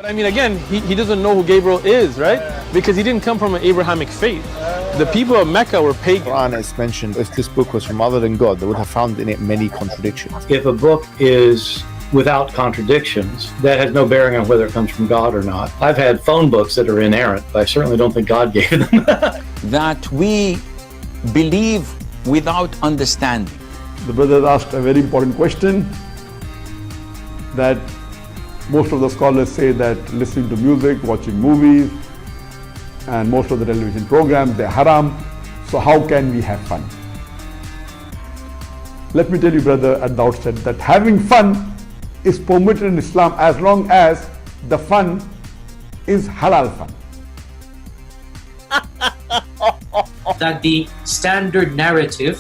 I mean, again, he doesn't know who Gabriel is, right? Because he didn't come from an Abrahamic faith. The people of Mecca were pagan. Quran is mentioned, if this book was from other than God, they would have found in it many contradictions. If a book is without contradictions, that has no bearing on whether it comes from God or not. I've had phone books that are inerrant, but I certainly don't think God gave them. That we believe without understanding. The brother asked a very important question, that most of the scholars say that listening to music, watching movies, and most of the television programs, they're haram. So how can we have fun? Let me tell you, brother, at the outset, that having fun is permitted in Islam as long as the fun is halal fun. That the standard narrative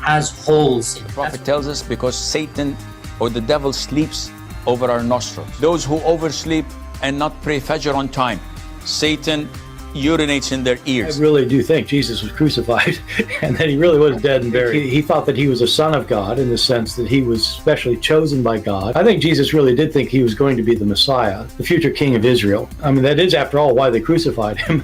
has holes in it. The Prophet tells us because Satan or the devil sleeps over our nostrils. Those who oversleep and not pray Fajr on time, Satan urinates in their ears. I really do think Jesus was crucified and that he really was dead and buried. He thought that he was a son of God in the sense that he was specially chosen by God. I think Jesus really did think he was going to be the Messiah, the future king of Israel. I mean, that is, after all, why they crucified him.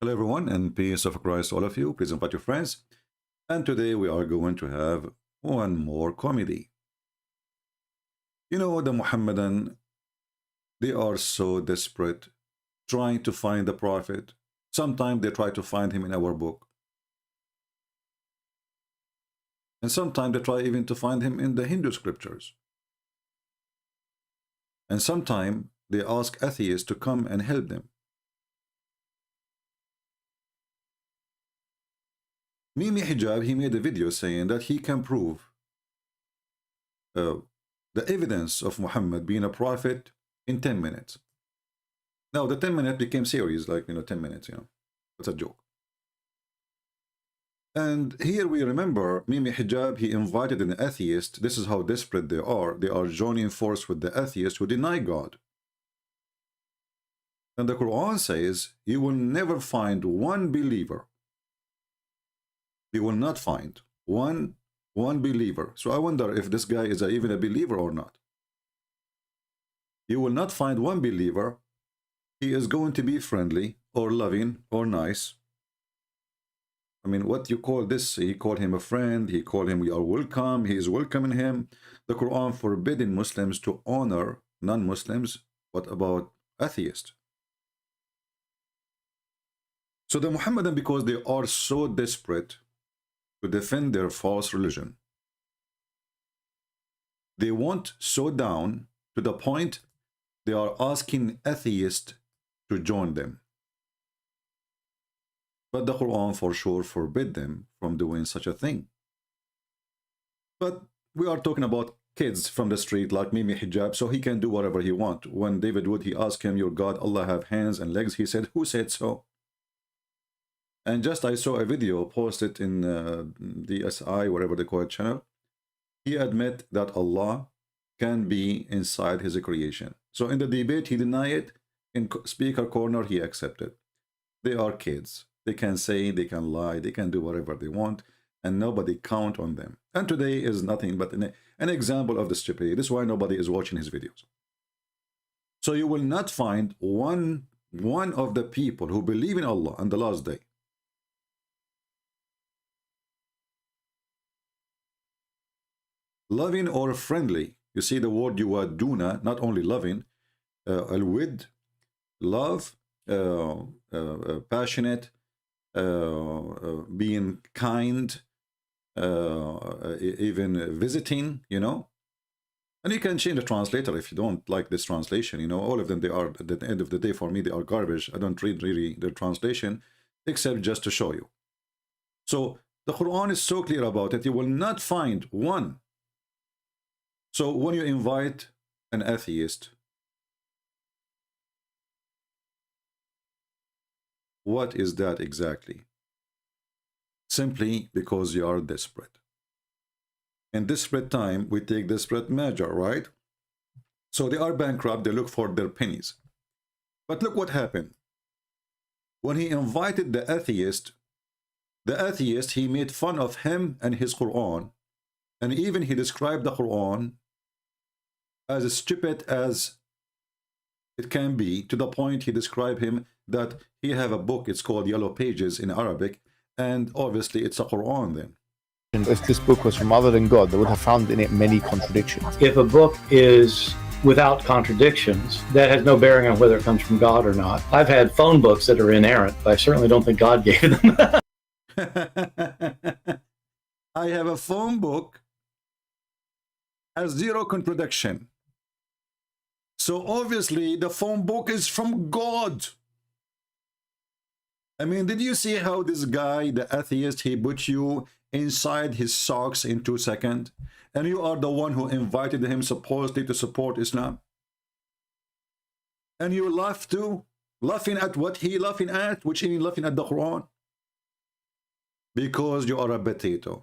Hello everyone, and peace of Christ all of you. Please invite your friends. And today we are going to have one more comedy. You know, the Muhammadan, they are so desperate trying to find the Prophet. Sometimes they try to find him in our book. And sometimes they try even to find him in the Hindu scriptures. And sometimes they ask atheists to come and help them. Mimi Hijab, he made a video saying that he can prove the evidence of Muhammad being a prophet in 10 minutes. Now, the 10 minutes became serious, like, 10 minutes, It's a joke. And here we remember Mimi Hijab, he invited an atheist. This is how desperate they are. They are joining force with the atheists who deny God. And the Quran says, you will never find one believer. You will not find one believer. So I wonder if this guy is even a believer or not. You will not find one believer. He is going to be friendly or loving or nice. I mean, what you call this? He called him a friend. He called him, we are welcome. He is welcoming him. The Quran forbidding Muslims to honor non-Muslims. What about atheists? So the Muhammadan, because they are so desperate to defend their false religion, they want so down to the point they are asking atheists to join them. But the Quran for sure forbid them from doing such a thing. But we are talking about kids from the street like Mimi Hijab, so he can do whatever he wants. When David Wood, he asked him, your God, Allah have hands and legs? He said, who said so? And just I saw a video posted in DSI, whatever they call it, channel. He admit that Allah can be inside his creation. So in the debate, he denied it. In speaker corner, he accepted. They are kids. They can say, they can lie, they can do whatever they want, and nobody count on them. And today is nothing but an example of the stupidity. This is why nobody is watching his videos. So you will not find one of the people who believe in Allah on the last day, loving or friendly. You see the word yuwaduna, not only loving, al-wid, love, passionate, being kind, even visiting, And you can change the translator if you don't like this translation, All of them, they are, at the end of the day, for me, they are garbage. I don't read really the translation, except just to show you. So the Quran is so clear about it. You will not find one. So when you invite an atheist, what is that exactly? Simply because you are desperate. In desperate time, we take desperate measure, right? So they are bankrupt, they look for their pennies. But look what happened. When he invited the atheist, he made fun of him and his Quran. And even he described the Quran as stupid as it can be, to the point he described him that he have a book, it's called Yellow Pages in Arabic, and obviously it's a Quran then. If this book was from other than God, they would have found in it many contradictions. If a book is without contradictions, that has no bearing on whether it comes from God or not. I've had phone books that are inerrant, but I certainly don't think God gave them. I have a phone book has zero contradiction. So obviously the phone book is from God. I mean, did you see how this guy, the atheist, he put you inside his socks in 2 seconds? And you are the one who invited him supposedly to support Islam? And you laugh too? Laughing at what he laughing at? Which he laughing at the Quran? Because you are a potato.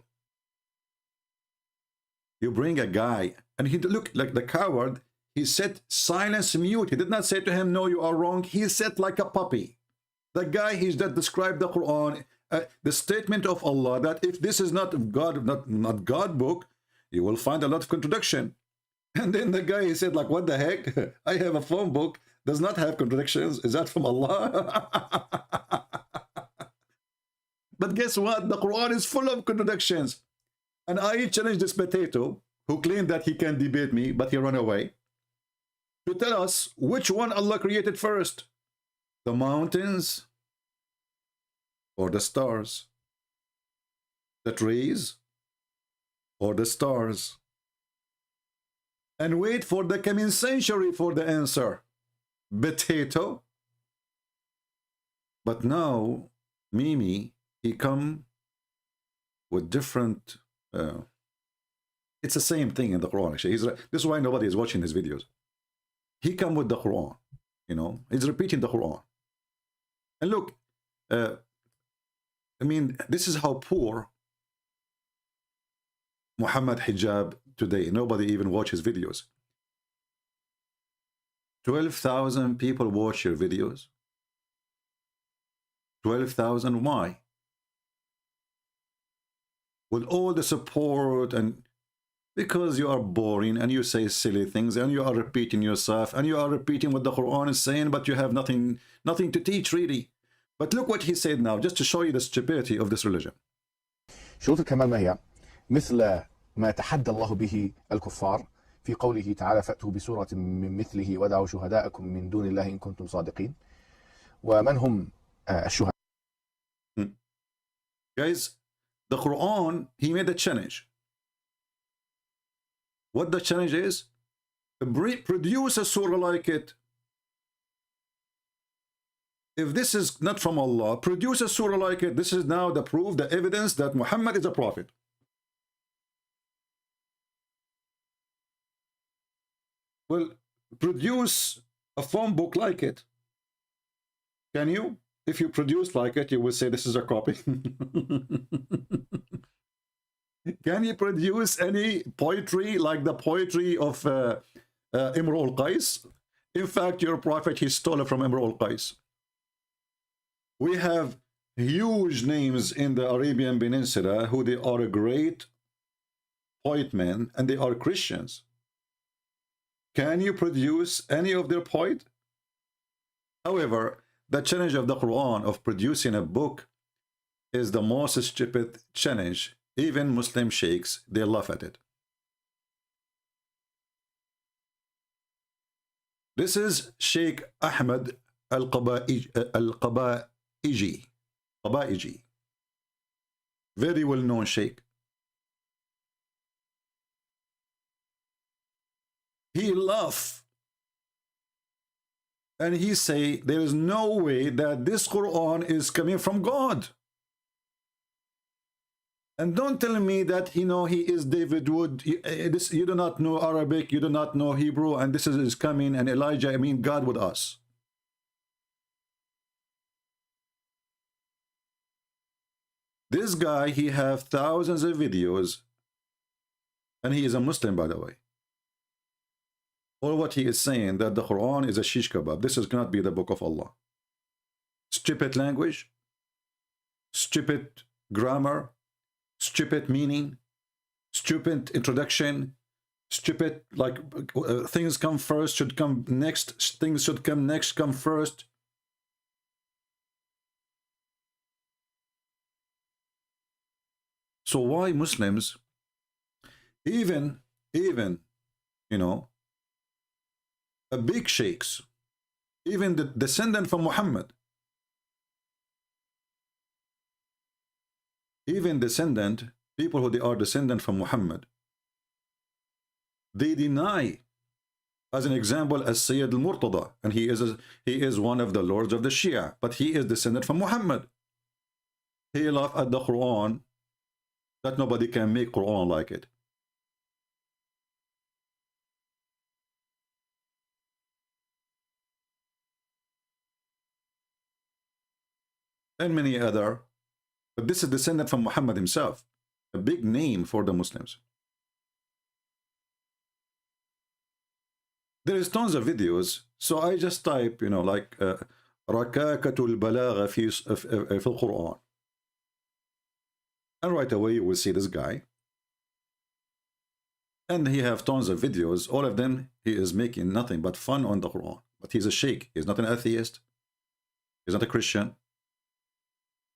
You bring a guy, and he looked like the coward. He said, silence, mute. He did not say to him, no, you are wrong. He said like a puppy. The guy he's that described the Quran, the statement of Allah, that if this is not God, not God book, you will find a lot of contradiction. And then the guy, he said, like, what the heck? I have a phone book, does not have contradictions. Is that from Allah? But guess what? The Quran is full of contradictions. And I challenge this potato, who claimed that he can debate me, but he ran away, to tell us which one Allah created first. The mountains or the stars? The trees or the stars? And wait for the coming century for the answer. Potato. But now, Mimi, he come with different... it's the same thing in the Quran, actually. This is why nobody is watching his videos. He come with the Quran, you know. He's repeating the Quran. And look, I mean, this is how poor Muhammad Hijab today. Nobody even watches videos. 12,000 people watch your videos. 12,000, why? With all the support, and because you are boring and you say silly things and you are repeating yourself and you are repeating what the Quran is saying, but you have nothing to teach really. But look what he said now, just to show you the stupidity of this religion. شروط الكمال ما هي؟ مثل ما تحدى الله به الكفار في قوله تعالى فأتوا بسورة من مثله ودعوا شهداءكم من دون الله إن كنتم صادقين. ومن هم الشهداء؟ Guys, the Quran, he made a challenge. What the challenge is? Produce a surah like it. If this is not from Allah, produce a surah like it. This is now the proof, the evidence that Muhammad is a prophet. Well, produce a phone book like it. Can you? If you produce like it, you will say this is a copy. Can you produce any poetry like the poetry of Imr al-Qais? In fact, your prophet, he stole it from Imr al-Qais. We have huge names in the Arabian Peninsula who they are a great poet men, and they are Christians. Can you produce any of their poet? However, the challenge of the Quran of producing a book is the most stupid challenge. Even Muslim sheikhs, they laugh at it. This is Sheikh Ahmed al-Qabaiji, very well-known sheikh. He laughed and he say there is no way that this Quran is coming from God. And don't tell me that, you know, he is David Wood. You do not know Arabic, you do not know Hebrew, and this is coming, and Elijah, I mean God with us. This guy, he have thousands of videos, and he is a Muslim, by the way. Or what he is saying, that the Quran is a shish kebab. This cannot be the book of Allah. Stupid language, stupid grammar, stupid meaning, stupid introduction, stupid, like things come first, should come next, things should come next, come first. So why Muslims, even, you know, a big sheikhs, even the descendant from Muhammad, even descendant, people who they are descendant from Muhammad, they deny, as an example, as Sayyid al-Murtada, and he is one of the lords of the Shia, but he is descendant from Muhammad. He laughed at the Quran, that nobody can make Quran like it. And many other, but this is descendant from Muhammad himself, a big name for the Muslims. There is tons of videos, so I just type, you know, like Rakakatul Balagha fi al-Quran, and right away you will see this guy, and he have tons of videos. All of them, he is making nothing but fun on the Quran, but he's a sheikh. He's not an atheist, he's not a Christian,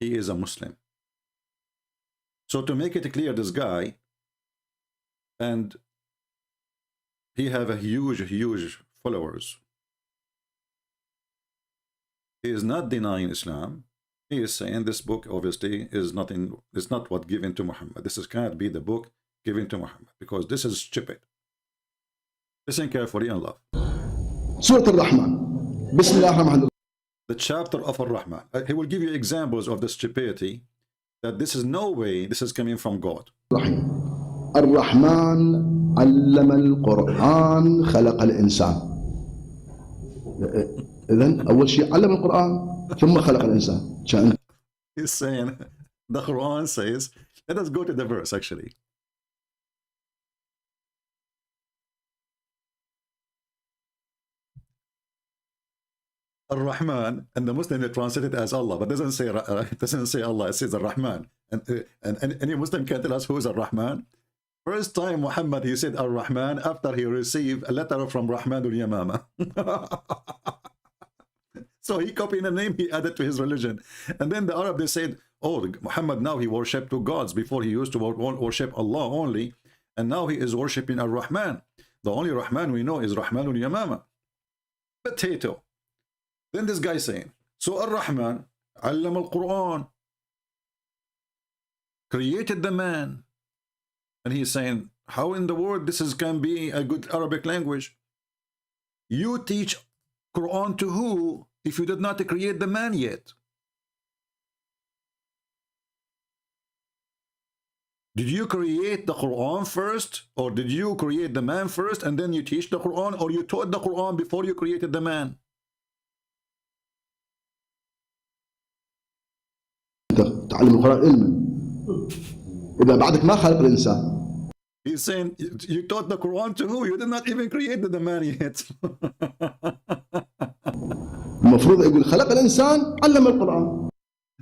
he is a Muslim. So to make it clear, this guy, and he have a huge followers, he is not denying Islam. He is saying this book obviously is nothing, it's not what given to Muhammad. This is cannot be the book given to Muhammad, because this is stupid. Listen carefully and love. Surah Al-Rahman. Bismillah ar-Rahman. The chapter of Ar-Rahman. He will give you examples of the stupidity, that this is no way this is coming from God. Ar-Rahman allama al-Quran khalaqa al-insan. إذن أول شيء علم القرآن ثم خلق الإنسان. He's saying, the Quran says, let us go to the verse actually. Ar-Rahman, and the Muslim they translate it as Allah, but doesn't say Allah, it says Ar-Rahman. And any Muslim can tell us who is Ar-Rahman? First time Muhammad he said Ar-Rahman after he received a letter from Rahman al-Yamama. So he copied a name, he added to his religion. And then the Arab they said, oh, Muhammad now he worshipped two gods. Before he used to worship Allah only, and now he is worshipping Ar-Rahman. The only Rahman we know is Rahman al-Yamama. Potato. Then this guy saying, so Ar-Rahman, Allam al-Quran, created the man. And he's saying, how in the world this can be a good Arabic language? You teach Quran to who if you did not create the man yet? Did you create the Quran first, or did you create the man first and then you teach the Quran, or you taught the Quran before you created the man? تعلم القرآن علما إذا بعدك ما خلق الإنسان. He's saying, you taught the Quran to who? You did not even create the man yet. المفروض يقول خلق الإنسان علم القرآن.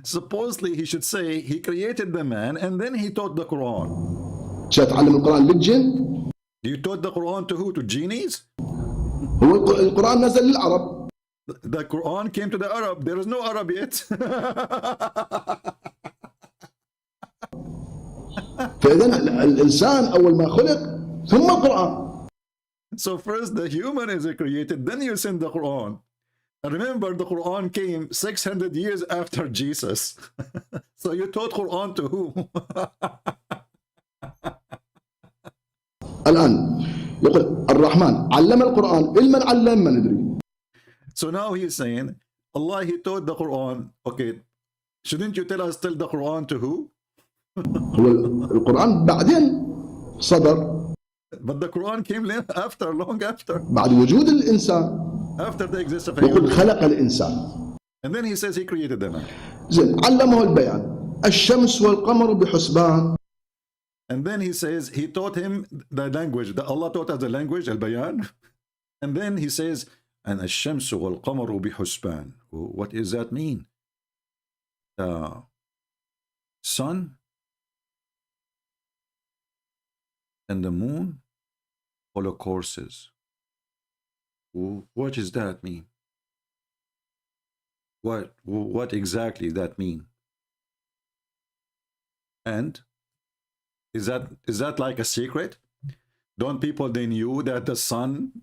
Supposedly he should say he created the man and then he taught the Quran. تعلم القرآن للجن. You taught the Quran to who? To genies? هو القرآن نزل للعرب. The Quran came to the Arab. There is no Arab yet. فإذا الإنسان أول ما خلق ثم القرآن. So first the human is created, then you send the Quran. And remember, the Quran came 600 years after Jesus. So you taught Quran to who? الآن يقول الرحمن علم القرآن علما علم ما ندري. So now he is saying, Allah, he taught the Quran. Okay, shouldn't you tell us still the Quran to who? هو القرآن بعدين صدر. But the Quran came after, long after. بعد وجود الإنسان. After the existence of يقول خلق الإنسان. And then he says he created the man. زين علمه البيان الشمس والقمر بحسبان. And then he says he taught him the language. Allah taught us the language, al-bayan. And then he says, and الشمس والقمر بحسبان. What does that mean? The sun and the moon follow courses. What does that mean? What exactly does that mean? And is that like a secret? Don't people, they knew that the sun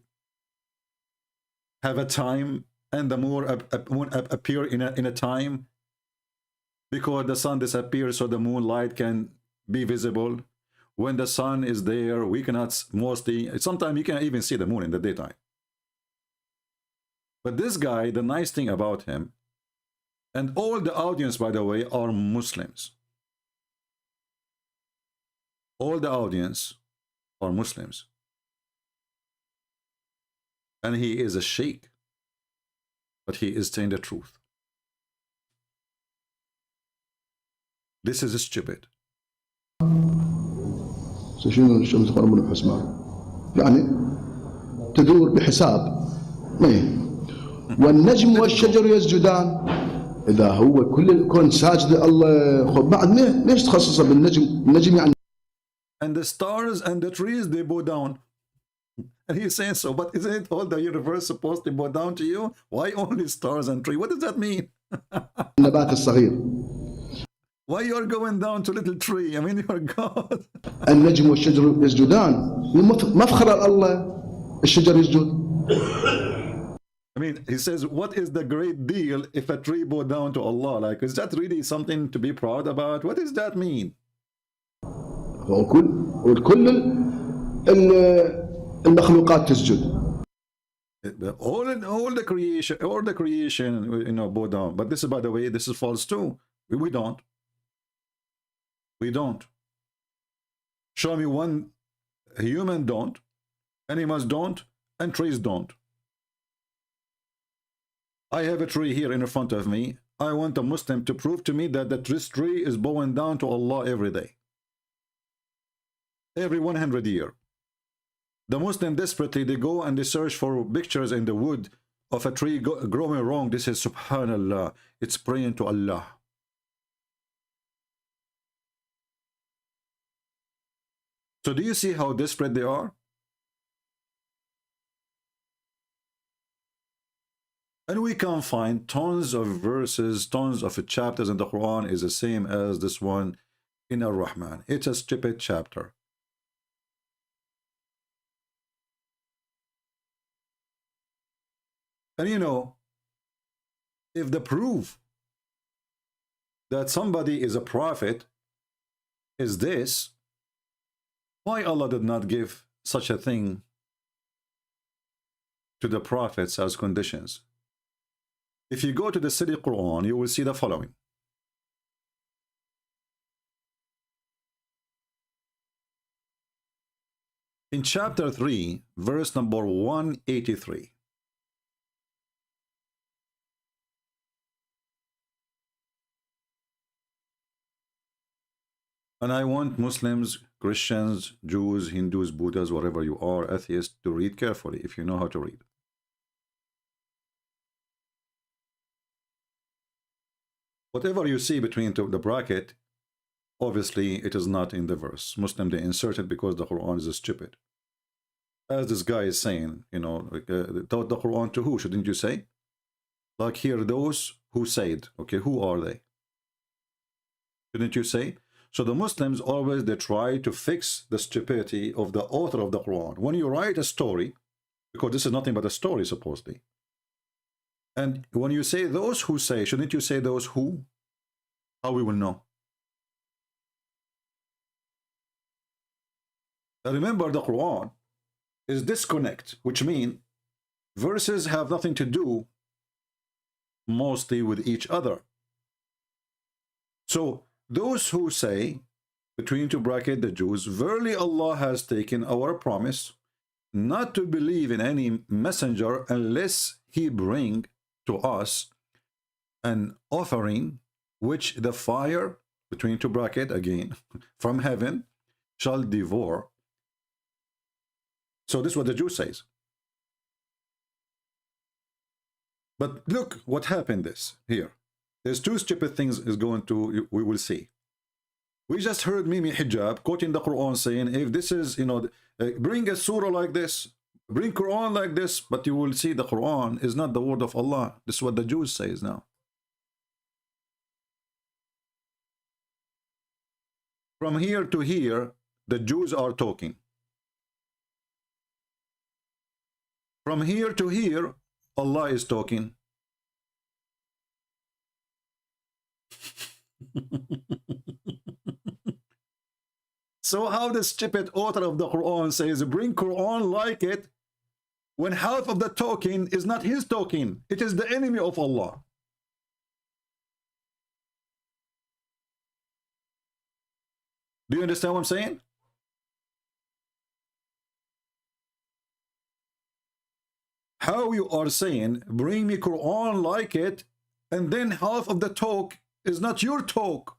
have a time and the moon appear in a time, because the sun disappears so the moonlight can be visible. When the sun is there, we cannot mostly, sometimes you can't even see the moon in the daytime. But this guy, the nice thing about him, and all the audience, by the way, are Muslims. All the audience are Muslims. And he is a sheikh, but he is saying the truth. This is stupid. شنو الشمس والقمر بحسبان؟ يعني تدور بحساب. والنجم والشجر يسجدان. إذا هو كل الكون ساجد الله، خب بعد ليش تخصصه بالنجم؟ النجم يعني. And the stars and the trees, they bow down. And he's saying so, but isn't it all the universe supposed to bow down to you? Why only stars and trees? What does that mean? النبات الصغير. Why you're going down to little tree? I mean, you're God. النجم والشجر يسجدان. مفخر الله الشجر يسجد. I mean, he says, what is the great deal if a tree bow down to Allah? Like, is that really something to be proud about? What does that mean? وكل المخلوقات تسجد. All the creation, you know, bow down. But this is, by the way, this is false too. We don't. We don't. Show me one human don't, animals don't, and trees don't. I have a tree here in front of me. I want a Muslim to prove to me that this tree is bowing down to Allah every day. Every 100 years. The Muslim desperately, they go and they search for pictures in the wood of a tree growing wrong. This is Subhanallah. It's praying to Allah. So do you see how desperate they are? And we can find tons of verses, tons of chapters in the Quran is the same as this one in Ar-Rahman. It's a stupid chapter. And you know, if the proof that somebody is a prophet is this, why Allah did not give such a thing to the prophets as conditions? If you go to the City Quran, you will see the following. In chapter 3, verse number 183. And I want Muslims, Christians, Jews, Hindus, Buddhas, whatever you are, atheists, to read carefully if you know how to read. Whatever you see between the bracket, obviously it is not in the verse. Muslim, they insert it because the Quran is stupid. As this guy is saying, you know, taught the Quran to who, shouldn't you say? Like here, those who said, okay, who are they? Shouldn't you say? So the Muslims always, they try to fix the stupidity of the author of the Quran. When you write a story, because this is nothing but a story supposedly, and when you say those who say, shouldn't you say those who? How we will know? Now remember, the Quran is disconnect, which means verses have nothing to do mostly with each other. So those who say, between two brackets, the Jews, verily Allah has taken our promise not to believe in any messenger unless he bring to us an offering which the fire, between two brackets again, from heaven shall devour. So this is what the Jew says. But look what happened this here. There's two stupid things is going to, we will see. We just heard Mimi Hijab quoting the Quran saying, if this is, you know, bring a surah like this, bring Quran like this, but you will see the Quran is not the word of Allah. This is what the Jews says now. From here to here, the Jews are talking. From here to here, Allah is talking. So how the stupid author of the Quran says, bring Quran like it, when half of the talking is not his talking, it is the enemy of Allah. Do you understand what I'm saying? How you are saying, bring me Quran like it, and then half of the talk is not your talk.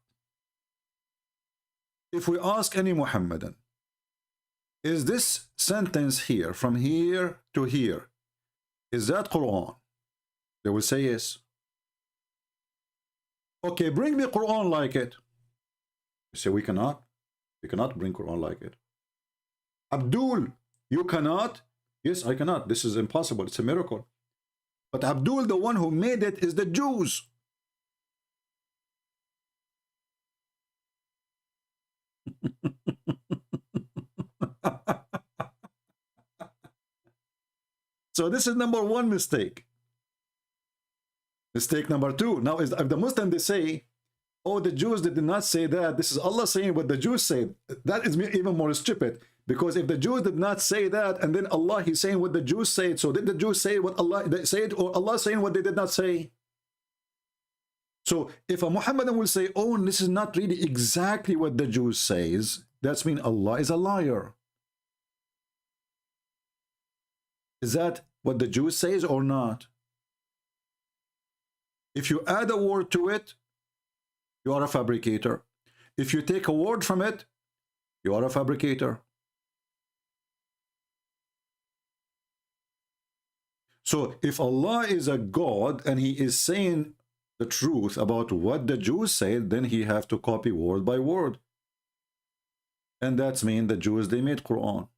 If we ask any Muhammadan, is this sentence here, from here to here, is that Quran? They will say yes. Okay, bring me Quran like it. You say we cannot. We cannot bring Quran like it. Abdul, you cannot. Yes, I cannot. This is impossible. It's a miracle. But Abdul, the one who made it, is the Jews. So this is number one mistake. Mistake number two. Now, is if the Muslim they say, oh, the Jews they did not say that. This is Allah saying what the Jews said. That is even more stupid. Because if the Jews did not say that, and then Allah He's saying what the Jews said, so did the Jews say what Allah they said, or Allah saying what they did not say? So if a Muhammadan will say, oh, this is not really exactly what the Jews says, that's mean Allah is a liar. Is that what the Jews says or not? If you add a word to it, you are a fabricator. If you take a word from it, you are a fabricator. So if Allah is a God and He is saying the truth about what the Jews said, then He have to copy word by word. And that's mean the Jews, they made Quran.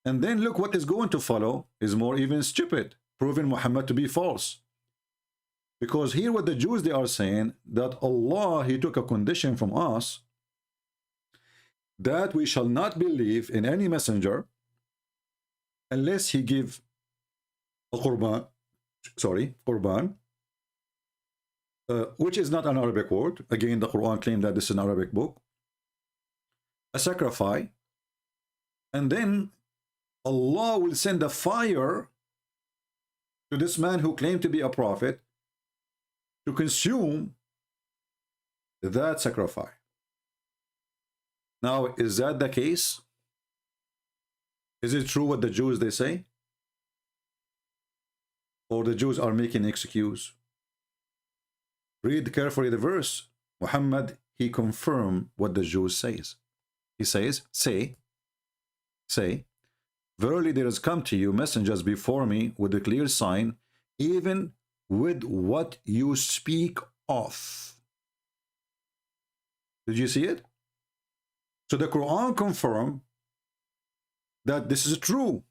And then look what is going to follow is more even stupid, proving Muhammad to be false. Because here what the Jews they are saying, that Allah He took a condition from us that we shall not believe in any messenger unless he give a qurban, which is not an Arabic word. Again, the Quran claimed that this is an Arabic book. A sacrifice, and then Allah will send a fire to this man who claimed to be a prophet to consume that sacrifice. Now, is that the case? Is it true what the Jews they say? Or the Jews are making an excuse? Read carefully the verse. Muhammad, he confirmed what the Jews says. He says, say, verily there has come to you messengers before me with a clear sign, even with what you speak of. Did you see it? So the Quran confirmed that this is true.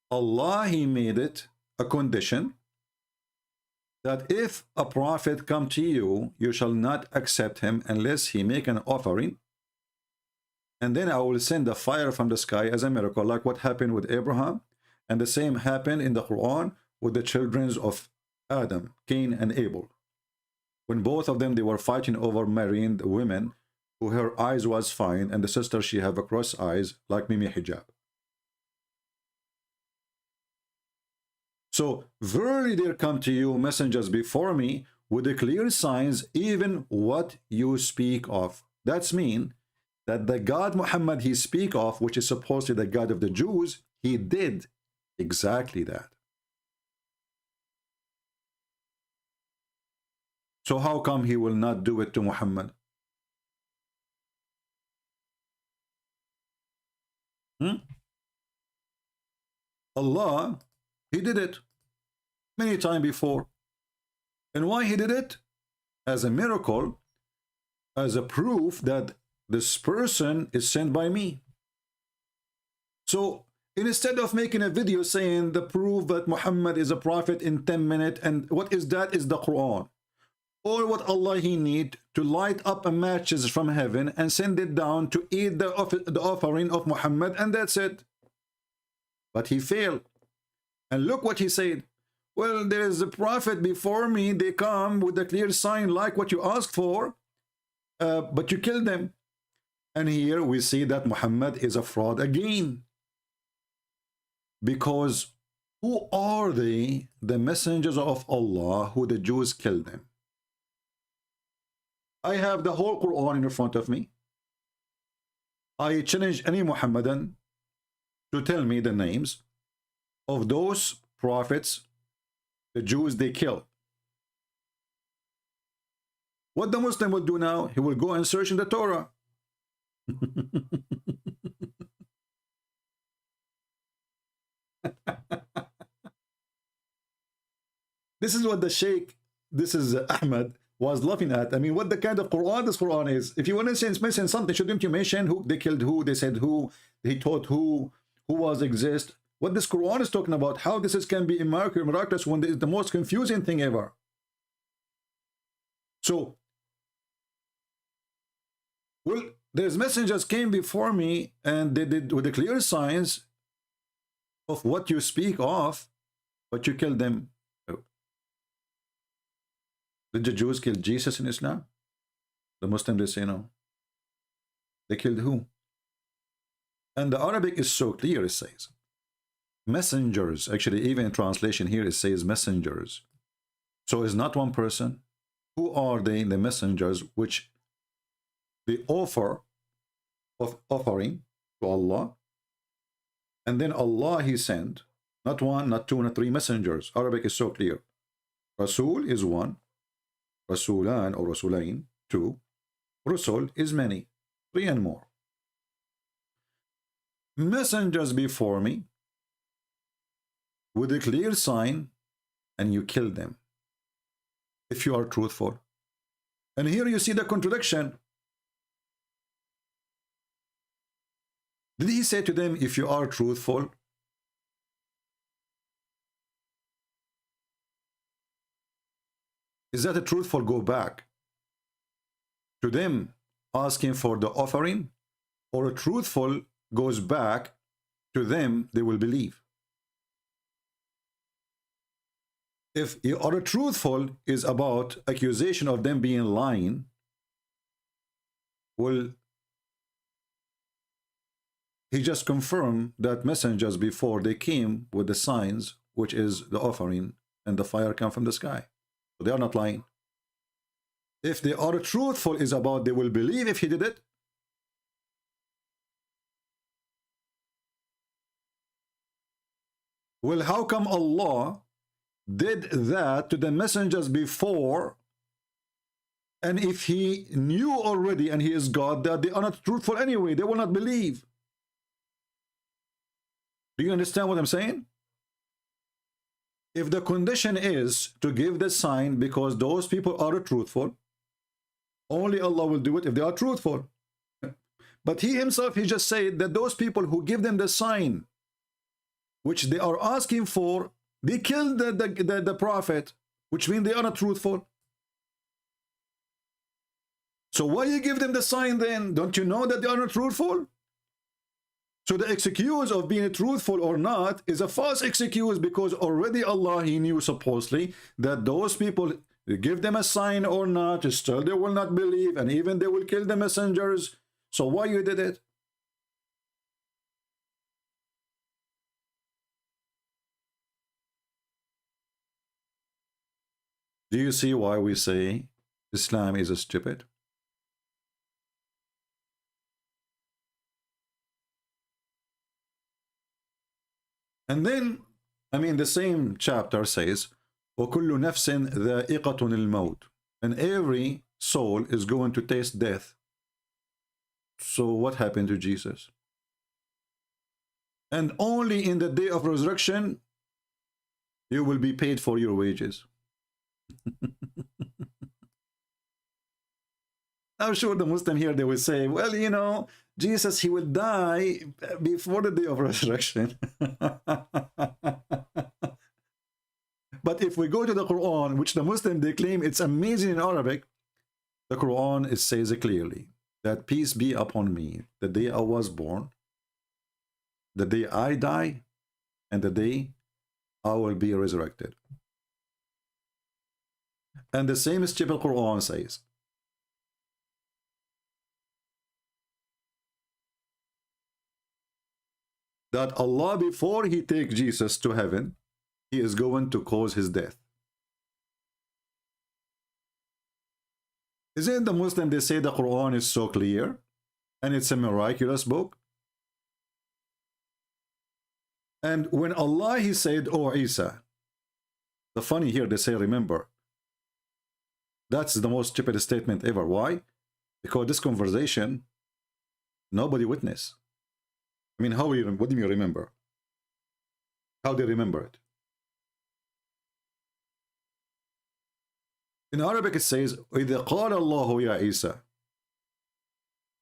Allah, He made it a condition that if a prophet come to you, you shall not accept him unless he make an offering. And then I will send a fire from the sky as a miracle, like what happened with Abraham. And the same happened in the Quran with the children of Adam, Cain and Abel. When both of them, they were fighting over marrying the women who her eyes was fine, and the sister, she have a cross eyes like Mimi Hijab. So, verily there come to you messengers before me with the clear signs, even what you speak of. That's mean that the God Muhammad he speak of, which is supposedly the God of the Jews, he did exactly that. So how come he will not do it to Muhammad? Allah, he did it. many times before. And why he did it? As a miracle, as a proof that this person is sent by me. So instead of making a video saying the proof that Muhammad is a prophet in 10 minutes, and what is that is the Quran. Or what Allah he need to light up a matches from heaven and send it down to eat the offering of Muhammad, and that's it. But he failed. And look what he said. Well, there is a prophet before me. They come with a clear sign like what you asked for, but you killed them. And here we see that Muhammad is a fraud again. Because who are they? The messengers of Allah who the Jews killed them. I have the whole Quran in front of me. I challenge any Muhammadan to tell me the names of those prophets the Jews they killed. What the Muslim will do now, he will go and search in the Torah. This is what the Sheikh, this is Ahmed, was laughing at. I mean, what the kind of Quran this Quran is. If you want to mention something, shouldn't you mention who they killed, who they said, who he taught, who was exist? What this Quran is talking about, how this is, can be miraculous when it's the most confusing thing ever. So, well, there's messengers came before me and they did with the clear signs of what you speak of, but you killed them. Did the Jews kill Jesus in Islam? The Muslims, they say no. They killed who? And the Arabic is so clear, it says. Messengers, actually, even in translation here, it says messengers. So it's not one person. Who are they, the messengers, which they offer of offering to Allah? And then Allah, he sent, not one, not two, not three messengers. Arabic is so clear. Rasul is one. Rasulan or Rasulain, two. Rusul is many, three and more. Messengers before me with a clear sign, and you kill them if you are truthful. And here you see the contradiction. Did he say to them, if you are truthful? Is that a truthful go back to them asking for the offering, or a truthful goes back to them, they will believe? If you are a truthful is about accusation of them being lying, well, he just confirmed that messengers before they came with the signs, which is the offering, and the fire come from the sky. So they are not lying. If they are truthful is about they will believe if he did it. Well, how come Allah did that to the messengers before, and if he knew already and he is God that they are not truthful anyway, they will not believe? Do you understand what I'm saying? If the condition is to give the sign because those people are truthful, only Allah will do it if they are truthful. But he himself, he just said that those people who give them the sign which they are asking for, they killed the prophet, which means they are not truthful. So why you give them the sign then? Don't you know that they are not truthful? So the excuse of being truthful or not is a false excuse, because already Allah, he knew supposedly that those people, give them a sign or not, still they will not believe, and even they will kill the messengers. So why you did it? Do you see why we say Islam is stupid? And then, I mean, the same chapter says, وَكُلُّ نَفْسٍ ذَائِقَةٌ الْمَوْتِ, and every soul is going to taste death. So what happened to Jesus? And only in the day of resurrection, You will be paid for your wages. I'm sure the Muslim here, they will say, well, you know, Jesus, he will die before the day of resurrection. But if we go to the Quran, which the Muslim, they claim it's amazing in Arabic, the Quran, it says clearly that peace be upon me, the day I was born, the day I die, and the day I will be resurrected. And the same stupid Quran says that Allah, before he takes Jesus to heaven, he is going to cause his death. Isn't the Muslim, they say the Quran is so clear and it's a miraculous book? And when Allah, he said, oh Isa, the funny here, they say, remember, that's the most stupid statement ever. Why? Because this conversation, nobody witnessed. I mean, what do you remember? How do you remember it? In Arabic, it says, إِذَا قَالَ اللَّهُ يَا Isa.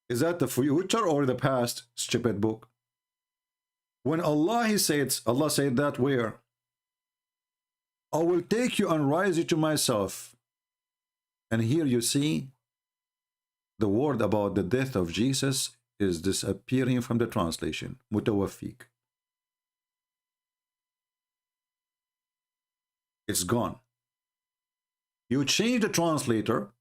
Is that the future or the past? Stupid book. When Allah, he says, Allah said that where? I will take you and raise you to myself. And here you see the word about the death of Jesus is disappearing from the translation. Mutawaffik. It's gone. You change the translator,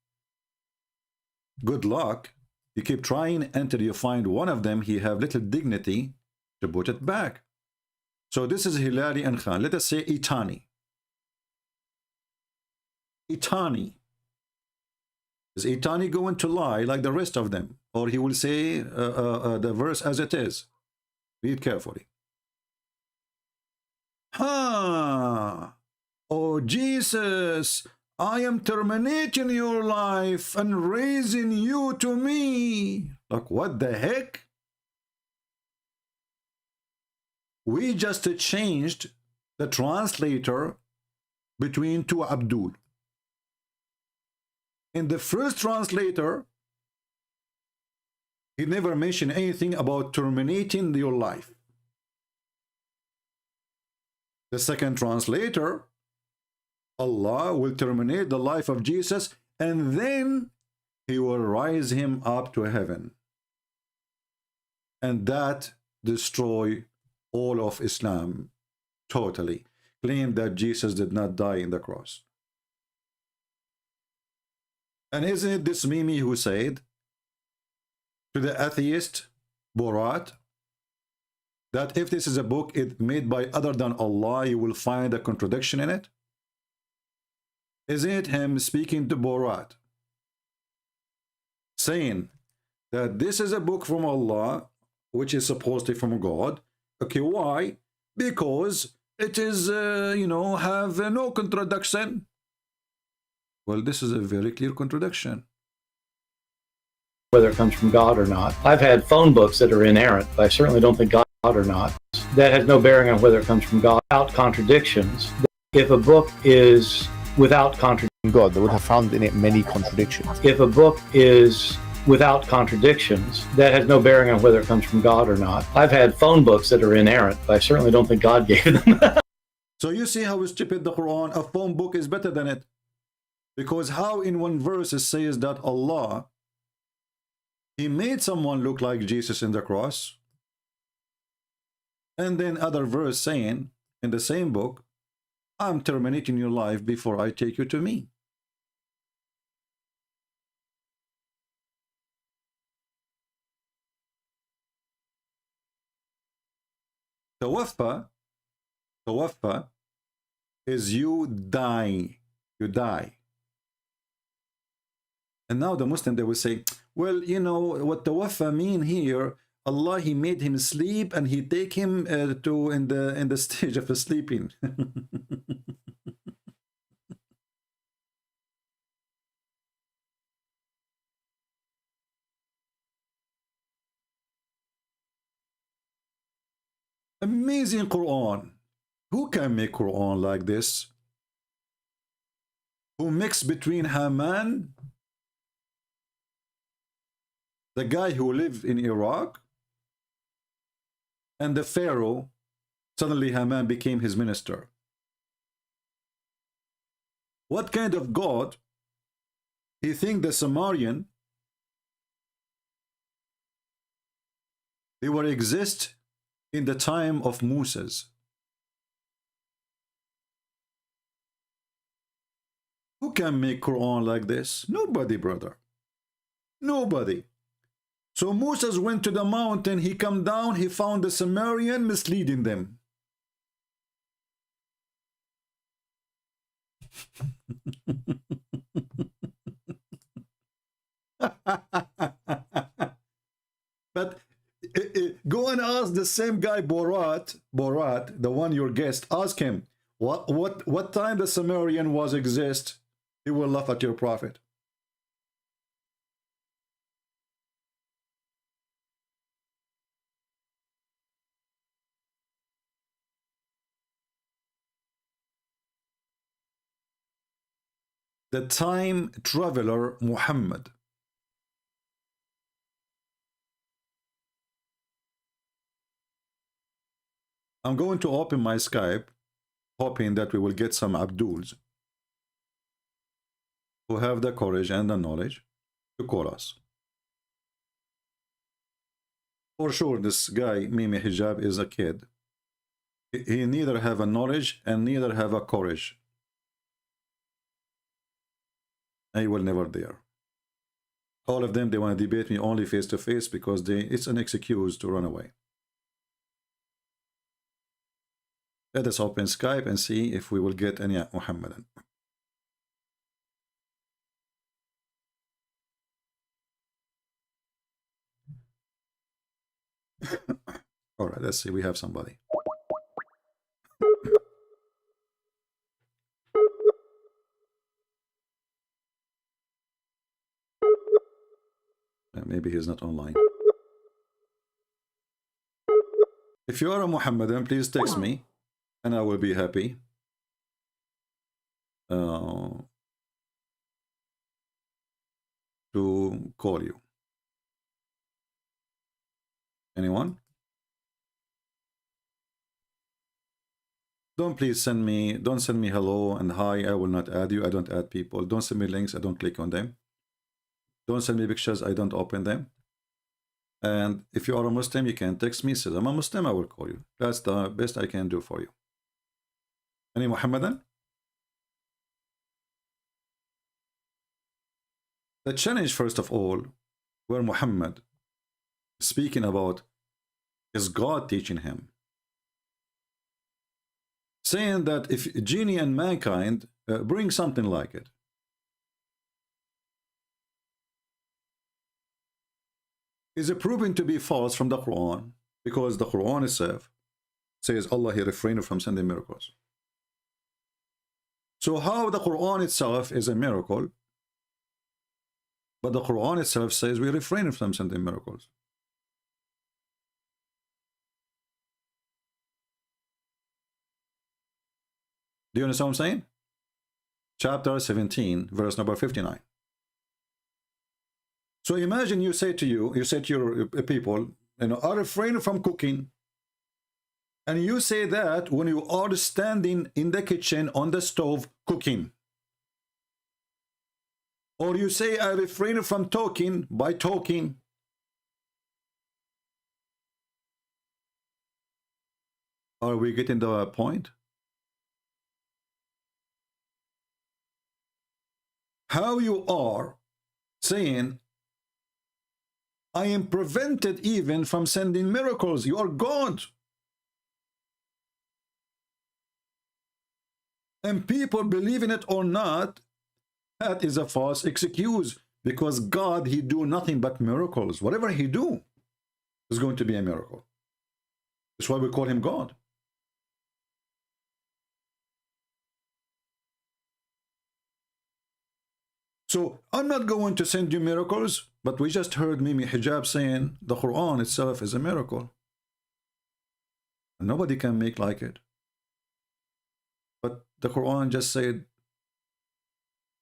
good luck. You keep trying until you find one of them, he have little dignity to put it back. So this is Hilali and Khan. Let us say Itani. Itani. Is Itani going to lie like the rest of them? Or he will say the verse as it is? Read carefully. Oh Jesus, I am terminating your life and raising you to me. Like, what the heck? We just changed the translator between two Abdul. In the first translator, he never mentioned anything about terminating your life. The second translator, Allah will terminate the life of Jesus and then he will rise him up to heaven. And that destroy all of Islam totally. Claim that Jesus did not die in the cross. And isn't it this Mimi who said to the atheist Borat that if this is a book made by other than Allah, you will find a contradiction in it? Isn't it him speaking to Borat, saying that this is a book from Allah, which is supposed to be from God? Okay, why? Because it is, you know, have no contradiction. Well, this is a very clear contradiction. Whether it comes from God or not. I've had phone books that are inerrant, but I certainly don't think God or not. That has no bearing on whether it comes from God. Without contradictions. If a book is without contradiction, God, they would have found in it many contradictions. if a book is without contradictions, that has no bearing on whether it comes from God or not. I've had phone books that are inerrant, but I certainly don't think God gave them. So you see how stupid the Quran, a phone book is better than it. Because how in one verse it says that Allah, he made someone look like Jesus in the cross. And then other verse saying in the same book, I'm terminating your life before I take you to me. Tawaffa is you die. You die. And now the Muslim, they will say, well, you know, what tawaffa mean here, Allah, he made him sleep and he take him to in the stage of sleeping. Amazing Quran. Who can make Quran like this? Who mixed between Haman, the guy who lived in Iraq, and the Pharaoh. Suddenly Haman became his minister. What kind of God? He think the Sumerian, they will exist in the time of Moses. Who can make Quran like this? Nobody, brother. Nobody. So Moses went to the mountain, he come down, he found the Sumerian misleading them. But go and ask the same guy Borat, the one your guest, ask him what time the Sumerian was exist. He will laugh at your prophet. The time traveler Muhammad. I'm going to open my Skype, hoping that we will get some Abduls who have the courage and the knowledge to call us. For sure, this guy, Mimi Hijab, is a kid. He neither have a knowledge and neither have a courage. I will never dare. All of them, they want to debate me only face to face because it's an excuse to run away. Let us open Skype and see if we will get any Muhammadan. All right, let's see. We have somebody. Maybe he's not online. If you are a Muhammadan, please text me and I will be happy to call you. Anyone? Don't send me hello and hi. I will not add you. I don't add people. Don't send me links. I don't click on them. Don't send me pictures. I don't open them. And if you are a Muslim, you can text me. Say, I'm a Muslim, I will call you. That's the best I can do for you. Any Muhammadan? The challenge, first of all, where Muhammad speaking about is God teaching him. Saying that if genie and mankind bring something like it. Is it proven to be false from the Quran? Because the Quran itself says Allah, he refrained from sending miracles. So how the Quran itself is a miracle, but the Quran itself says we refrain from sending miracles? Do you understand what I'm saying? Chapter 17, verse number 59. So imagine you say to your people, you know, are refrain from cooking. And you say that when you are standing in the kitchen on the stove cooking. Or you say, I refrain from talking by talking. Are we getting the point? How you are saying, I am prevented even from sending miracles. You are God. And people, believe in it or not, that is a false excuse. Because God, he do nothing but miracles. Whatever he do is going to be a miracle. That's why we call him God. So I'm not going to send you miracles, but we just heard Mimi Hijab saying the Quran itself is a miracle. And nobody can make like it. the Quran just said,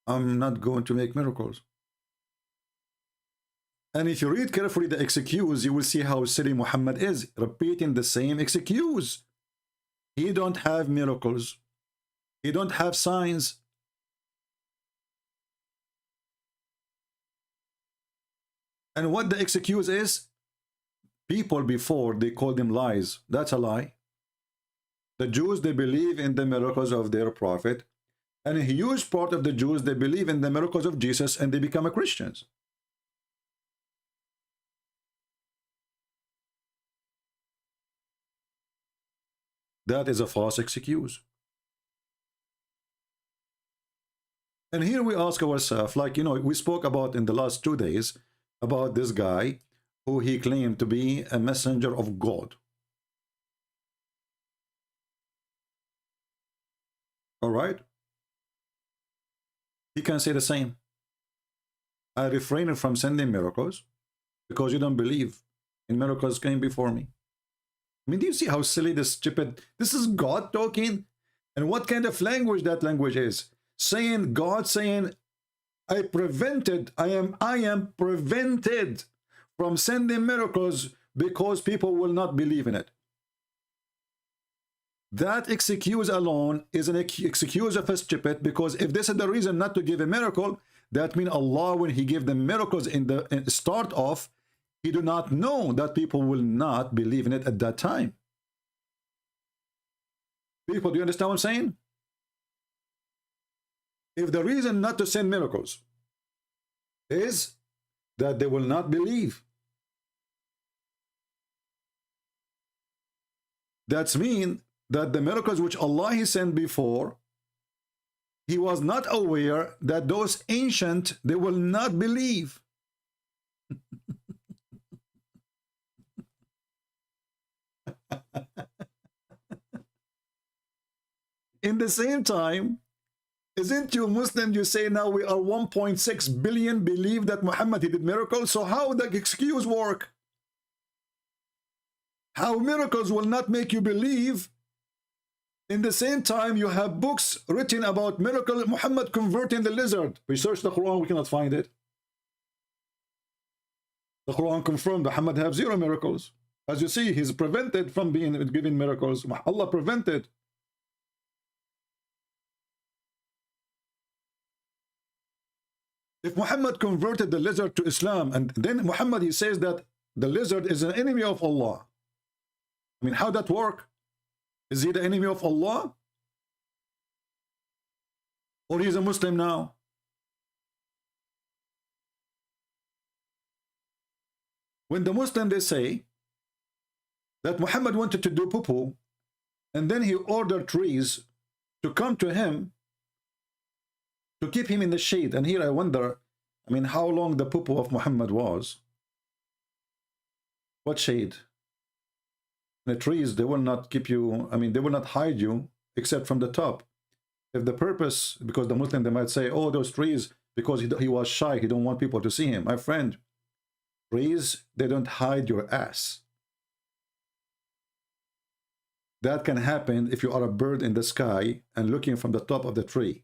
I'm not going to make miracles. And if you read carefully the excuse, you will see how silly Muhammad is, repeating the same excuse. He don't have miracles. He don't have signs. And what the excuse is, people before, they called them lies. That's a lie. The Jews, they believe in the miracles of their prophet. And a huge part of the Jews, they believe in the miracles of Jesus and they become Christians. That is a false excuse. And here we ask ourselves, like, you know, we spoke about in the last 2 days about this guy who he claimed to be a messenger of God. All right? He can say the same. I refrained from sending miracles because you don't believe in miracles came before me. I mean, do you see how silly this stupid, this is God talking? And what kind of language that language is? Saying, God saying, I am prevented from sending miracles because people will not believe in it. That excuse alone is an excuse of a stupid, because if this is the reason not to give a miracle, that means Allah, when he gave them miracles in the start off, he do not know that people will not believe in it at that time. People, do you understand what I'm saying? If the reason not to send miracles is that they will not believe, that's mean that the miracles which Allah he sent before, he was not aware that those ancient, they will not believe. In the same time, isn't you Muslim, you say now we are 1.6 billion believe that Muhammad he did miracles, so how the excuse work? How miracles will not make you believe? In the same time, you have books written about miracle, Muhammad converting the lizard. We search the Quran, we cannot find it. The Quran confirmed Muhammad have 0 miracles. As you see, he's prevented from being given miracles. Allah prevented. If Muhammad converted the lizard to Islam, and then Muhammad he says that the lizard is an enemy of Allah. I mean, how that work? Is he the enemy of Allah? Or he's a Muslim now? When the Muslim they say that Muhammad wanted to do poo-poo, and then he ordered trees to come to him to keep him in the shade. And here I wonder, I mean, how long the poo-poo of Muhammad was? What shade? The trees, they will not keep you, I mean, they will not hide you except from the top. If the purpose, because the Muslim, they might say, oh, those trees, because he was shy, he don't want people to see him. My friend, trees, they don't hide your ass. That can happen if you are a bird in the sky and looking from the top of the tree.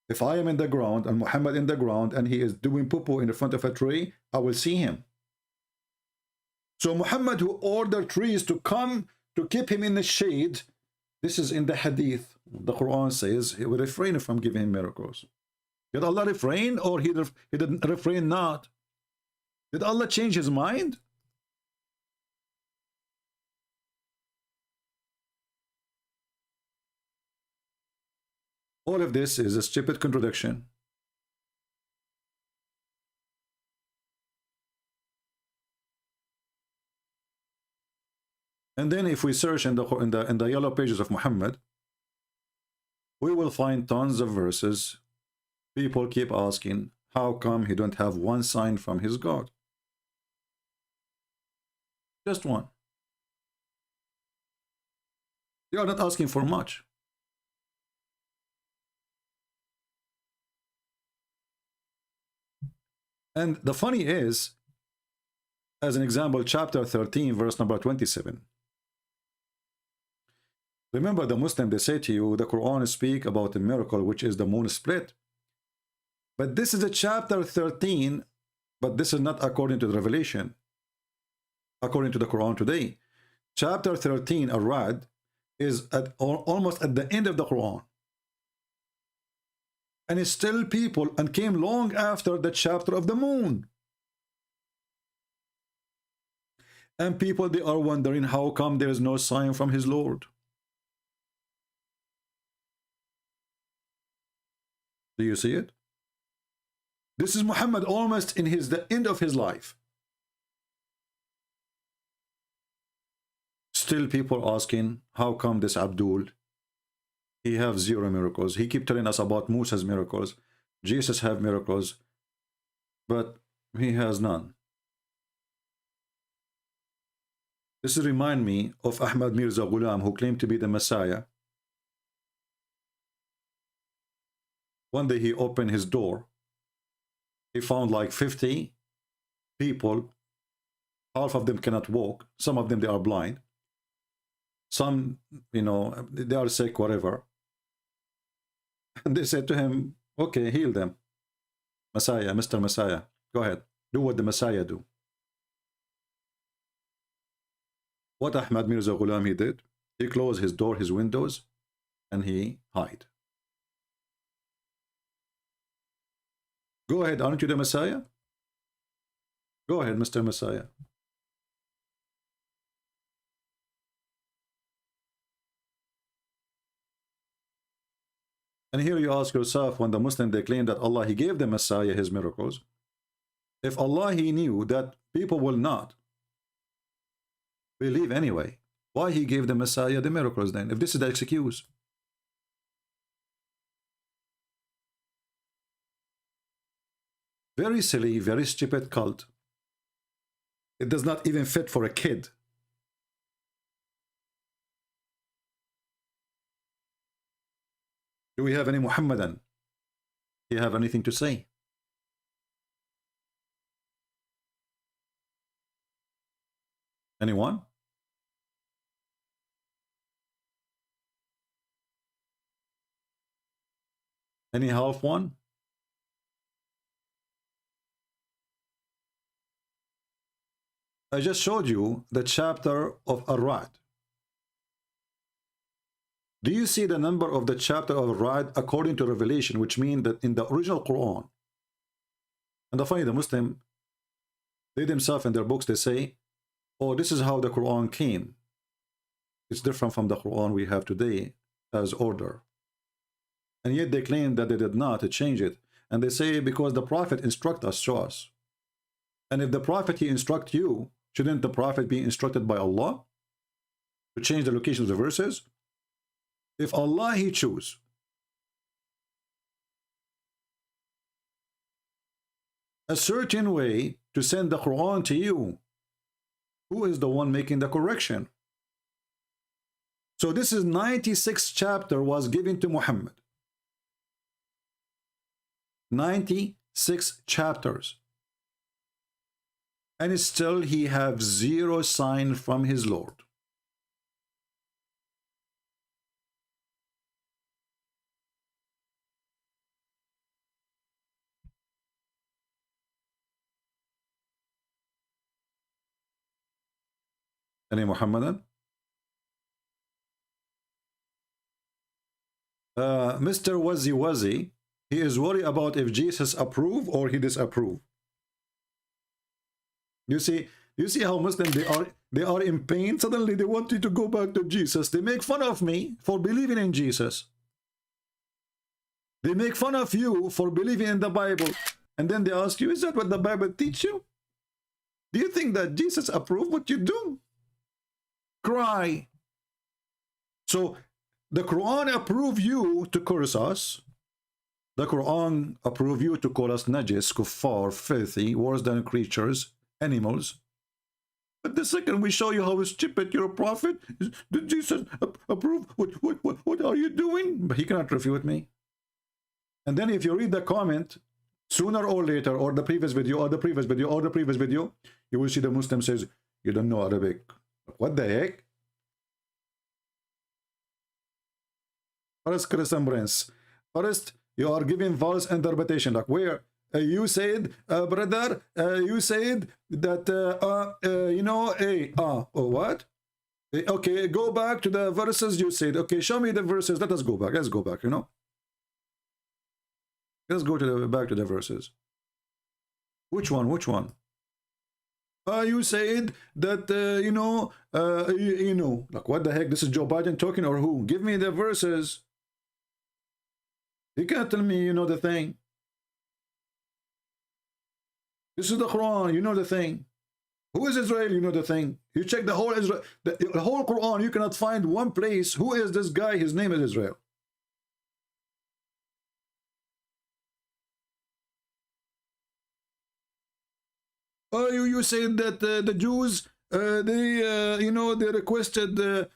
If I am in the ground and Muhammad in the ground and he is doing poo-poo in the front of a tree, I will see him. So Muhammad who ordered trees to come to keep him in the shade, this is in the hadith. The Quran says he will refrain from giving him miracles. Did Allah refrain, or he didn't refrain not? Did Allah change his mind? All of this is a stupid contradiction. And then if we search in the yellow pages of Muhammad, we will find tons of verses. People keep asking, how come he don't have one sign from his God? Just one. They are not asking for much. And the funny is, as an example, chapter 13, verse number 27. Remember, the Muslim, they say to you, the Quran speak about a miracle, which is the moon split. But this is a chapter 13, but this is not according to the revelation. According to the Quran today, chapter 13, Ar-Ra'd, is almost at the end of the Quran. And it's still people, and came long after the chapter of the moon. And people, they are wondering how come there is no sign from his Lord. Do you see it? This is Muhammad almost in the end of his life. Still people asking, how come this Abdul, he have 0 miracles? He keep telling us about Musa's miracles. Jesus have miracles, but he has none. This remind me of Ahmad Mirza Ghulam, who claimed to be the Messiah. One day he opened his door. He found like 50 people. Half of them cannot walk. Some of them, they are blind. Some, you know, they are sick, whatever. And they said to him, okay, heal them. Messiah, Mr. Messiah, go ahead. Do what the Messiah do. What Ahmad Mirza Ghulam he did? He closed his door, his windows, and he hid. Go ahead, aren't you the Messiah? Go ahead, Mr. Messiah. And here you ask yourself, when the Muslim, they claim that Allah, he gave the Messiah his miracles. If Allah, he knew that people will not believe anyway, why he gave the Messiah the miracles then, if this is the excuse? Very silly, very stupid cult. It does not even fit for a kid. Do we have any Muhammadan? Do you have anything to say? Anyone? Any half one? I just showed you the chapter of Ar-Ra'd. Do you see the number of the chapter of Ar-Ra'd according to Revelation, which means that in the original Quran, and the funny, the Muslim, they themselves in their books, they say, oh, this is how the Quran came. It's different from the Quran we have today as order. And yet they claim that they did not change it. And they say because the Prophet instruct us, show us. And if the Prophet, he instruct you, shouldn't the Prophet be instructed by Allah to change the location of the verses? If Allah, he choose a certain way to send the Quran to you, who is the one making the correction? So this is 96 chapter was given to Muhammad. 96 chapters. And still he have 0 sign from his Lord. Any Muhammadan? Mr. Wazi, he is worried about if Jesus approve or he disapprove. You see how Muslims, they are in pain. Suddenly they want you to go back to Jesus. They make fun of me for believing in Jesus. They make fun of you for believing in the Bible. And then they ask you, is that what the Bible teach you? Do you think that Jesus approved what you do? Cry. So the Quran approve you to curse us. The Quran approve you to call us najis, kuffar, filthy, worse than creatures, animals. But the second we show you how stupid you're a prophet, did Jesus approve? What are you doing? But he cannot refute me. And then if you read the comment, sooner or later, or the previous video, or the previous video, or the previous video, you will see the Muslim says, you don't know Arabic. What the heck? First Christian Prince. First, you are giving false interpretation. Like where you said, brother, you said that, what? Okay, go back to the verses you said. Okay, show me the verses. Let us go back. Let's go back, you know. Let's go to back to the verses. Which one? Which one? You said that, like what the heck? This is Joe Biden talking or who? Give me the verses. You can't tell me you know the thing. This is the Quran, you know the thing. Who is Israel? You know the thing. You check the whole Israel, the whole Quran, you cannot find one place. Who is this guy? His name is Israel. Oh, you said that the Jews, they requested, a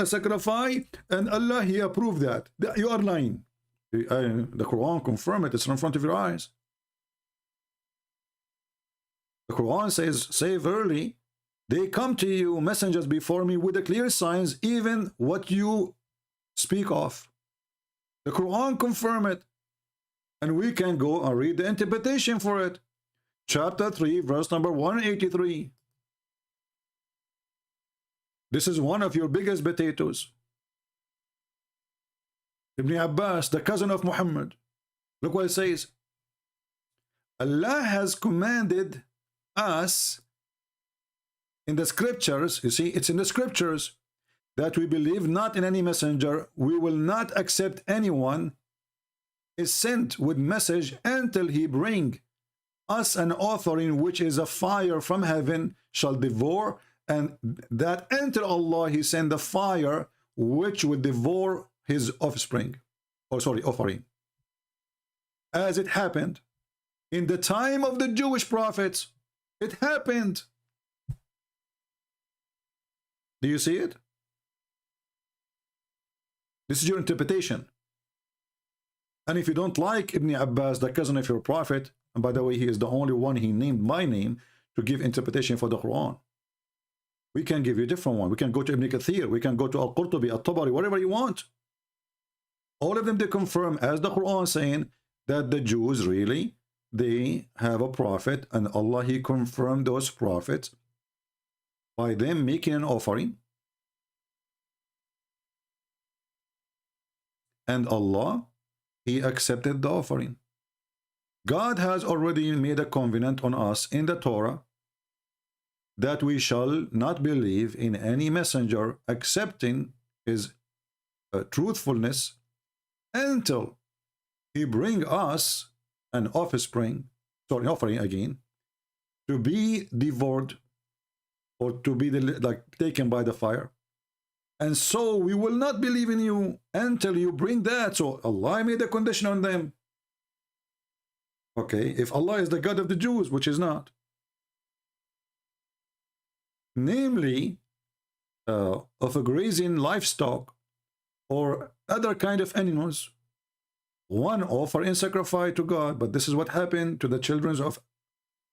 sacrifice, and Allah, He approved that. You are lying. The Quran confirm it. It's in front of your eyes. The Quran says, say verily, they come to you, messengers before me, with the clear signs, even what you speak of. The Quran confirm it. And we can go and read the interpretation for it. Chapter 3, verse number 183. This is one of your biggest potatoes. Ibn Abbas, the cousin of Muhammad. Look what it says. Allah has commanded us in the scriptures, you see, it's in the scriptures, that we believe not in any messenger. We will not accept anyone is sent with message until he bring us an offering which is a fire from heaven shall devour, and that until Allah He send the fire which will devour his offspring, offering. As it happened in the time of the Jewish prophets. It happened. Do you see it? This is your interpretation. And if you don't like Ibn Abbas, the cousin of your prophet, and by the way, he is the only one he named by name to give interpretation for the Quran. We can give you a different one. We can go to Ibn Kathir. We can go to Al-Qurtubi, Al-Tabari, whatever you want. All of them, they confirm, as the Quran saying, that the Jews really, they have a prophet, and Allah, He confirmed those prophets by them making an offering. And Allah, He accepted the offering. God has already made a covenant on us in the Torah that we shall not believe in any messenger accepting his truthfulness until he bring us an offering again, to be devoured or to be taken by the fire. And so we will not believe in you until you bring that. So Allah made a condition on them. Okay, if Allah is the God of the Jews, which is not, namely of a grazing livestock or other kind of animals, one offer in sacrifice to God. But this is what happened to the children of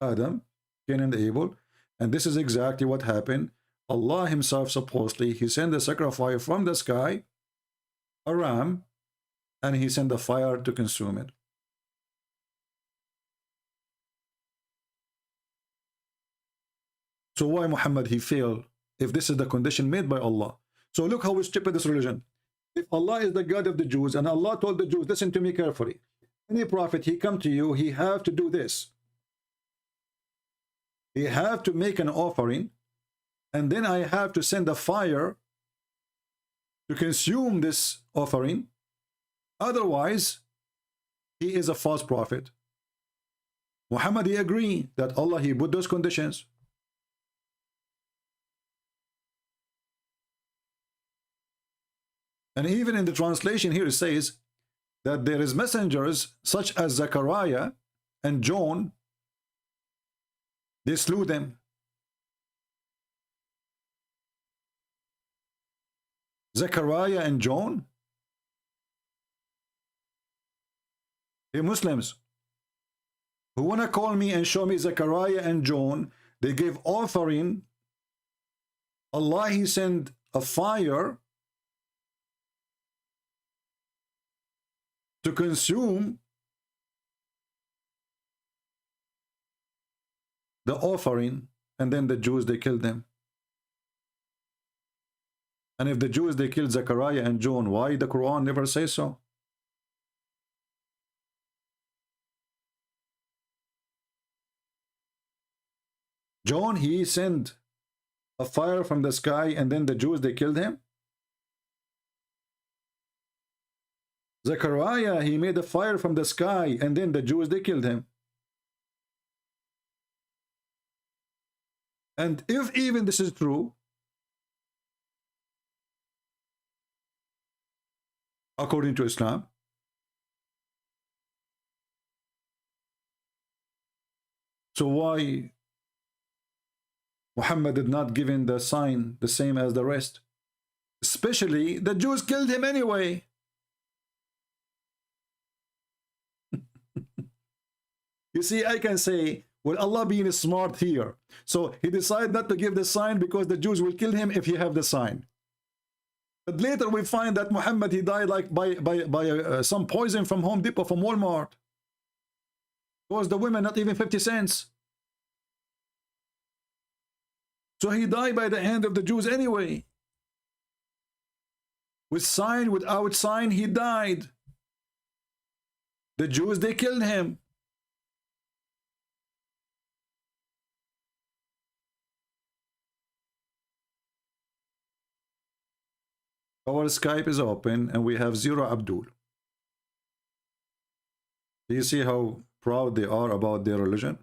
Adam, Cain and Abel, and this is exactly what happened. Allah Himself, supposedly, He sent the sacrifice from the sky, a ram, and He sent the fire to consume it. So why Muhammad, he failed if this is the condition made by Allah? So look how stupid this religion. If Allah is the God of the Jews, and Allah told the Jews, listen to me carefully, any prophet, he come to you, he have to do this. He have to make an offering, and then I have to send a fire to consume this offering. Otherwise, he is a false prophet. Muhammad, he agreed that Allah, he put those conditions. And even in the translation here, it says that there is messengers such as Zechariah and John. They slew them. Zechariah and John, hey Muslims who want to call me and show me Zechariah and John, they gave offering. Allah, He sent a fire to consume the offering, and then the Jews, they killed them. And if the Jews, they killed Zechariah and John, why the Quran never says so? John, he sent a fire from the sky, and then the Jews, they killed him. Zechariah, he made a fire from the sky, and then the Jews, they killed him. And if even this is true, according to Islam, so why Muhammad did not give in the sign the same as the rest? Especially the Jews killed him anyway. You see, I can say, well, Allah being smart here, so he decided not to give the sign because the Jews will kill him if he have the sign. But later we find that Muhammad, he died like by some poison from Home Depot, from Walmart. Because the women not even 50 cents. So he died by the hand of the Jews anyway. With sign, without sign, he died. The Jews, they killed him. Our Skype is open and we have Zero Abdul. Do you see how proud they are about their religion?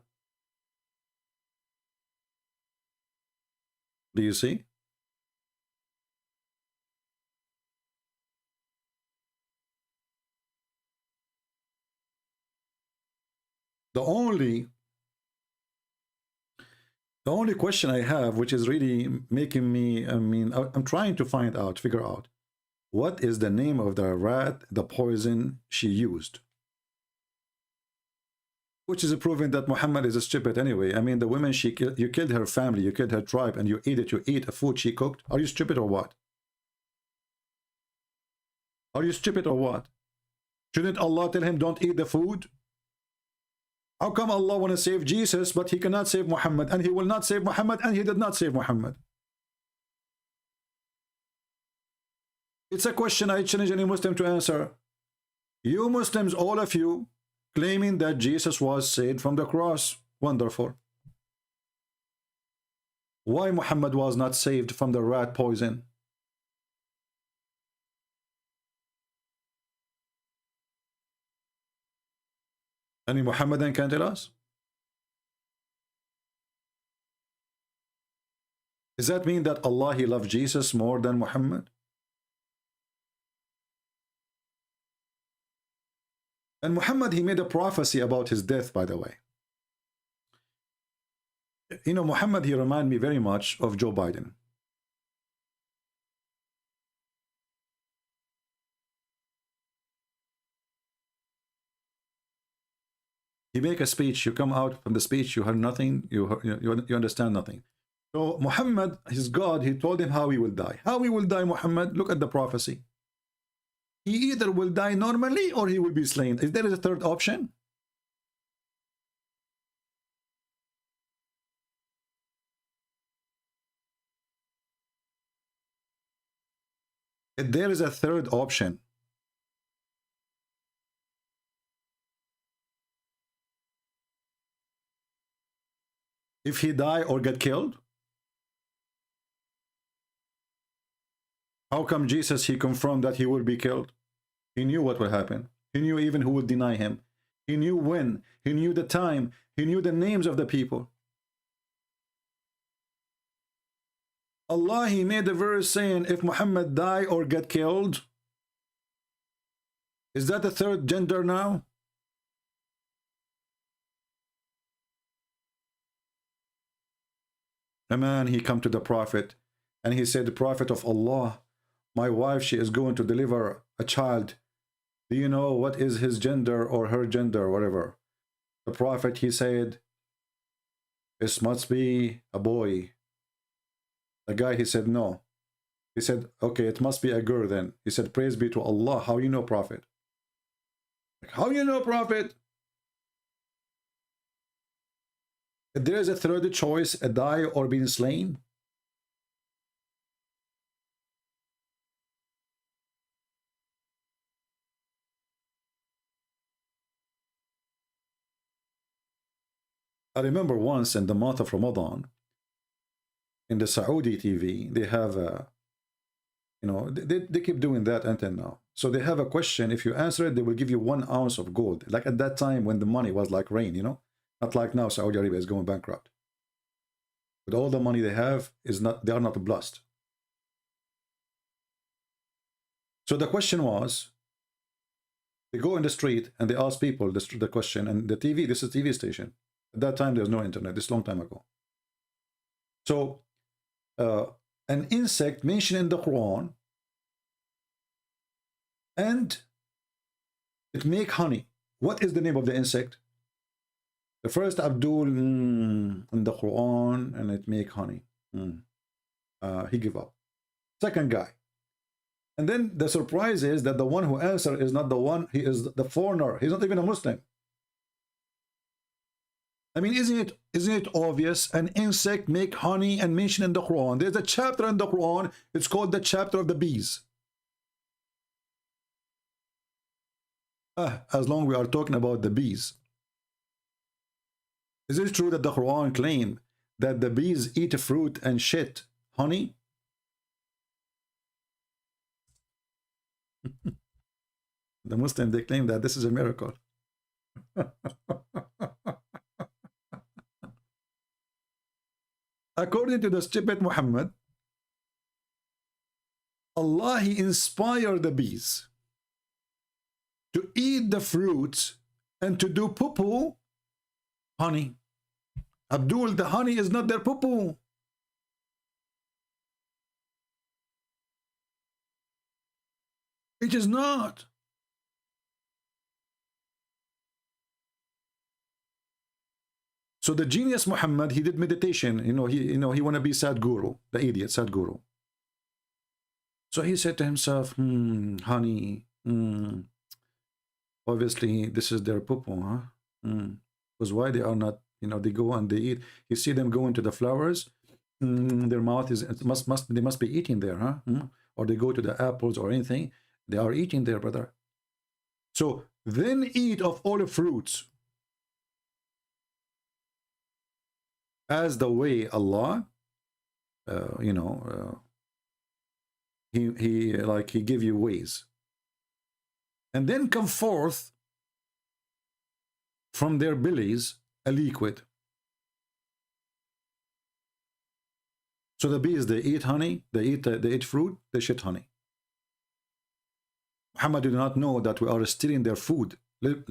Do you see? The only question I have, which is really making me, I'm trying to find out, figure out, what is the name of the rat, the poison she used? Which is proving that Muhammad is a stupid anyway. I mean, the women she killed, you killed her family, you killed her tribe, and you eat it, you eat a food she cooked. Are you stupid or what? Are you stupid or what? Shouldn't Allah tell him don't eat the food? How come Allah want to save Jesus, but he cannot save Muhammad, and he will not save Muhammad, and he did not save Muhammad? It's a question I challenge any Muslim to answer. You Muslims, all of you, claiming that Jesus was saved from the cross. Wonderful. Why Muhammad was not saved from the rat poison? Any Muhammadan can tell us? Does that mean that Allah, he loved Jesus more than Muhammad? And Muhammad, he made a prophecy about his death, by the way. You know, Muhammad, he reminded me very much of Joe Biden. You make a speech, you come out from the speech, you heard nothing, you understand nothing. So Muhammad, his God, he told him how he will die. How he will die, Muhammad? Look at the prophecy. He either will die normally or he will be slain. Is there a third option? If there is a third option, if he die or get killed, how come Jesus, he confirmed that he will be killed? He knew what will happen. He knew even who would deny him. He knew when. He knew the time. He knew the names of the people. Allah, he made a verse saying, if Muhammad die or get killed, is that the third gender now? A man, he come to the Prophet and he said, the Prophet of Allah, my wife, she is going to deliver a child. Do you know what is his gender or her gender, whatever? The Prophet, he said, this must be a boy. The guy, he said, no. He said, okay, it must be a girl then. He said, praise be to Allah. How you know, Prophet? How you know, Prophet? If there is a third choice, a die or being slain. I remember once in the month of Ramadan, in the Saudi TV, they have a, you know, they keep doing that until now. So they have a question. If you answer it, they will give you 1 ounce of gold. Like at that time when the money was like rain, you know, not like now Saudi Arabia is going bankrupt. But all the money they have is not, they are not blessed. So the question was, they go in the street and they ask people the question, and the TV, this is a TV station. At that time, there was no internet. This is a long time ago. So, an insect mentioned in the Quran, and it make honey. What is the name of the insect? The first Abdul in the Quran, and it make honey. He give up. Second guy. And then the surprise is that the one who answered is not the one, he is the foreigner. He's not even a Muslim. I mean, isn't it obvious? An insect make honey and mention in the Quran. There's a chapter in the Quran. It's called the chapter of the bees. As long as we are talking about the bees. Is it true that the Quran claim that the bees eat fruit and shit honey? The Muslims, they claim that this is a miracle. According to the stupid Muhammad, Allah, he inspired the bees to eat the fruits and to do poo-poo honey. Abdul, the honey is not their poo-poo. It is not. So the genius Muhammad, he did meditation. He want to be Sadhguru, the idiot Sadhguru. So he said to himself, honey, obviously this is their poo-poo, huh? Because why they are not, they go and they eat. You see them go into the flowers, their mouth is, they must be eating there, huh? Or they go to the apples or anything, they are eating there, brother. So then eat of all the fruits. As the way Allah, he give you ways, and then come forth from their bellies a liquid. So the bees, they eat honey, they eat fruit, they shit honey. Muhammad did not know that we are stealing their food.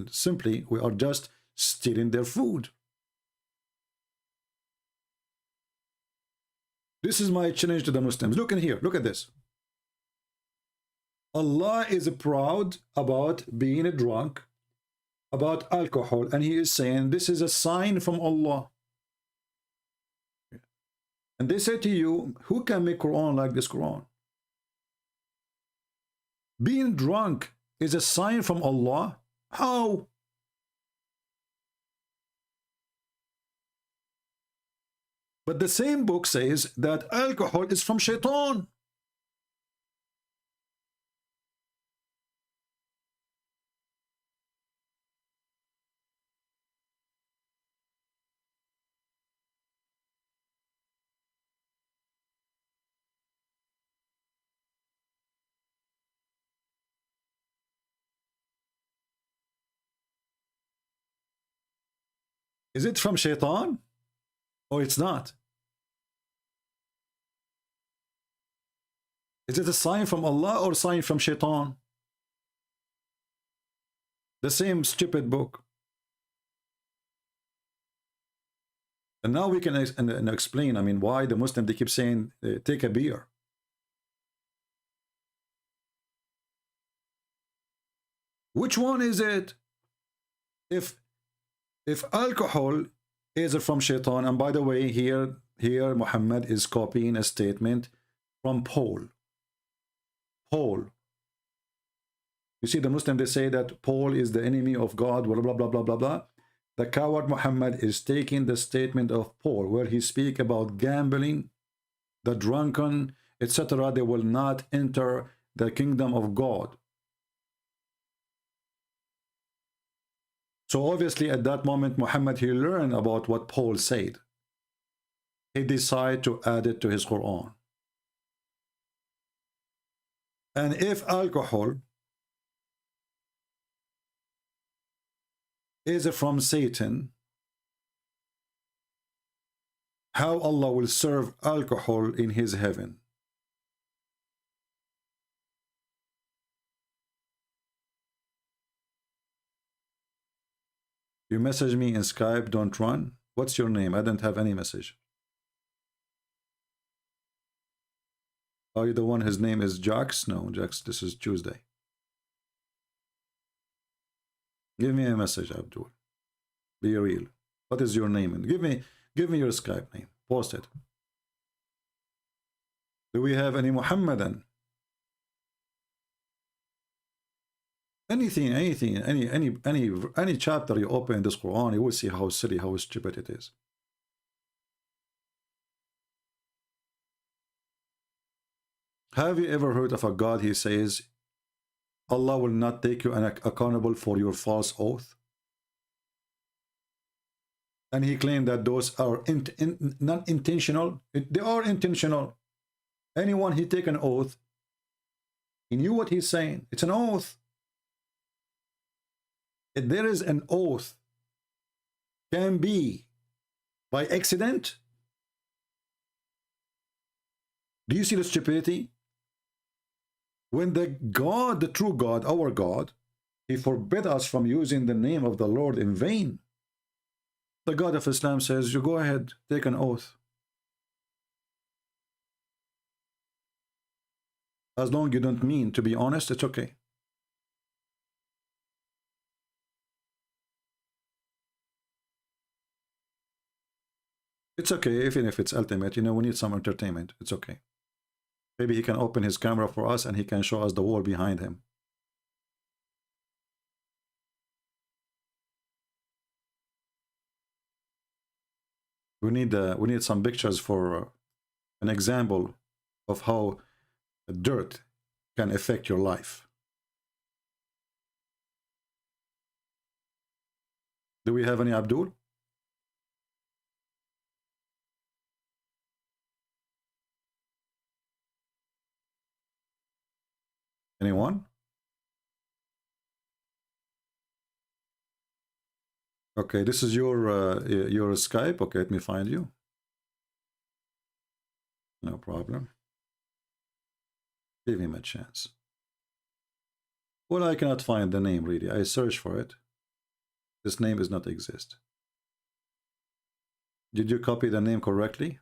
Simply, we are just stealing their food. This is my challenge to the Muslims. Look in here. Look at this. Allah is proud about being a drunk, about alcohol, and he is saying this is a sign from Allah. And they say to you, who can make Quran like this Quran? Being drunk is a sign from Allah? How? But the same book says that alcohol is from shaitan. Is it from shaitan? Or it's not? Is it a sign from Allah or a sign from shaitan? The same stupid book. And now we can explain, why the Muslim, they keep saying, take a beer. Which one is it? If alcohol is from shaitan, and by the way, here Muhammad is copying a statement from Paul. You see, the Muslim, they say that Paul is the enemy of God, blah, blah, blah, blah, blah, blah. The coward Muhammad is taking the statement of Paul, where he speak about gambling, the drunken, etc. They will not enter the kingdom of God. So obviously at that moment, Muhammad, he learned about what Paul said. He decided to add it to his Quran. And if alcohol is from Satan, how Allah will serve alcohol in his heaven? You message me in Skype, don't run. What's your name? I don't have any message. Are you the one, his name is Jax? No, Jax, this is Tuesday. Give me a message, Abdul. Be real. What is your name? And give me your Skype name. Post it. Do we have any Muhammadan? Anything, any chapter you open in this Quran, you will see how silly, how stupid it is. Have you ever heard of a God, he says, Allah will not take you accountable for your false oath? And he claimed that those are not intentional. They are intentional. Anyone he take an oath, he knew what he's saying. It's an oath. If there is an oath, can be by accident. Do you see the stupidity? When the God, the true God, our God, he forbid us from using the name of the Lord in vain. The God of Islam says, you go ahead, take an oath. As long as you don't mean to be honest, it's okay. It's okay, even if it's ultimate. You know, we need some entertainment. It's okay. Maybe he can open his camera for us and he can show us the wall behind him. We need some pictures for an example of how dirt can affect your life. Do we have any Abdul? Anyone? Okay, this is your Skype. Okay, let me find you. No problem. Give him a chance. Well, I cannot find the name really. I search for it. This name does not exist. Did you copy the name correctly?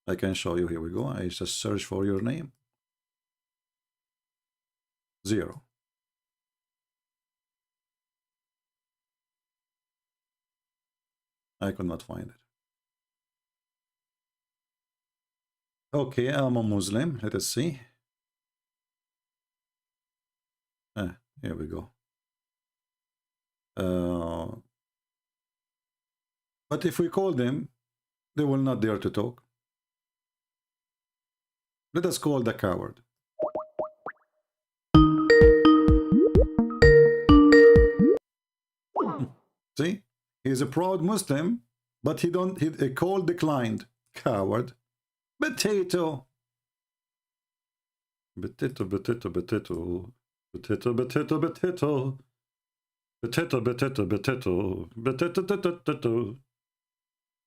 I can show you. Here we go. I just search for your name. 0. I could not find it. Okay, I'm a Muslim. Let us see. Here we go. But if we call them, they will not dare to talk. Let us call the coward. See, he's a proud Muslim, but he called declined. Coward. Potato. Potato, potato, potato. Potato, potato, potato. Potato, potato, potato. Potato, potato.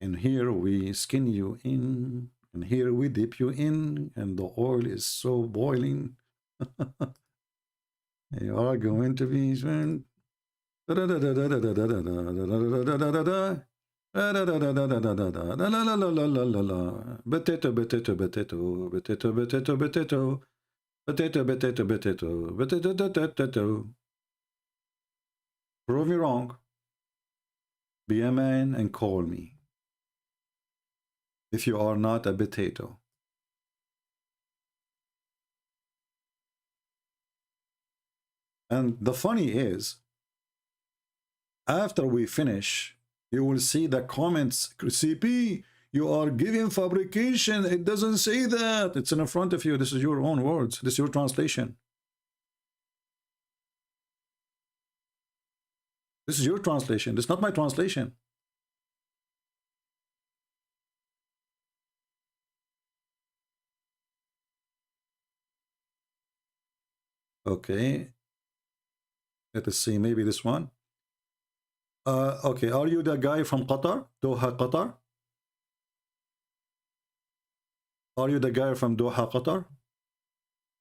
And here we skin you in. And here we dip you in. And the oil is so boiling. You are going to be spent. Potato, potato, potato, potato, potato, potato, potato, potato, potato, potato, potato. Prove me wrong. Be a man and call me. If you are not a potato. And the funny is, after we finish, you will see the comments, CP, you are giving fabrication. It doesn't say that. It's in front of you. This is your own words. This is your translation. This is your translation. This is not my translation. Okay. Let us see. Maybe this one. Okay. Are you the guy from Qatar? Doha, Qatar? Are you the guy from Doha, Qatar?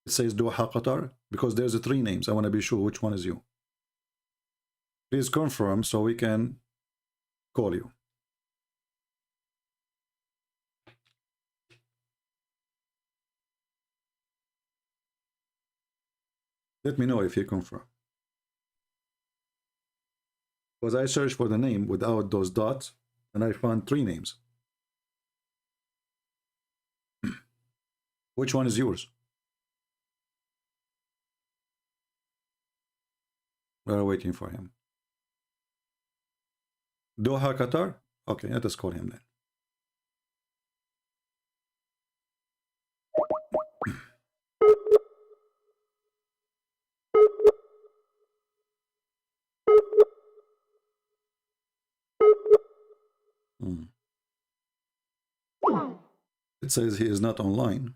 It says Doha, Qatar because there's 3 names. I want to be sure which one is you. Please confirm so we can call you. Let me know if you confirm. Because I searched for the name without those dots and I found 3 names. Which one is yours? We're waiting for him. Doha, Qatar? Okay, let us call him then. It says he is not online.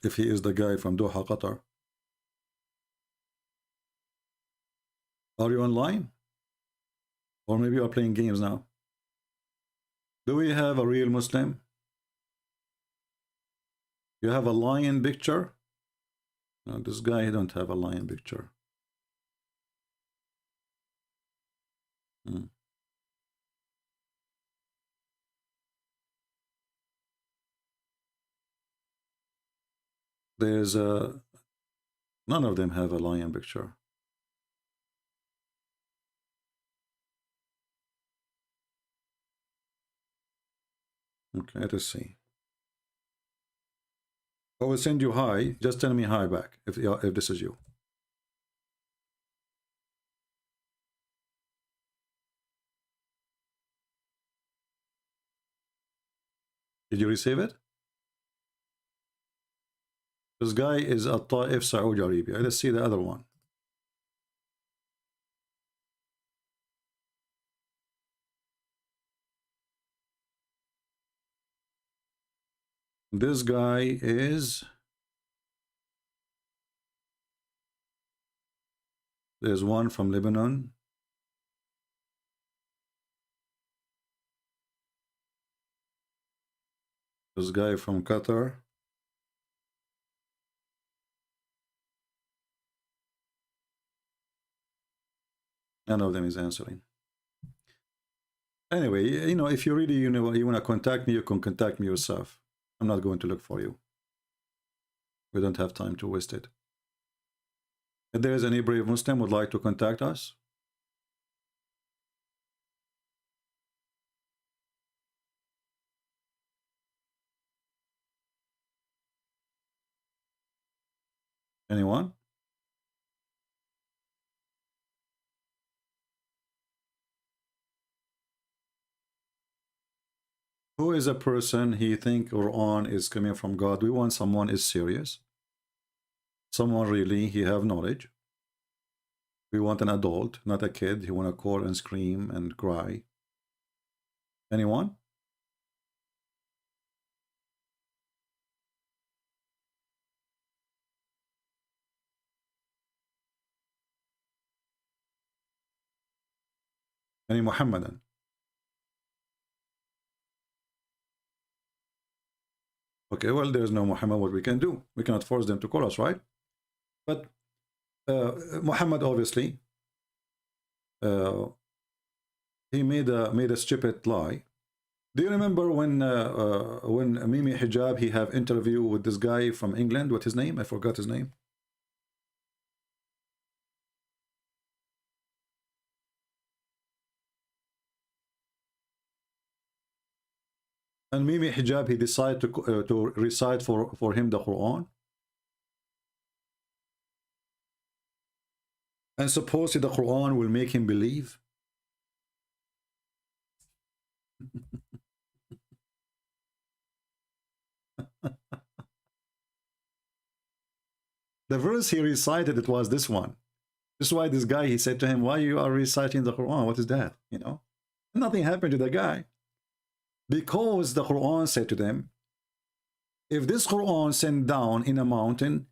If he is the guy from Doha, Qatar. Are you online? Or maybe you are playing games now. Do we have a real Muslim? You have a lion picture? No, this guy don't have a lion picture. There's none of them have a lion picture. Okay, let us see. I will send you hi. Just tell me hi back if this is you. Did you receive it? This guy is at Taif, Saudi Arabia. Let's see the other one. This guy is... There's one from Lebanon. This guy from Qatar. None of them is answering. Anyway, you know, if you really, you want to contact me, you can contact me yourself. I'm not going to look for you. We don't have time to waste it. If there is any brave Muslim would like to contact us, anyone? Who is a person he think Quran is coming from God? We want someone is serious. Someone really, he have knowledge. We want an adult, not a kid. He want to call and scream and cry. Anyone? Any Muhammadan? Okay, well, there's no Muhammad. What we can do? We cannot force them to call us, right? But Muhammad, obviously, he made a stupid lie. Do you remember when Mimi Hijab, he have interview with this guy from England? What's his name? I forgot his name. And Mimi Hijab, he decided to recite for him the Quran. And supposedly the Quran will make him believe. The verse he recited, it was this one. This is why this guy, he said to him, why you are reciting the Quran? What is that? You know, nothing happened to the guy. Because the Quran said to them, if this Quran sent down in a mountain,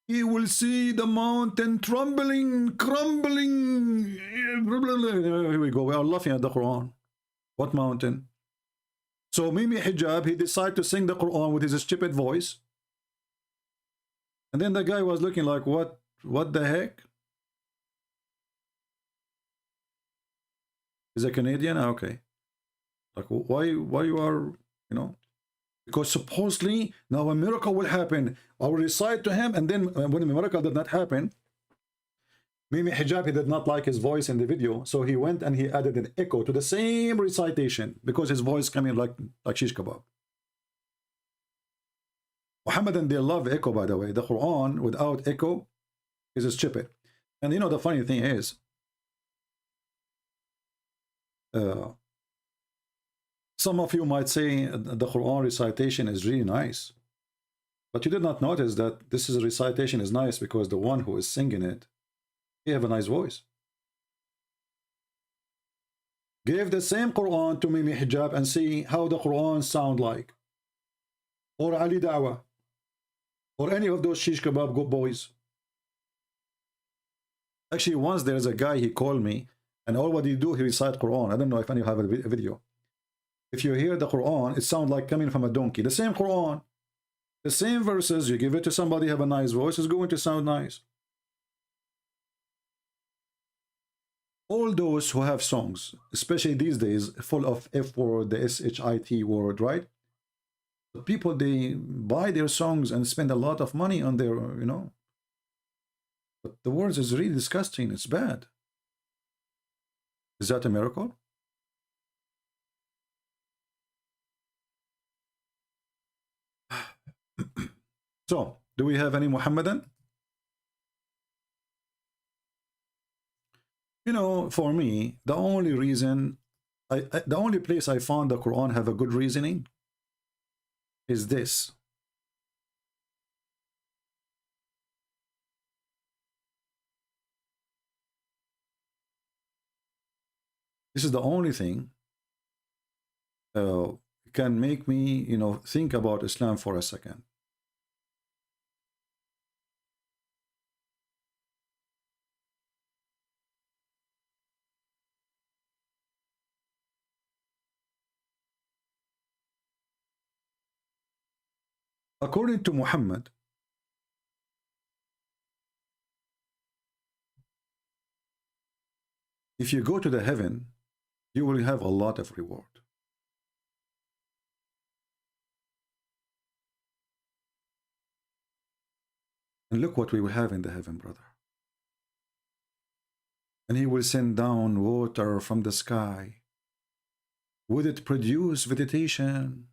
he will see the mountain trembling, crumbling. Here we go. We are laughing at the Quran. What mountain? So Mimi Hijab, he decided to sing the Quran with his stupid voice. And then the guy was looking like, what the heck? Is a Canadian? Okay. Like, why you are, you know? Because supposedly now a miracle will happen. I will recite to him, and then when the miracle did not happen, Mimi Hijab, he did not like his voice in the video, so he went and he added an echo to the same recitation because his voice coming like shish kebab. Muhammadan, they love echo, by the way. The Quran without echo is stupid. And you know, the funny thing is, some of you might say the Quran recitation is really nice, but you did not notice that this is a recitation is nice because the one who is singing it, he have a nice voice. Give the same Quran to Mimi Hijab and see how the Quran sound like, or Ali Dawah, or any of those shish kebab good boys. Actually, once there's a guy, he called me, and all what he do, he recite Quran. I don't know if any of you have a video. If you hear the Quran, it sounds like coming from a donkey. The same Quran, the same verses, you give it to somebody, have a nice voice, it's going to sound nice. All those who have songs, especially these days, full of F word, the SHIT word, right? The people, they buy their songs and spend a lot of money on their, you know. But the words is really disgusting. It's bad. Is that a miracle? So, do we have any Muhammadan? You know, for me, the only reason, the only place I found the Quran have a good reasoning is this. This is the only thing can make me, you know, think about Islam for a second. According to Muhammad, if you go to the heaven, you will have a lot of reward. And look what we will have in the heaven, brother. And he will send down water from the sky. Would it produce vegetation?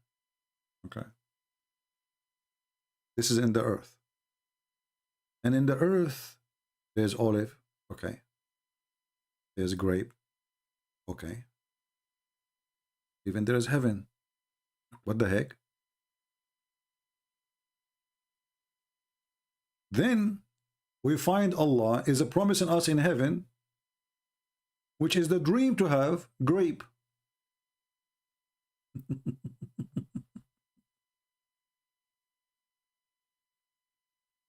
Okay. This is in the earth. And in the earth, there's olive. Okay. There's grape. Okay. Even there is heaven. What the heck? Then we find Allah is promising us in heaven, which is the dream to have grape.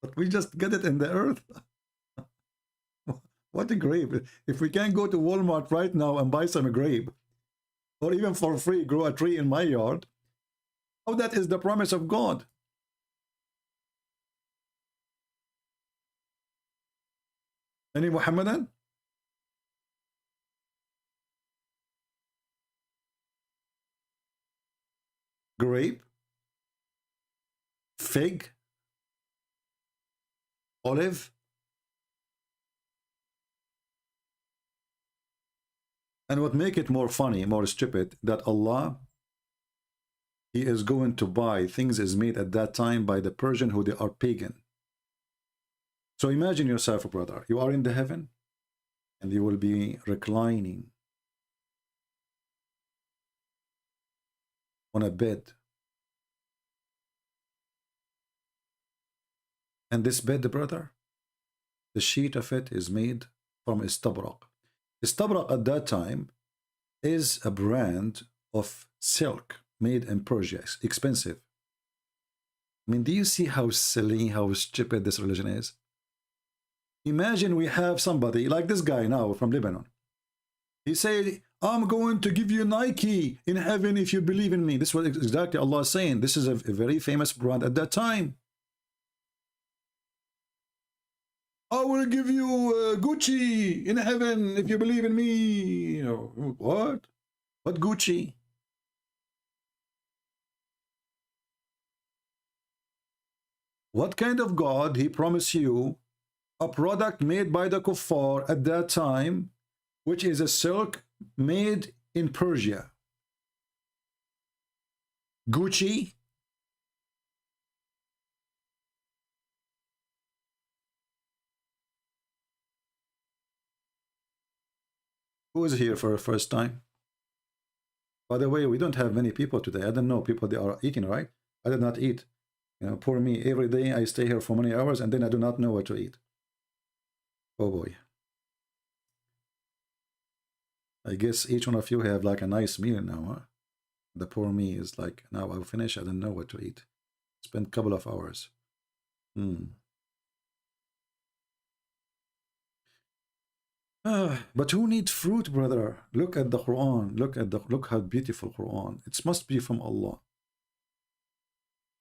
But we just get it in the earth. What a grape. If we can't go to Walmart right now and buy some grape, or even for free grow a tree in my yard, how that is the promise of God? Any Muhammadan? Grape? Fig? Olive? And what make it more funny, more stupid, that Allah, He is going to buy things is made at that time by the Persian who they are pagan. So imagine yourself, brother. You are in the heaven. and you will be reclining on a bed. And this bed, brother, the sheet of it is made from istabrak. Istabrak at that time is a brand of silk made in Persia, expensive. I mean, do you see how silly, how stupid this religion is? Imagine we have somebody like this guy now from Lebanon. He said, I'm going to give you Nike in heaven if you believe in me. This is what exactly Allah is saying. This is a very famous brand at that time. I will give you Gucci in heaven if you believe in me. You know, what? What Gucci? What kind of God he promised you a product made by the kuffar at that time, which is a silk made in Persia? Gucci? Who is here for the first time? By the way, we don't have many people today. I don't know people they are eating, right? I did not eat. You know, poor me. Every day I stay here for many hours and then I do not know what to eat. Oh boy. I guess each one of you have like a nice meal now, huh? The poor me is like, now I'll finish, I don't know what to eat. Spend a couple of hours. But who needs fruit, brother? Look at the Quran. Look how beautiful Quran. It must be from Allah.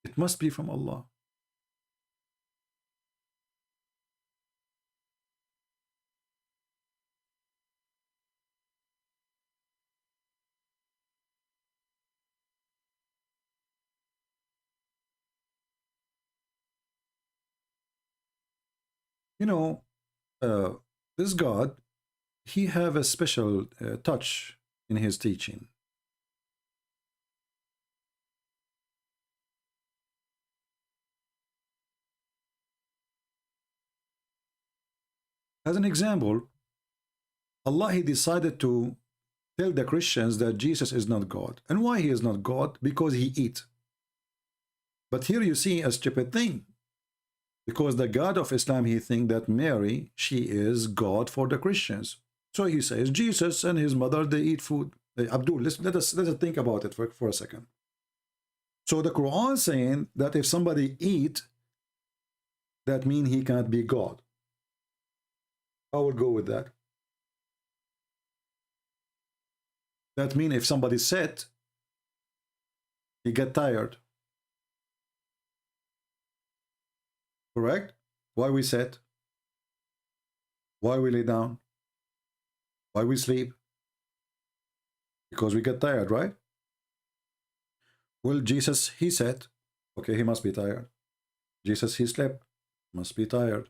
It must be from Allah. You know, this God, he have a special touch in his teaching. As an example, Allah, he decided to tell the Christians that Jesus is not God. And why he is not God? Because he eat. But here you see a stupid thing. Because the God of Islam, he think that Mary, she is God for the Christians. So he says Jesus and his mother, they eat food. Abdul, let us think about it for a second. So the Quran saying that if somebody eat, that means he can't be God. I will go with that. That means if somebody sit, he get tired. Correct? Why we sit? Why we lay down? Why we sleep? Because we get tired, right? Well, Jesus, he said, okay, he must be tired. Jesus, he slept, must be tired.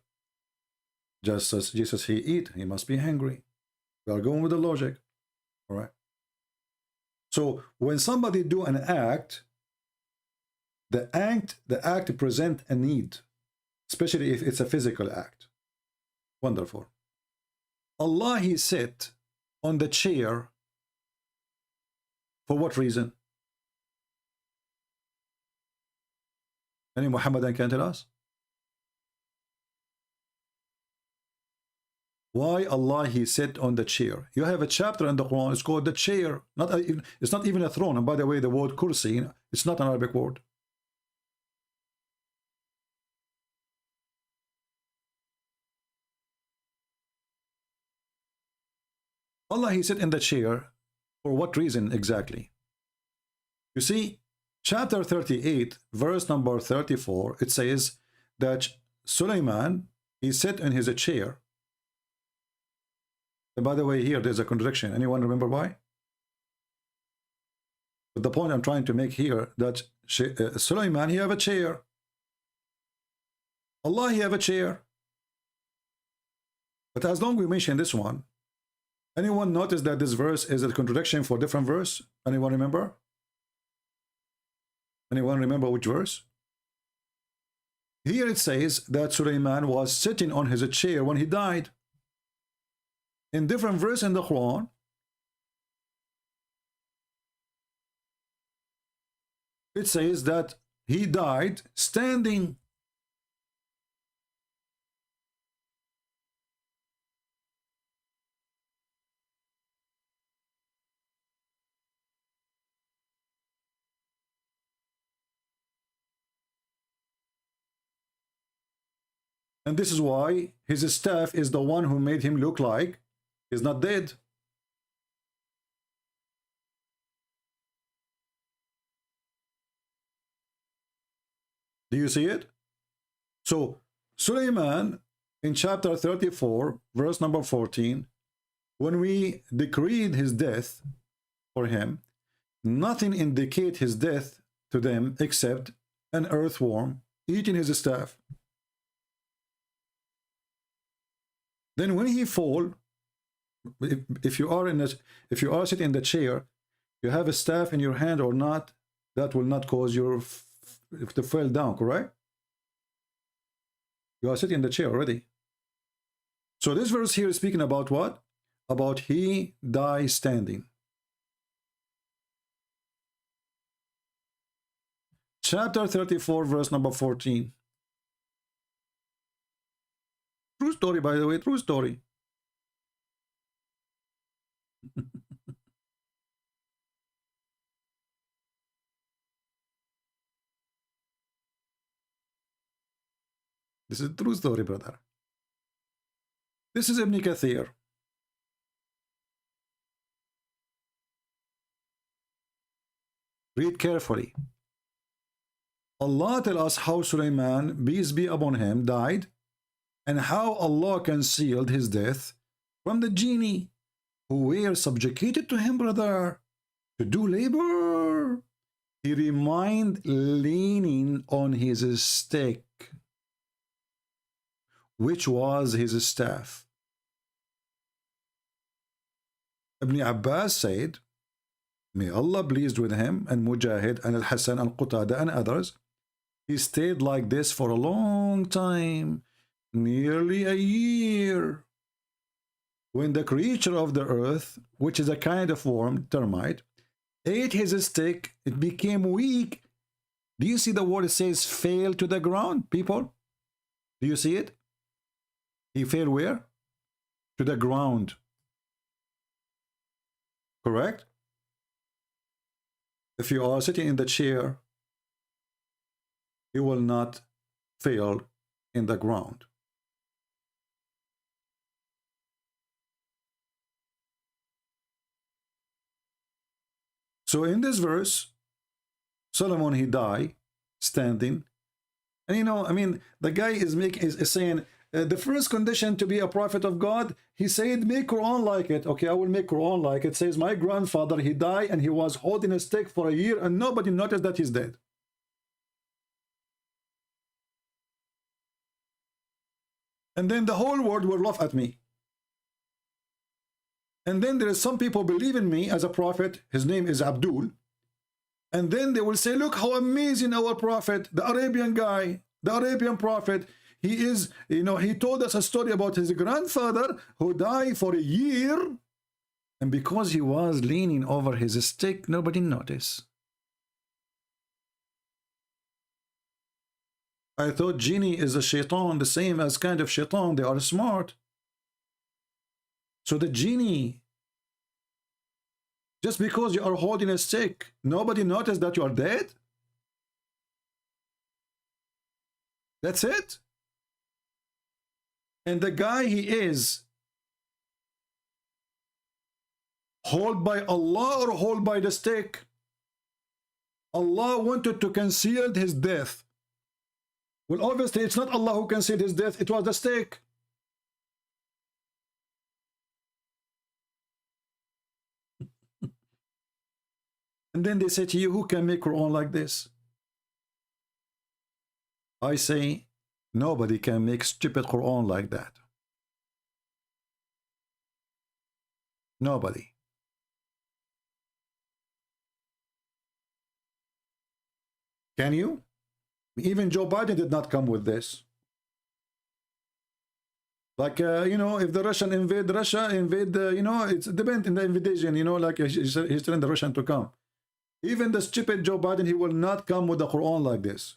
Just as Jesus, he eat, he must be hungry. We are going with the logic, all right? So when somebody do an act, the act present a need, especially if it's a physical act. Wonderful. Allah, he sit on the chair for what reason? Any Muhammadan can tell us? Why Allah, he sit on the chair? You have a chapter in the Quran, it's called the chair. It's not even a throne. And by the way, the word kursi, it's not an Arabic word. Allah, he sit in the chair for what reason exactly? You see, chapter 38, verse number 34, it says that Sulaiman, he sat in his chair. And by the way, here there's a contradiction. Anyone remember why? But the point I'm trying to make here, that Sulaiman, he have a chair. Allah, he have a chair. But as long as we mention this one, anyone notice that this verse is a contradiction for a different verse? Anyone remember? Anyone remember which verse? Here it says that Sulaiman was sitting on his chair when he died. in different verse in the Quran, it says that he died standing. And this is why his staff is the one who made him look like he's not dead. Do you see it? So Suleiman in chapter 34, verse number 14, when we decreed his death for him, nothing indicate his death to them except an earthworm eating his staff. Then when he fall, if you are sitting in the chair, you have a staff in your hand or not, that will not cause your to fall down, correct? You are sitting in the chair already. So this verse here is speaking about what? About he dies standing. Chapter 34, verse number 14. True story, by the way, true story. This is a true story, brother. This is Ibn Kathir. Read carefully. Allah tells us how Sulaiman, peace be upon him, died, and how Allah concealed his death from the genie who were subjugated to him, brother, to do labor. He remained leaning on his stick, which was his staff. Ibn Abbas said, may Allah pleased with him, and Mujahid and Al-Hassan Al-Qutada and others, he stayed like this for a long time, nearly a year. When the creature of the earth, which is a kind of worm, termite, ate his stick, it became weak. Do you see the word? It says fell to the ground, people? Do you see it? He fell where? To the ground. Correct? If you are sitting in the chair, you will not fall in the ground. So in this verse, Solomon, he died standing. And you know, I mean, the guy is saying, the first condition to be a prophet of God, he said, make Quran like it. Okay, I will make Quran like it. Says, my grandfather, he died and he was holding a stick for a year and nobody noticed that he's dead. And then the whole world will laugh at me. And then there is some people believe in me as a prophet. His name is Abdul. And then they will say, look how amazing our prophet, the Arabian guy, the Arabian prophet, he is, you know, he told us a story about his grandfather who died for a year. And because he was leaning over his stick, nobody noticed. I thought genie is a shaitan, the same as kind of shaitan. They are smart. So the genie, just because you are holding a stick, nobody noticed that you are dead? That's it? And the guy, he is hold by Allah or hold by the stick? Allah wanted to conceal his death. Well, obviously, it's not Allah who concealed his death. It was the stick. And then they say to you, who can make Quran like this? I say, nobody can make stupid Quran like that. Nobody. Can you? Even Joe Biden did not come with this. Like, you know, if the Russian invade Russia, you know, it's depends in the invitation, you know, like he's telling the Russian to come. Even the stupid Joe Biden, he will not come with the Quran like this.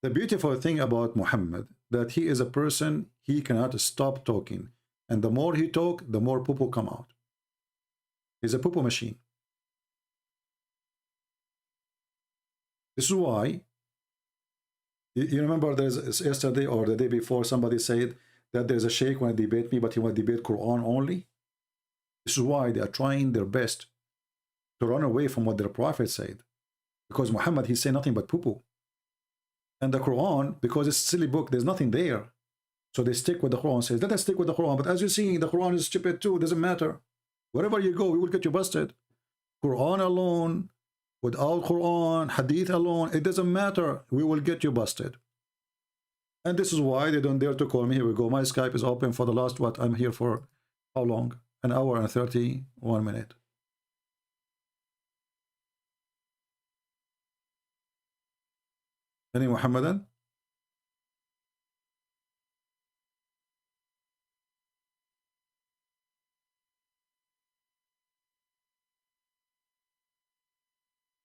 The beautiful thing about Muhammad, that he is a person, he cannot stop talking. And the more he talk, the more poo-poo come out. He's a poo-poo machine. This is why, you remember there's yesterday or the day before somebody said that there's a sheikh want to debate me, but he want to debate Quran only. This is why they are trying their best to run away from what their prophet said. Because Muhammad, he said nothing but poo-poo. And the Quran, because it's a silly book, there's nothing there. So they stick with the Quran, says, let us stick with the Quran. But as you see, the Quran is stupid too, it doesn't matter. Wherever you go, we will get you busted. Quran alone, without Quran, Hadith alone, it doesn't matter. We will get you busted. And this is why they don't dare to call me. Here we go. My Skype is open for the last, what, I'm here for how long? An hour and 31 minutes. Any Muhammadan?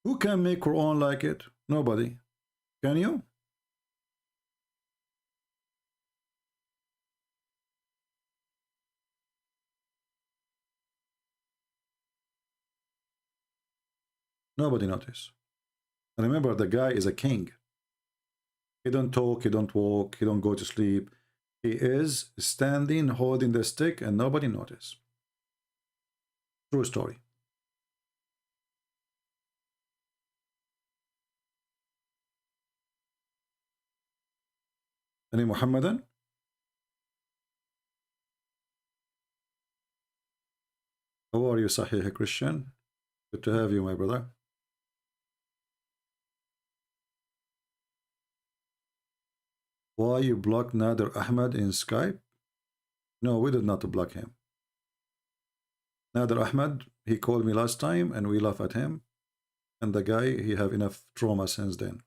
Who can make Quran like it? Nobody. Can you? Nobody notice. And remember, the guy is a king. He don't talk, he don't walk, he don't go to sleep. He is standing, holding the stick, and nobody notice. True story. Any Muhammadan? How are you, Sahih Christian? Good to have you, my brother. Why you blocked Nader Ahmed in Skype? No, we did not block him. Nader Ahmed, he called me last time and we laughed at him. And the guy, he have enough trauma since then.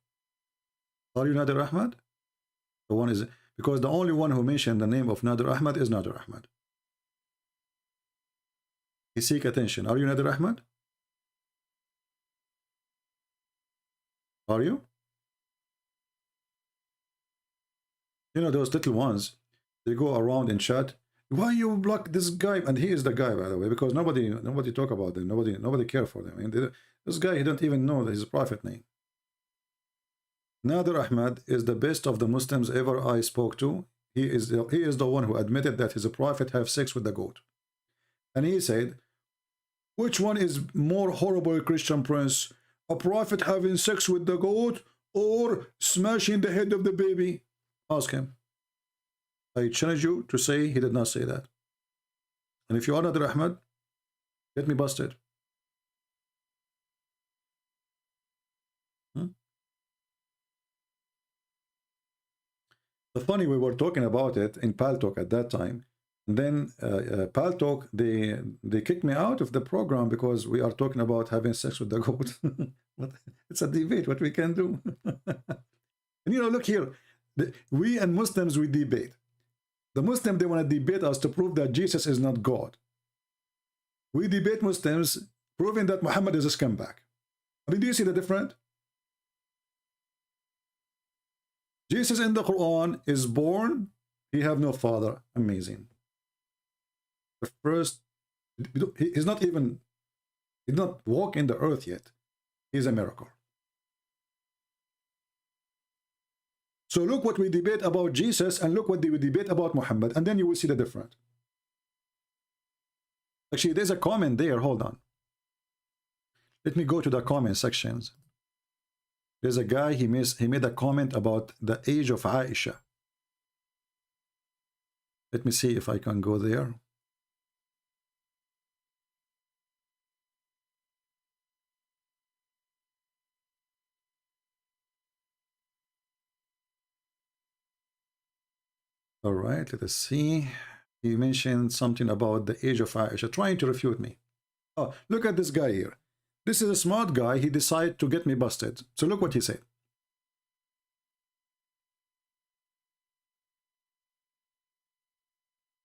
Are you Nader Ahmed? The one is, because the only one who mentioned the name of Nader Ahmed is Nader Ahmed. He seek attention. Are you Nader Ahmed? Are you? You know, those little ones, they go around in chat. Why you block this guy? And he is the guy, by the way, because nobody talk about them. Nobody care for them. And this guy, he don't even know his prophet name. Nader Ahmed is the best of the Muslims ever I spoke to. He is the one who admitted that his prophet have sex with the goat. And he said, which one is more horrible, Christian Prince? A prophet having sex with the goat or smashing the head of the baby? Ask him. I challenge you to say he did not say that. And if you are Nader Ahmed, get me busted. The funny, we were talking about it in Paltalk at that time. And then Paltalk, they kicked me out of the program because we are talking about having sex with the goat. But it's a debate, what we can do. And you know, look here. We and Muslims, we debate. The Muslims, they want to debate us to prove that Jesus is not God. We debate Muslims, proving that Muhammad is a scumbag. I mean, do you see the difference? Jesus in the Quran is born, he have no father. Amazing. The first, he's not even, he did not walk in the earth yet. He's a miracle. So look what we debate about Jesus and look what we debate about Muhammad, and then you will see the difference. Actually, there's a comment there. Hold on. Let me go to the comment sections. There's a guy, he made a comment about the age of Aisha. Let me see if I can go there. All right, let us see. He mentioned something about the age of Aisha, trying to refute me. Oh, look at this guy here. This is a smart guy. He decided to get me busted. So look what he said.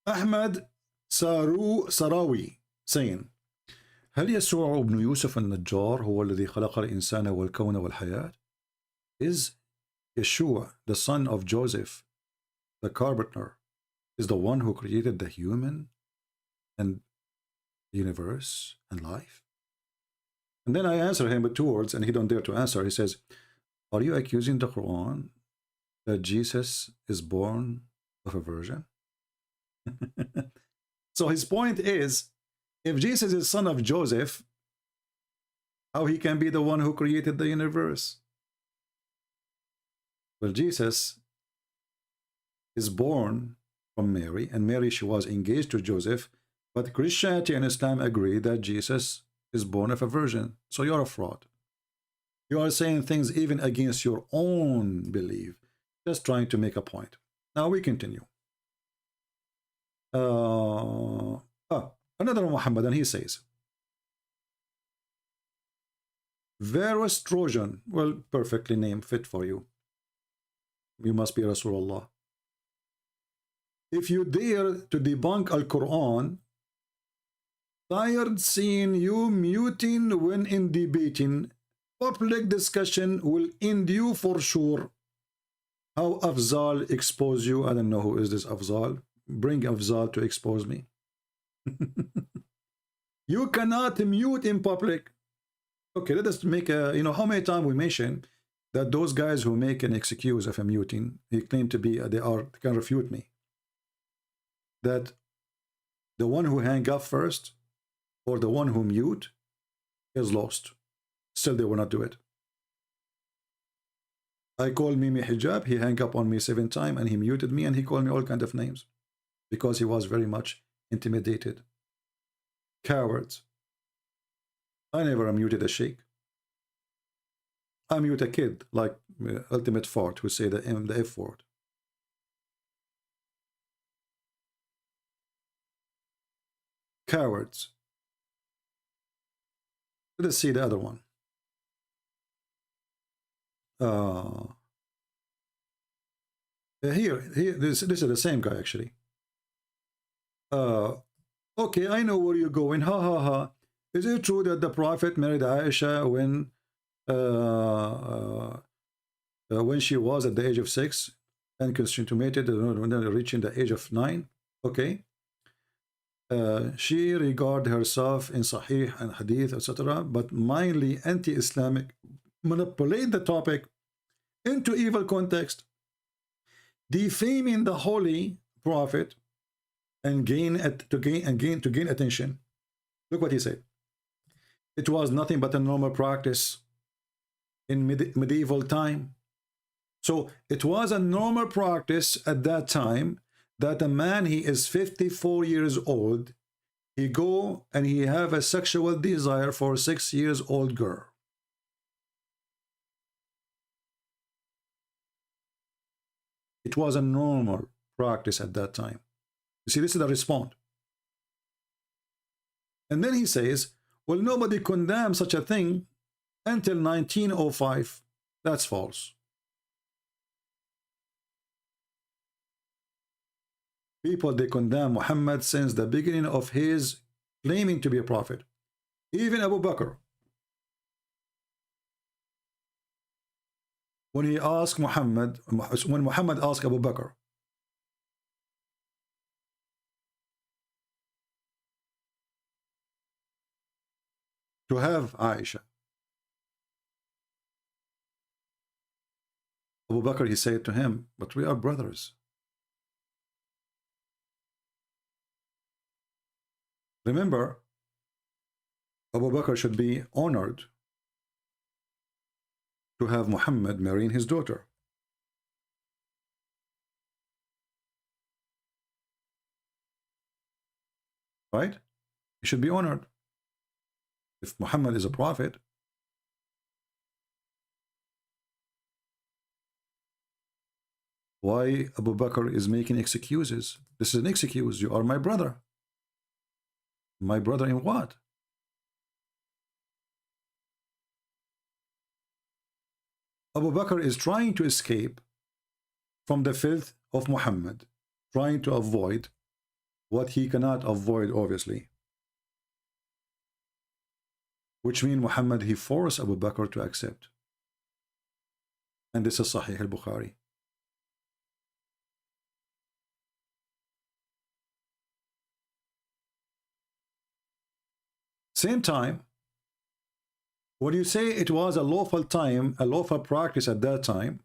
Ahmad Sarawi saying هل يسوع ابن يوسف النجار هو الذي خلق الإنسان والكون والحياة? Is Yeshua, the son of Joseph, the carpenter, is the one who created the human and the universe and life? And then I answer him with 2 words, and he don't dare to answer. He says, are you accusing the Quran that Jesus is born of a virgin? So his point is, if Jesus is son of Joseph, how he can be the one who created the universe? Well, Jesus is born from Mary, and Mary, she was engaged to Joseph, but Christianity and Islam agree that Jesus is born of a virgin. So you're a fraud. You are saying things even against your own belief, just trying to make a point. Now we continue. Another Muhammad, and he says, Varus Trojan, well, perfectly named, fit for you. You must be Rasulullah. If you dare to debunk Al-Quran, tired seeing you muting when in debating, public discussion will end you for sure. How Afzal expose you? I don't know who is this Afzal. Bring Afzal to expose me. You cannot mute in public. Okay, let us make a, how many times we mention that those guys who make an excuse of a muting, he claim to be, they can refute me. That the one who hang up first or the one who mute is lost. Still, they will not do it. I called Mimi Hijab, he hung up on me 7 times and he muted me and he called me all kinds of names because he was very much intimidated. Cowards. I never muted a sheikh. I mute a kid like Ultimate Fart who say the F word. Cowards. Let us see the other one. Here, this is the same guy actually. Okay, I know where you're going. Ha ha ha. Is it true that the Prophet married Aisha when she was at the age of 6 and consummated when reaching the age of 9? Okay. She regarded herself in Sahih and Hadith, etc., but mildly anti-Islamic, manipulate the topic into evil context, defaming the holy prophet and gain attention. Look what he said. It was nothing but a normal practice in medieval time. So it was a normal practice at that time that a man, he is 54 years old, he go and he have a sexual desire for a 6 years old girl. It was a normal practice at that time. You see, this is the response. And then he says, well, nobody condemned such a thing until 1905. That's false. People, they condemn Muhammad since the beginning of his claiming to be a prophet. Even Abu Bakr. When Muhammad asked Abu Bakr, to have Aisha, Abu Bakr, he said to him, but we are brothers. Remember, Abu Bakr should be honored to have Muhammad marrying his daughter. Right? He should be honored. If Muhammad is a prophet, why Abu Bakr is making excuses? This is an excuse. You are my brother. My brother in what? Abu Bakr is trying to escape from the filth of Muhammad, trying to avoid what he cannot avoid, obviously. Which means Muhammad, he forced Abu Bakr to accept. And this is Sahih al-Bukhari. Same time, when you say it was a lawful time, a lawful practice at that time,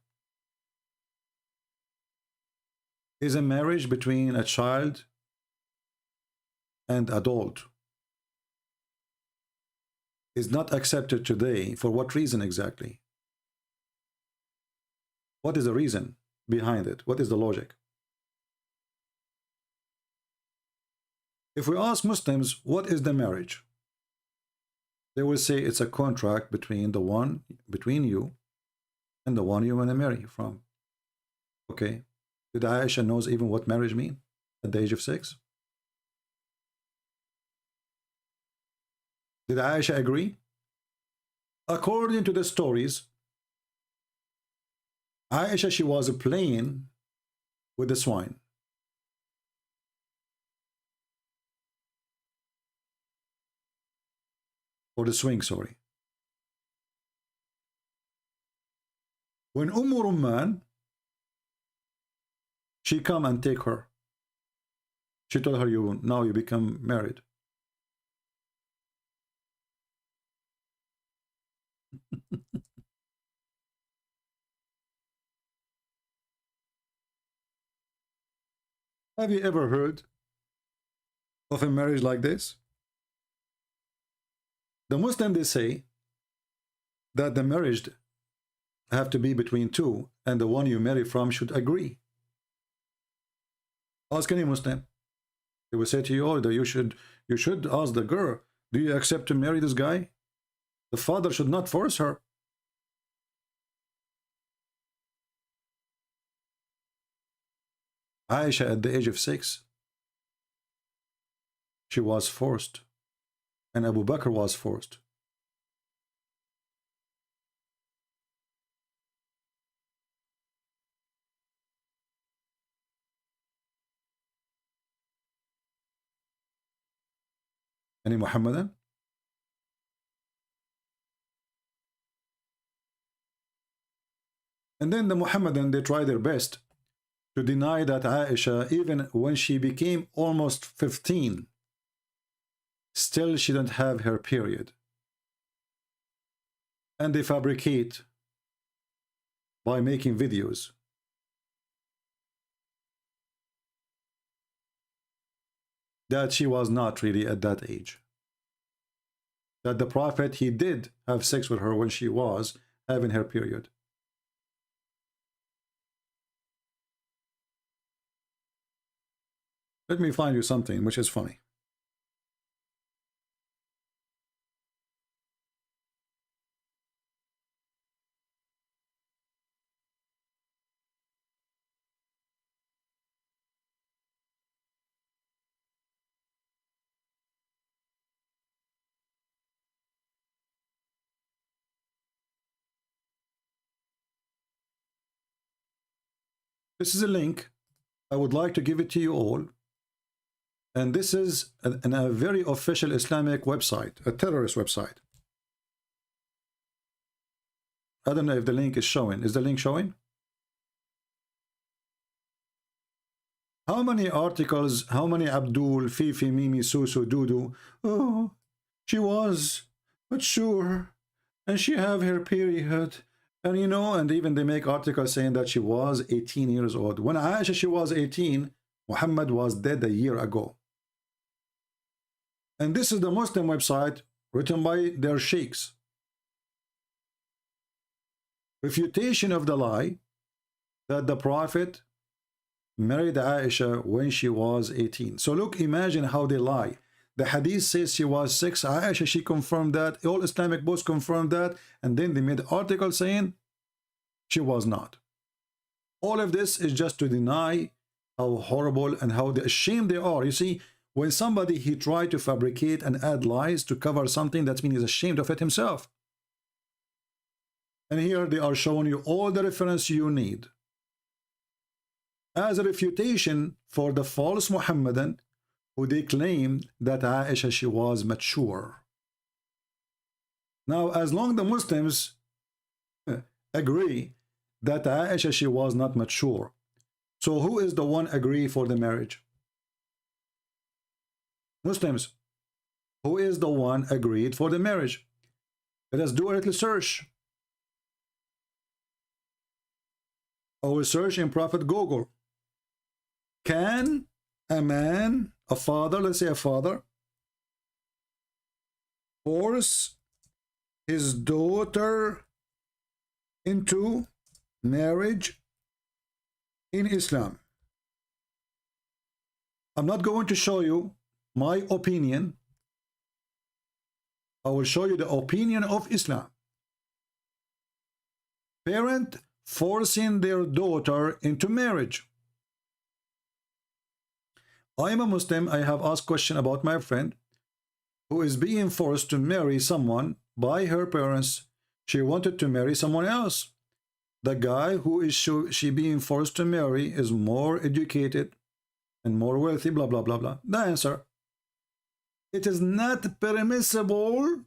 is a marriage between a child and adult is not accepted today. For what reason exactly? What is the reason behind it? What is the logic? If we ask Muslims, what is the marriage? They will say it's a contract between you and the one you want to marry from. Okay. Did Aisha knows even what marriage means at the age of 6? Did Aisha agree? According to the stories, Aisha, she was playing with the swine. Or the swing, sorry. When Rumman, she come and take her. She told her, now you become married. Have you ever heard of a marriage like this? The Muslims, they say that the marriage have to be between two, and the one you marry from should agree. Ask any Muslim. They will say to you, that you should ask the girl, do you accept to marry this guy? The father should not force her. Aisha, at the age of 6, she was forced, and Abu Bakr was forced. Any Muhammadan? And then the Muhammadan, they try their best to deny that Aisha, even when she became almost 15, still she didn't have her period. And they fabricate by making videos. That she was not really at that age. That the Prophet, he did have sex with her when she was having her period. Let me find you something which is funny. This is a link. I would like to give it to you all. And this is a very official Islamic website, a terrorist website. I don't know if the link is showing. Is the link showing? How many articles, how many Abdul, Fifi, Mimi, Susu, Dudu? Oh, she was, but sure. And she have her period. And you know, and even they make articles saying that she was 18 years old. When Aisha, she was 18, Muhammad was dead a year ago. And this is the Muslim website written by their sheikhs. Refutation of the lie that the Prophet married Aisha when she was 18. So look, imagine how they lie. The hadith says she was 6. Aisha, she confirmed that. All Islamic books confirmed that. And then they made an article saying she was not. All of this is just to deny how horrible and how ashamed they are. You see, when somebody, he tried to fabricate and add lies to cover something, that means he's ashamed of it himself. And here they are showing you all the reference you need as a refutation for the false Muhammadan who they claimed that Aisha, she was mature. Now, as long the Muslims agree that Aisha, she was not mature, so who is the one agree for the marriage? Muslims. Who is the one agreed for the marriage? Let us do a little search. I will search in Prophet Google. Can a man, a father, let's say a father, force his daughter into marriage in Islam? I'm not going to show you my opinion. I will show you the opinion of Islam. Parent forcing their daughter into marriage. I am a Muslim. I have asked question about my friend who is being forced to marry someone by her parents. She wanted to marry someone else. The guy who is she being forced to marry is more educated and more wealthy, blah, blah, blah, blah. The answer: it is not permissible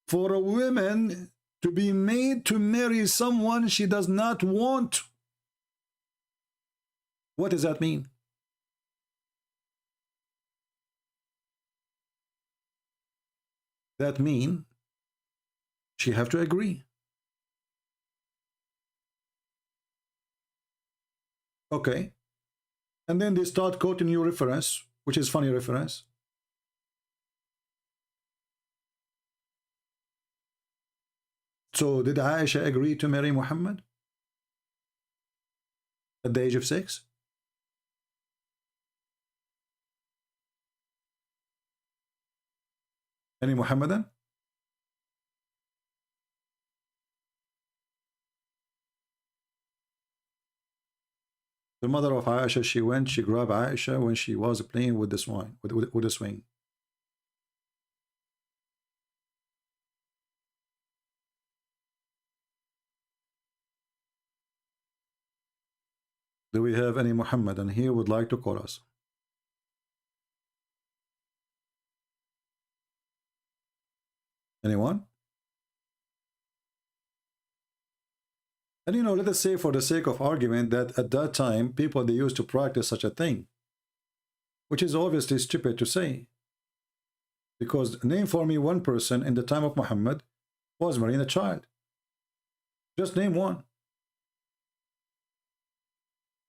for a woman to be made to marry someone she does not want. What does that mean? That mean she have to agree. Okay. And then they start quoting you reference, which is funny reference. So did Aisha agree to marry Muhammad at the age of 6? Any Muhammadan? The mother of Aisha, she grabbed Aisha when she was playing with the swing, with the swing. Do we have any Muhammadan here would like to call us? Anyone? And you know, let us say for the sake of argument that at that time, people, they used to practice such a thing, which is obviously stupid to say. Because name for me one person in the time of Muhammad was marrying a child. Just name one.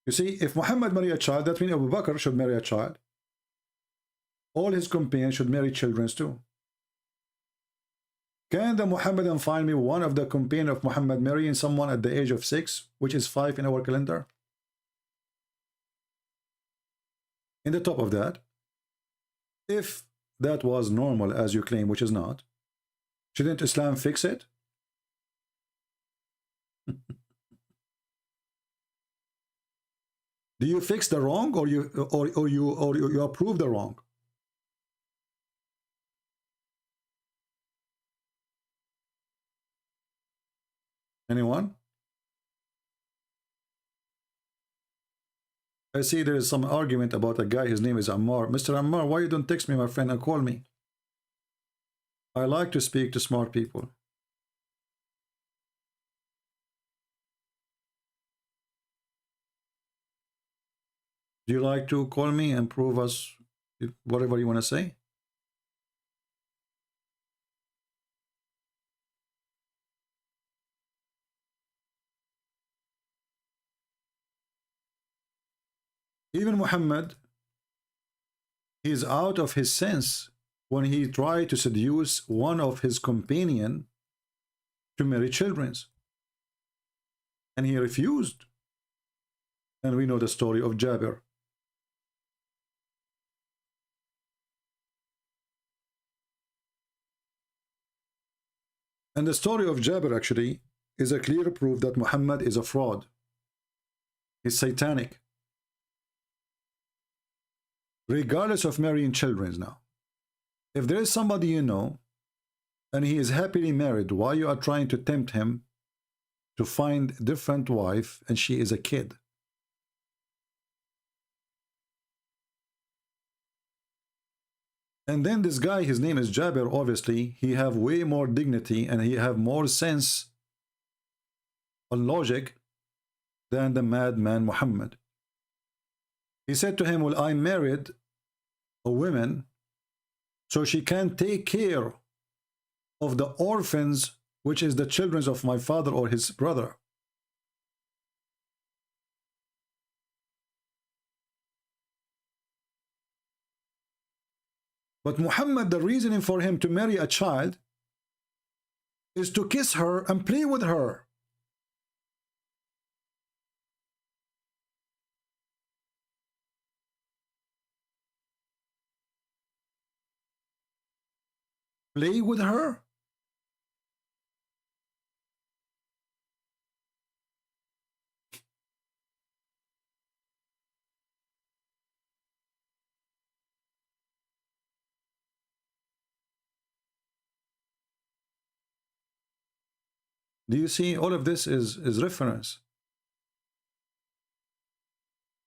You see, if Muhammad married a child, that means Abu Bakr should marry a child. All his companions should marry children too. Can the Muhammadan find me one of the companions of Muhammad marrying someone at the age of 6, which is 5 in our calendar? In the top of that, if that was normal as you claim, which is not, shouldn't Islam fix it? Do you fix the wrong, or you approve the wrong? Anyone? I see there is some argument about a guy, his name is Ammar. Mr. Ammar, why you don't text me, my friend, and call me? I like to speak to smart people. Do you like to call me and prove us whatever you want to say? Even Muhammad, he is out of his sense when he tried to seduce one of his companions to marry children. And he refused. And we know the story of Jabir. And the story of Jabir actually is a clear proof that Muhammad is a fraud. He's satanic. Regardless of marrying children now. If there is somebody you know, and he is happily married, why you are trying to tempt him to find a different wife and she is a kid? And then this guy, his name is Jabir, obviously, he have way more dignity and he have more sense and logic than the madman Muhammad. He said to him, well, I married a woman so she can take care of the orphans, which is the children of my father or his brother. But Muhammad, the reasoning for him to marry a child is to kiss her and play with her. Play with her? Do you see? All of this is reference.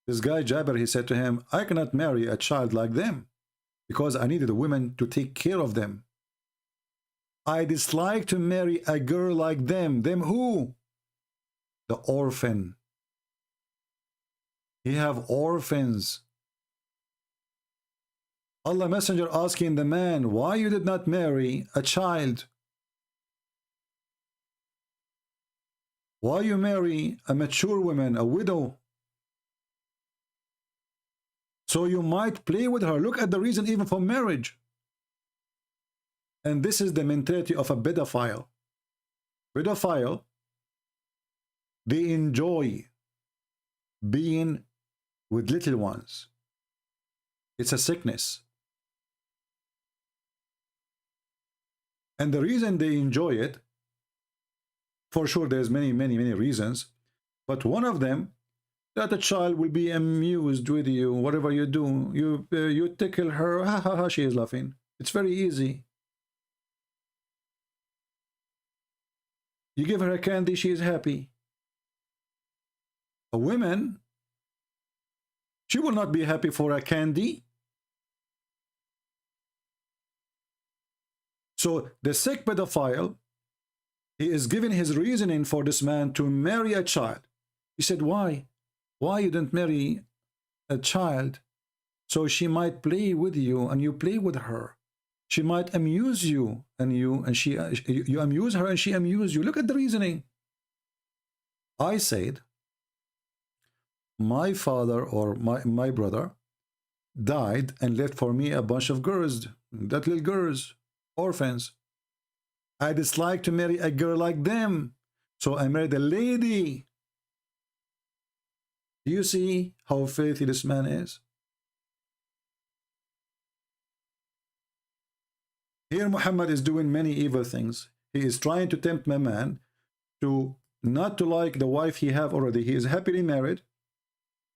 This guy Jabir, he said to him, I cannot marry a child like them because I needed a woman to take care of them. I dislike to marry a girl like them. Them who? The orphan. He have orphans. Allah Messenger asking the man, why you did not marry a child? Why you marry a mature woman, a widow? So you might play with her. Look at the reason even for marriage. And this is the mentality of a pedophile. Pedophile, they enjoy being with little ones. It's a sickness. And the reason they enjoy it, for sure there's many reasons, but one of them, that a child will be amused with you, whatever you do. You tickle her, ha ha ha, she is laughing. It's very easy. You give her a candy, she is happy. A woman, she will not be happy for a candy. So the sick pedophile, he is giving his reasoning for this man to marry a child. He said, why? Why you didn't marry a child? So she might play with you and you play with her. She might amuse you and you amuse her and she amuse you. Look at the reasoning. I said, my father or my brother died and left for me a bunch of girls, that little girls, orphans. I dislike to marry a girl like them. So I married a lady. Do you see how filthy this man is? Here Muhammad is doing many evil things. He is trying to tempt my man to not to like the wife he have already. He is happily married.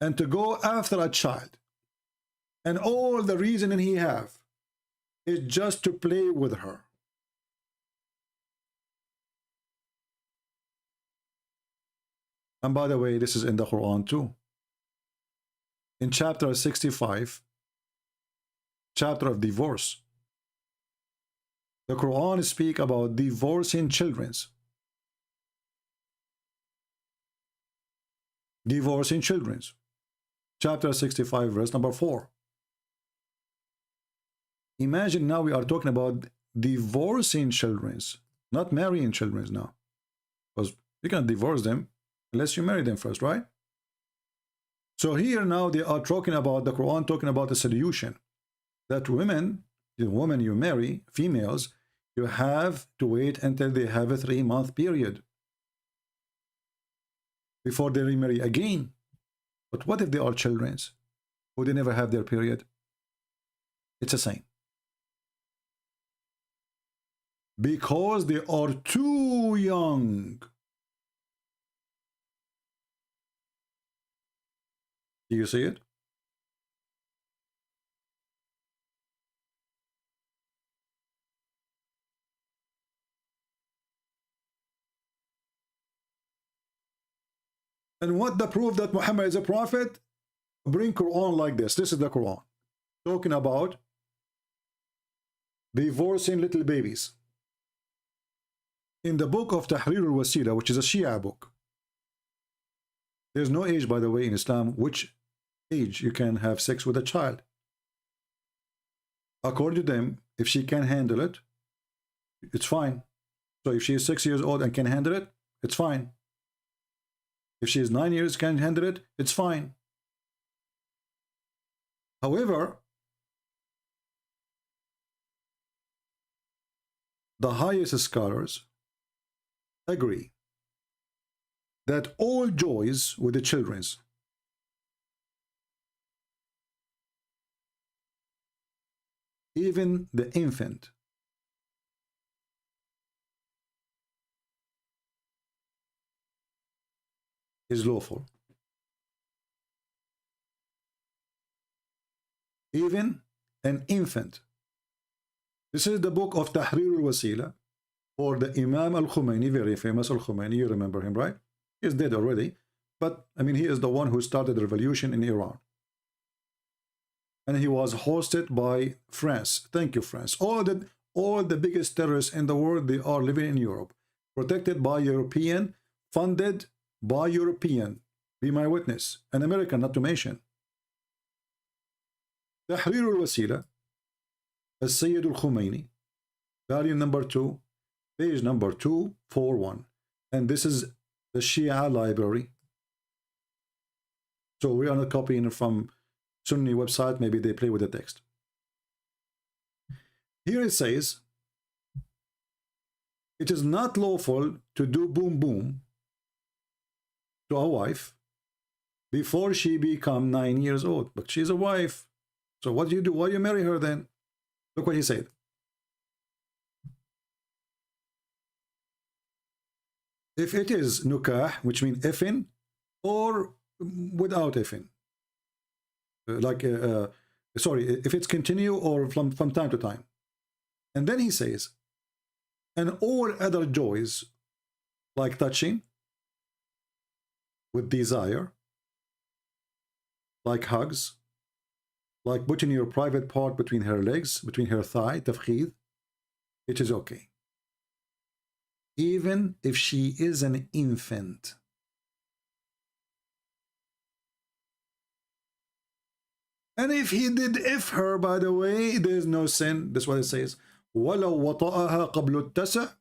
And to go after a child. And all the reasoning he have is just to play with her. And by the way, this is in the Quran too. In chapter 65, chapter of divorce, the Quran speak about divorcing children. Divorcing children. Chapter 65, verse number 4. Imagine now we are talking about divorcing children, not marrying children now. Because you can't divorce them unless you marry them first, right? So here now they are talking about, the Quran talking about a solution. That women, the woman you marry, females, you have to wait until they have a 3-month period before they remarry again. But what if they are children who they never have their period? It's the same. Because they are too young. Do you see it? And what the proof that Muhammad is a prophet? Bring Quran like this. This is the Quran. Talking about divorcing little babies. In the book of Tahrir al-Wasila, which is a Shia book, there's no age, by the way, in Islam, which age you can have sex with a child. According to them, if she can handle it, it's fine. So if she is 6 years old and can handle it, it's fine. If she is 9 years, can handle it, it's fine. However, the highest scholars agree that all joys with the children's, even the infant, is lawful. Even an infant. This is the book of Tahrir al-Wasila, or the Imam al-Khomeini, very famous al-Khomeini, you remember him, right? He's dead already, but I mean, he is the one who started the revolution in Iran. And he was hosted by France. Thank you, France. All the biggest terrorists in the world, they are living in Europe, protected by European, funded by European. Be my witness. An American, not to mention. Tahrir al-Wasila, Al-Sayyid al-Khomeini, volume number 2, page number 241. And this is the Shia library. So we are not copying it from Sunni website. Maybe they play with the text. Here it says, it is not lawful to do boom boom to a wife before she become 9 years old. But she's a wife. So what do you do? Why do you marry her then? Look what he said. If it is nukah, which means effing, or without effing. Sorry, if it's continue or from time to time. And then he says, and all other joys, like touching, with desire, like hugs, like putting your private part between her legs, between her thigh, tafkhid, it is okay. Even if she is an infant. And if he did if her, by the way, there is no sin. That's what it says. وَلَوْ وَطَأَهَا قَبْلُ التَّسَعِ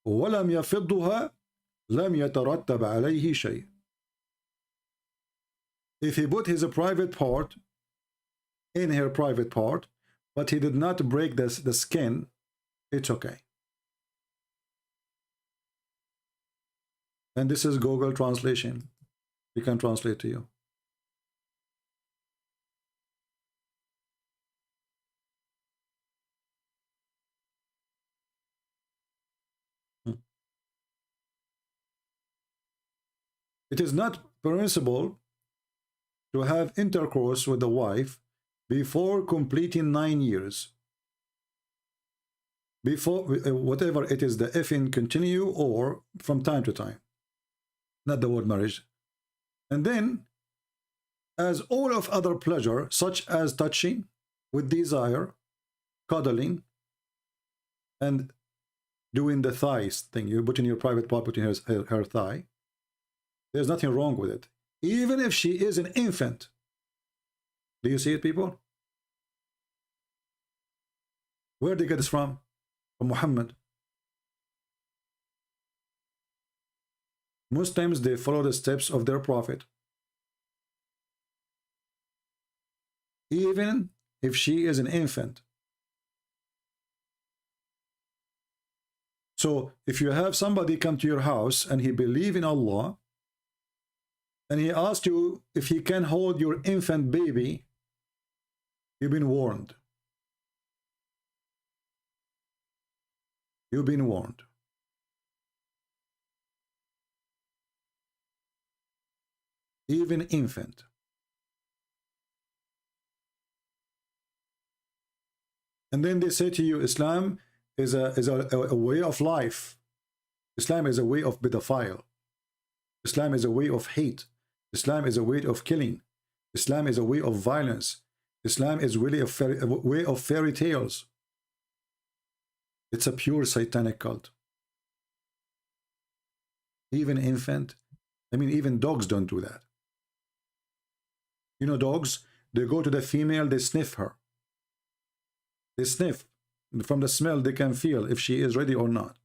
وَلَمْ يَفِضُّهَا لَمْ يَتَرَتَّبْ عَلَيْهِ شَيْءٍ. If he put his private part in her private part, but he did not break the skin, it's okay. And this is Google translation. We can translate to you. It is not permissible to have intercourse with the wife before completing 9 years. Before, whatever it is, the effing continue or from time to time. Not the word marriage. And then, as all of other pleasure, such as touching with desire, cuddling, and doing the thighs thing, you put in your private part between her thigh, there's nothing wrong with it. Even if she is an infant. Do you see it, people? Where did they get this from? From Muhammad. Muslims, they follow the steps of their prophet. Even if she is an infant. So if you have somebody come to your house and he believes in Allah, and he asked you if he can hold your infant baby, you've been warned. You've been warned. Even infant. And then they say to you, Islam is a way of life. Islam is a way of pedophile. Islam is a way of hate. Islam is a way of killing. Islam is a way of violence. Islam is really a way of fairy tales. It's a pure satanic cult. Even infant, I mean, even dogs don't do that. You know, dogs, they go to the female, they sniff her. They sniff. From the smell, they can feel if she is ready or not.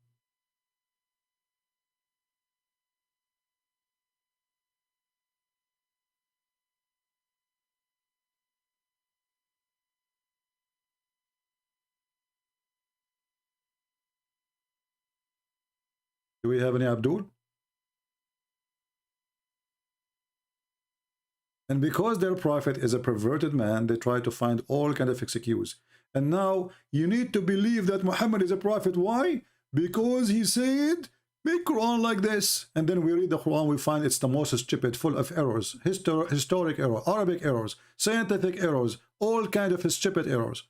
Do we have any Abdul? And because their prophet is a perverted man, they try to find all kind of excuse. And now you need to believe that Muhammad is a prophet. Why? Because he said, make Quran like this. And then we read the Quran, we find it's the most stupid, full of errors, historic error, Arabic errors, scientific errors, all kind of stupid errors.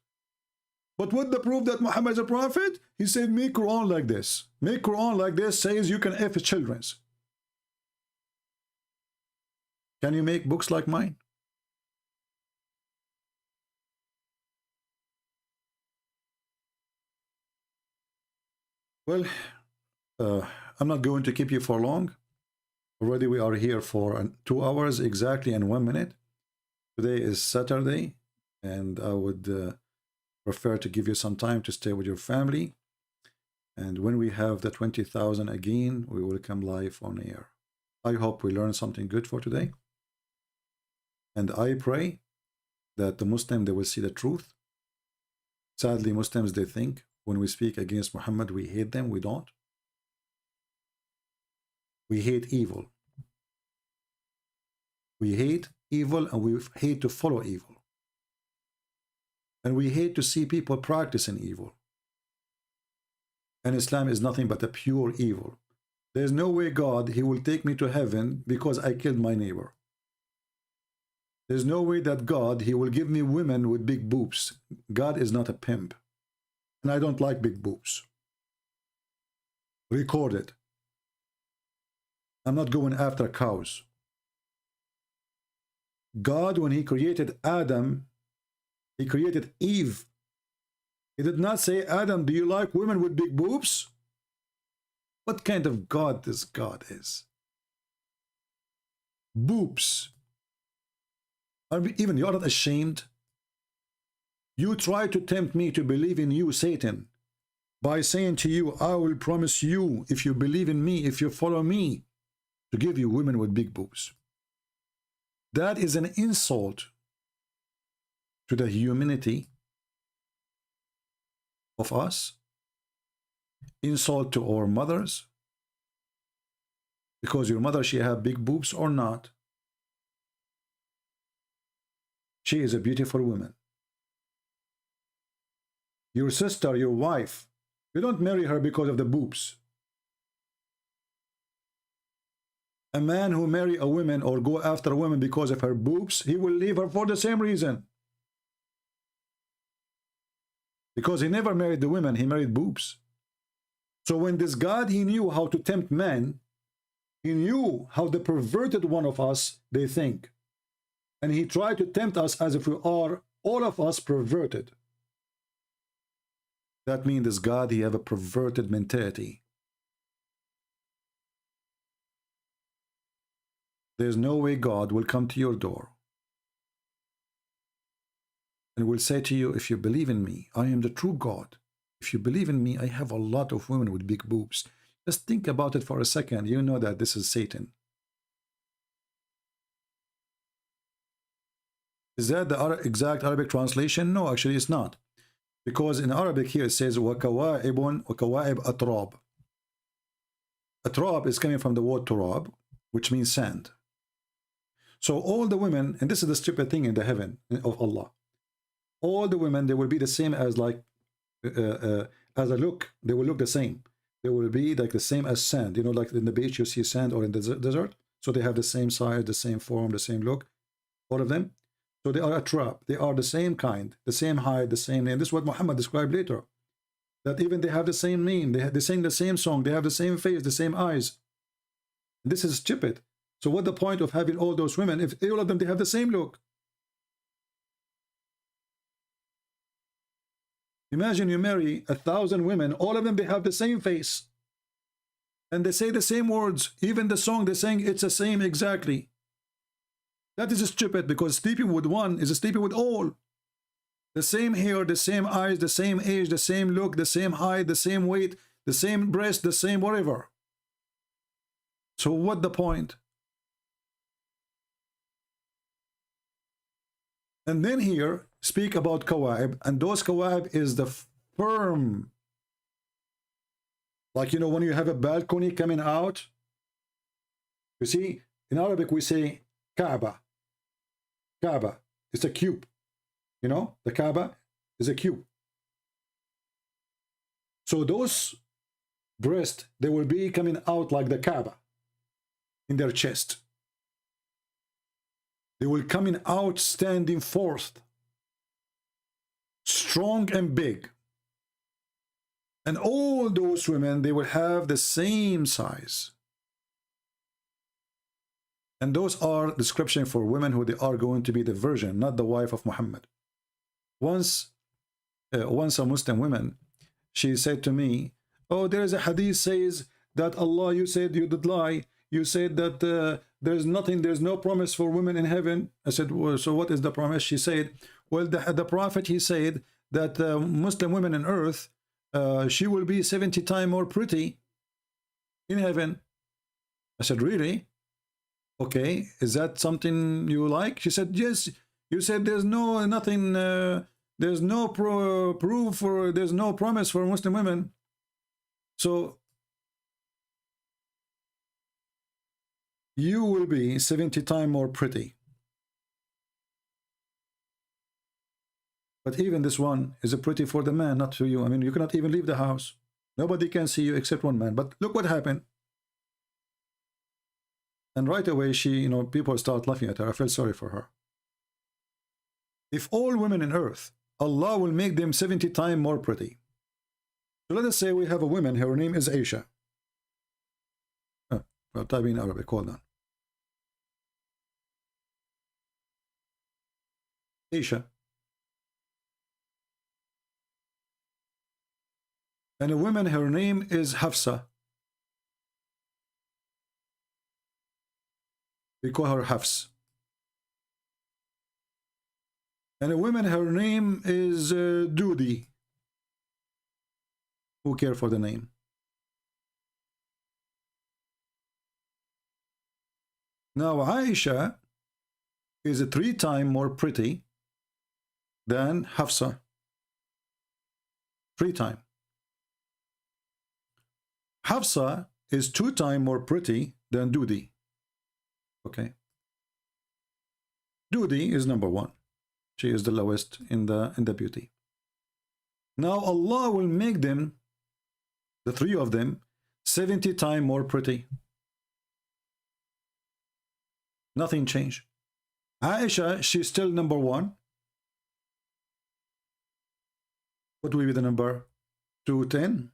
But what the proof that Muhammad is a prophet? He said, make Quran like this. Make Quran like this says you can F children's. Can you make books like mine? Well, I'm not going to keep you for long. Already we are here for 2 hours exactly and 1 minute. Today is Saturday, and I would prefer to give you some time to stay with your family. And when we have the 20,000 again, we will come live on air. I hope we learned something good for today. And I pray that the Muslim, they will see the truth. Sadly, Muslims, they think when we speak against Muhammad, we hate them. We don't. We hate evil. We hate evil, and we hate to follow evil. And we hate to see people practicing evil. And Islam is nothing but a pure evil. There's no way God, he will take me to heaven because I killed my neighbor. There's no way that God, he will give me women with big boobs. God is not a pimp. And I don't like big boobs. Record it. I'm not going after cows. God, when he created Adam, he created Eve. He did not say, Adam, do you like women with big boobs? What kind of God this God is? Boobs. Even you're not ashamed. You try to tempt me to believe in you, Satan, by saying to you, I will promise you, if you believe in me, if you follow me, to give you women with big boobs. That is an insult to the humanity of us, insult to our mothers, because your mother, she have big boobs or not. She is a beautiful woman. Your sister, your wife, you don't marry her because of the boobs. A man who marry a woman or go after a woman because of her boobs, he will leave her for the same reason. Because he never married the women, he married boobs. So when this God, he knew how to tempt men, he knew how the perverted one of us, they think. And he tried to tempt us as if we are, all of us, perverted. That means this God, he have a perverted mentality. There's no way God will come to your door and will say to you, if you believe in me, I am the true God. If you believe in me, I have a lot of women with big boobs. Just think about it for a second. You know that this is Satan. Is that the exact Arabic translation? No, actually it's not. Because in Arabic here it says وَكَوَاعِبٌ وَكَوَاعِب أَتْرَابٌ. Atrab is coming from the word turab, which means sand. So all the women, and this is the stupid thing in the heaven of Allah, all the women, they will be the same as like, as a look, they will look the same. They will be like the same as sand. You know, like in the beach you see sand, or in the desert. So they have the same size, the same form, the same look, all of them. So they are a trap. They are the same kind, the same height, the same name. This is what Muhammad described later. That even they have the same name, they sing the same song, they have the same face, the same eyes. This is stupid. So what the point of having all those women if all of them, they have the same look? Imagine you marry 1,000 women, all of them, they have the same face. And they say the same words. Even the song they sing, it's the same exactly. That is stupid, because sleeping with one is sleeping with all. The same hair, the same eyes, the same age, the same look, the same height, the same weight, the same breast, the same whatever. So what the point? And then here, speak about kawaib, and those kawaib is the firm. Like, you know, when you have a balcony coming out, you see, in Arabic we say Kaaba. Kaaba, it's a cube. You know, the Kaaba is a cube. So those breasts, they will be coming out like the Kaaba in their chest. They will coming out standing forth, strong and big. And all those women, they will have the same size. And those are description for women who they are going to be the virgin, not the wife of Muhammad. Once a Muslim woman, she said to me, oh, there is a hadith says that Allah, you said you did lie. You said that there's nothing, there's no promise for women in heaven. I said, well, so what is the promise? She said, well, the prophet, he said that Muslim women on earth, she will be 70 times more pretty in heaven. I said, really? Okay, is that something you like? She said, yes. You said there's no nothing, there's no proof for, there's no promise for Muslim women. So you will be 70 times more pretty. But even this one is a pretty for the man, not for you. I mean, you cannot even leave the house. Nobody can see you except one man. But look what happened. And right away, she, you know, people start laughing at her. I felt sorry for her. If all women on earth, Allah will make them 70 times more pretty. So let us say we have a woman, her name is Aisha. Well, type in Arabic, hold on. Aisha. And a woman, her name is Hafsa. We call her Hafs. And a woman, her name is Dudi. Who care for the name? Now Aisha is 3 times more pretty than Hafsa. 3 times. Hafsa is 2 times more pretty than Dudi. Okay. Dudi is number 1. She is the lowest in the beauty. Now Allah will make them, the 3 of them, 70 times more pretty. Nothing changed. Aisha, she's still number 1. What will be the number? 210?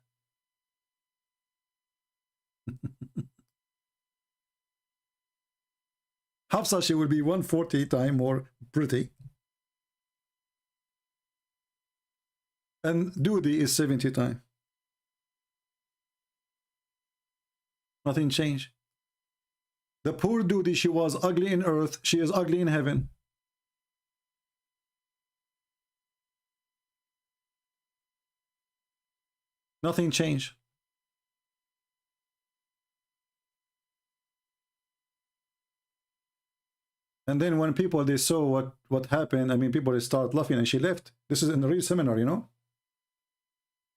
Hafsa, she will be 140 times more pretty. And Dudi is 70 times. Nothing changed. The poor Dudi, she was ugly in earth, she is ugly in heaven. Nothing changed. And then when people, they saw what happened, I mean, people, they start laughing, and she left. This is in a real seminar, you know.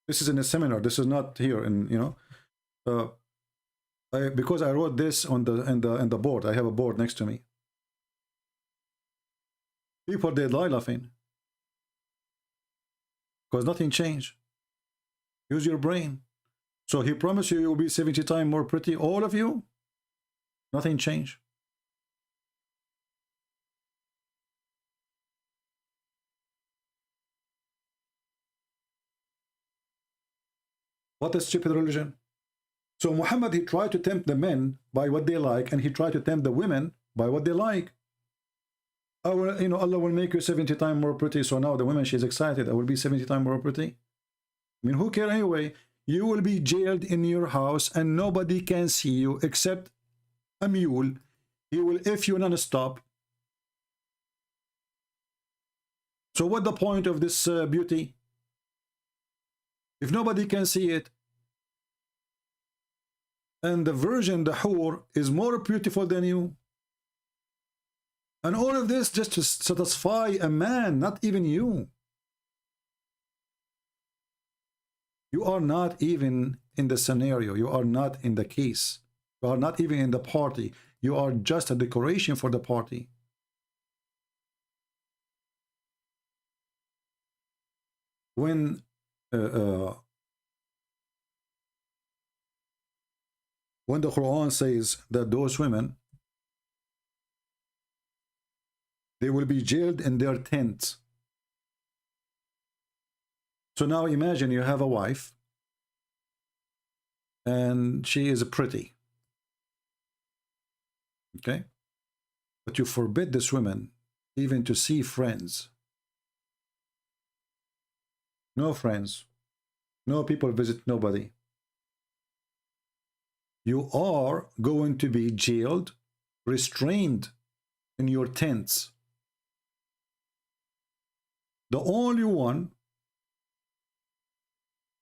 This is in a seminar. This is not here, in, you know. Because I wrote this on the board. I have a board next to me. People, they die laughing because nothing changed. Use your brain. So he promised you will be 70 times more pretty, all of you. Nothing changed. What a stupid religion. So Muhammad, he tried to tempt the men by what they like, and he tried to tempt the women by what they like. You know, Allah will make you 70 times more pretty. So now the woman, she's excited. I will be 70 times more pretty. I mean, who cares anyway? You will be jailed in your house and nobody can see you except a mule. He will F you non-stop. So what the point of this beauty? If nobody can see it, and the virgin, the whore, is more beautiful than you. And all of this just to satisfy a man, not even you. You are not even in the scenario. You are not in the case. You are not even in the party. You are just a decoration for the party. When the Quran says that those women, they will be jailed in their tents. So now imagine you have a wife and she is pretty. Okay? But you forbid this woman even to see friends. No friends. No people visit nobody. You are going to be jailed, restrained in your tents. The only one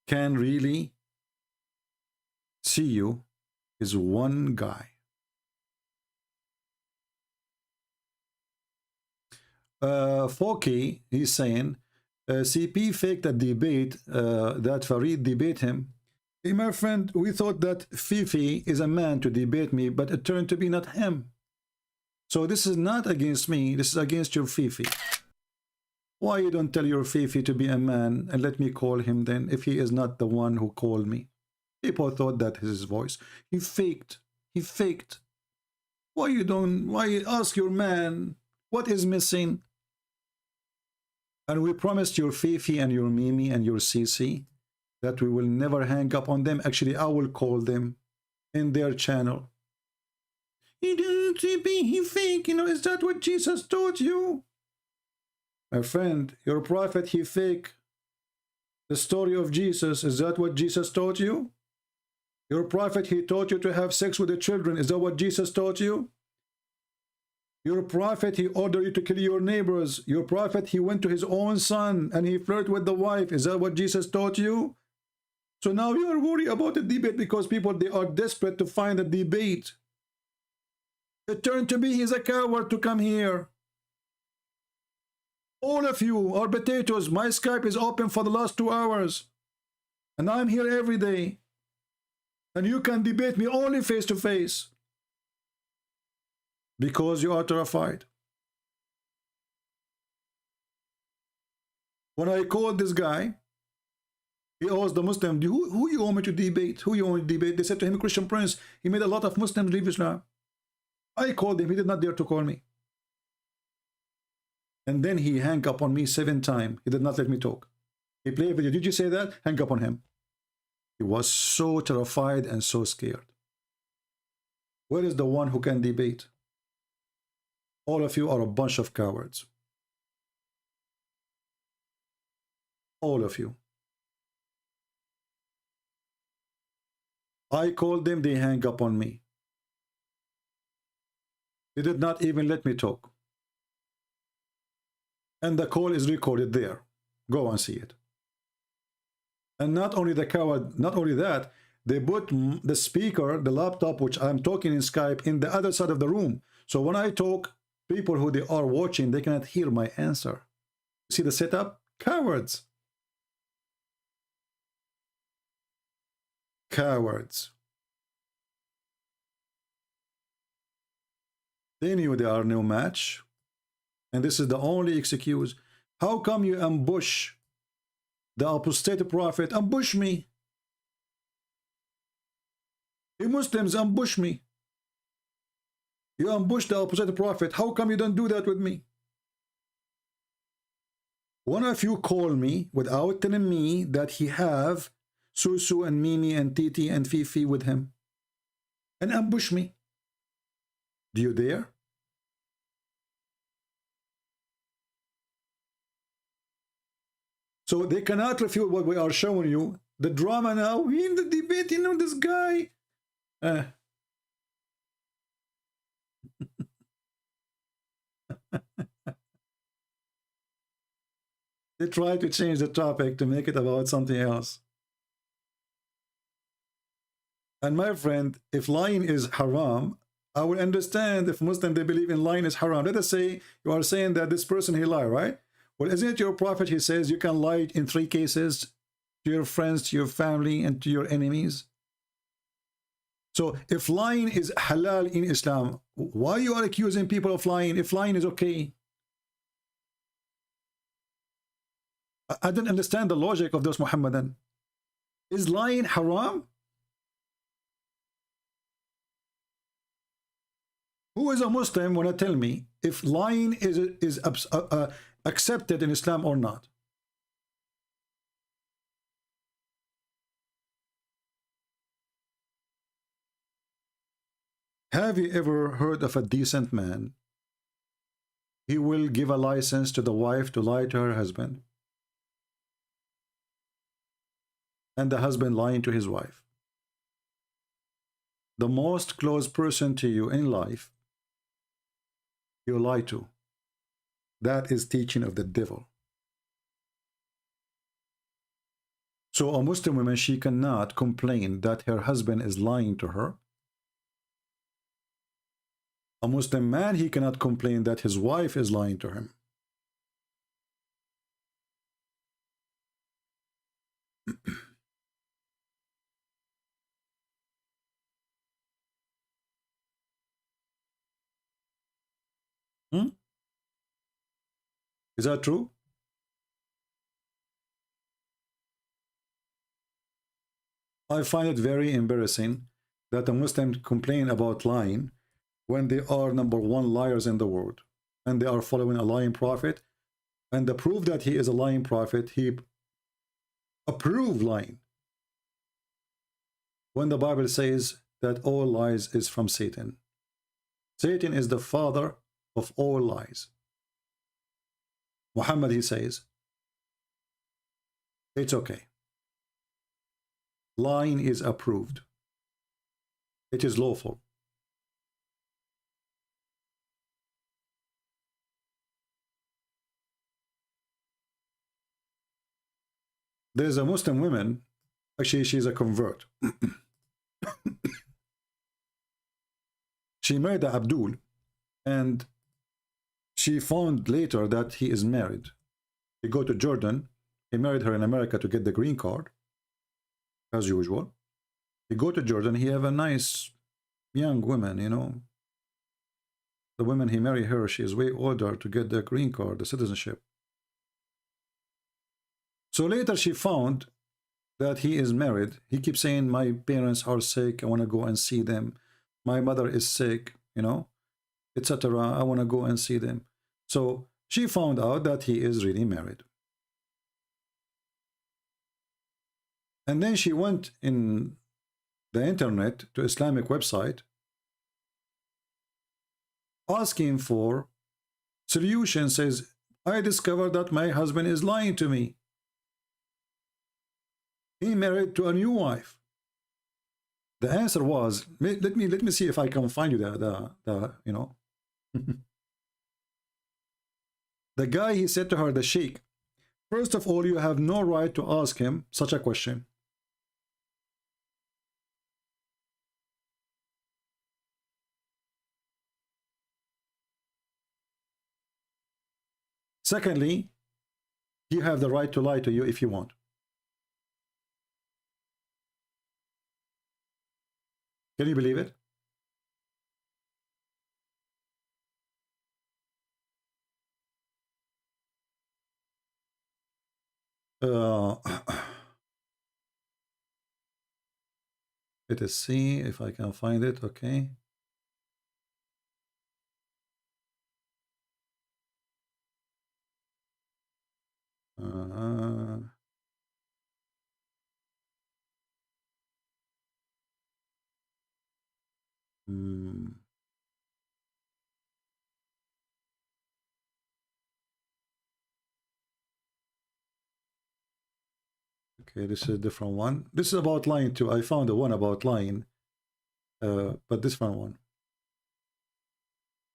can really see you is one guy. Foki, he's saying, CP faked a debate that Farid debate him. Hey, my friend, we thought that Fifi is a man to debate me, but it turned to be not him. So this is not against me, this is against your Fifi. Why you don't tell your Fifi to be a man and let me call him then, if he is not the one who called me? People thought that is his voice. He faked. He faked. Why you ask your man what is missing? And we promised your Fifi and your Mimi and your Cici that we will never hang up on them. Actually, I will call them in their channel. He didn't he fake, you know, is that what Jesus taught you? My friend, your prophet, he fake. The story of Jesus, is that what Jesus taught you? Your prophet, he taught you to have sex with the children. Is that what Jesus taught you? Your prophet, he ordered you to kill your neighbors. Your prophet, he went to his own son and he flirted with the wife. Is that what Jesus taught you? So now you are worried about the debate because people, they are desperate to find a debate. It turned to be he's a coward to come here. All of you are potatoes. My Skype is open for the last 2 hours. And I'm here every day. And you can debate me only face to face. Because you are terrified. When I called this guy, he asked the Muslim, who you want me to debate? Who you want me to debate? They said to him, Christian Prince. He made a lot of Muslims leave Islam. I called him. He did not dare to call me. And then he hung up on me 7 times. He did not let me talk. He played a video. Did you say that? Hang up on him. He was so terrified and so scared. Where is the one who can debate? All of you are a bunch of cowards. All of you. I called them, they hang up on me. They did not even let me talk. And the call is recorded there. Go and see it. And not only the coward, not only that, they put the speaker, the laptop, which I'm talking in Skype, in the other side of the room. So when I talk, people who they are watching, they cannot hear my answer. See the setup? Cowards. Cowards. They knew they are no match. And this is the only excuse. How come you ambush the apostate prophet? Ambush me. You Muslims ambush me. You ambush the apostate prophet. How come you don't do that with me? One of you call me without telling me that he have Susu and Mimi and Titi and Fifi with him. And ambush me. Do you dare? So they cannot refute what we are showing you. The drama now, in the debate, you know, this guy. They try to change the topic to make it about something else. And my friend, if lying is haram, I will understand if Muslims, they believe in lying is haram. Let us say you are saying that this person, he lied, right? Well, isn't it your prophet, he says you can lie in 3 cases, to your friends, to your family, and to your enemies? So if lying is halal in Islam, why you are accusing people of lying if lying is okay? I don't understand the logic of those Muhammadan. Is lying haram? Who is a Muslim want to tell me if lying is accepted in Islam or not? Have you ever heard of a decent man? He will give a license to the wife to lie to her husband, and the husband lying to his wife. The most close person to you in life, you lie to. That is teaching of the devil. So a Muslim woman, she cannot complain that her husband is lying to her. A Muslim man, he cannot complain that his wife is lying to him. Is that true? I find it very embarrassing that a Muslim complain about lying when they are #1 liars in the world, and they are following a lying prophet, and the proof that he is a lying prophet, he approved lying, when the Bible says that all lies is from Satan. Satan is the father of all lies. Muhammad, he says, it's okay. Lying is approved. It is lawful. There's a Muslim woman, actually she's a convert. She married Abdul, and she found later that he is married. He go to Jordan. He married her in America to get the green card, as usual. He go to Jordan. He have a nice young woman, you know. The woman he married her, she is way older to get the green card, the citizenship. So later she found that he is married. He keeps saying, my parents are sick. I want to go and see them. My mother is sick, you know, etc. I want to go and see them. So she found out that he is really married. And then she went in the internet to Islamic website asking for solution. Says, I discovered that my husband is lying to me. He married to a new wife. The answer was, let me see if I can find you the you know. The guy, he said to her, the sheikh, first of all, you have no right to ask him such a question. Secondly, you have the right to lie to you if you want. Can you believe it? Let us see if I can find it. Okay. Okay, this is a different one. This is about lying too. I found the one about lying, but this one.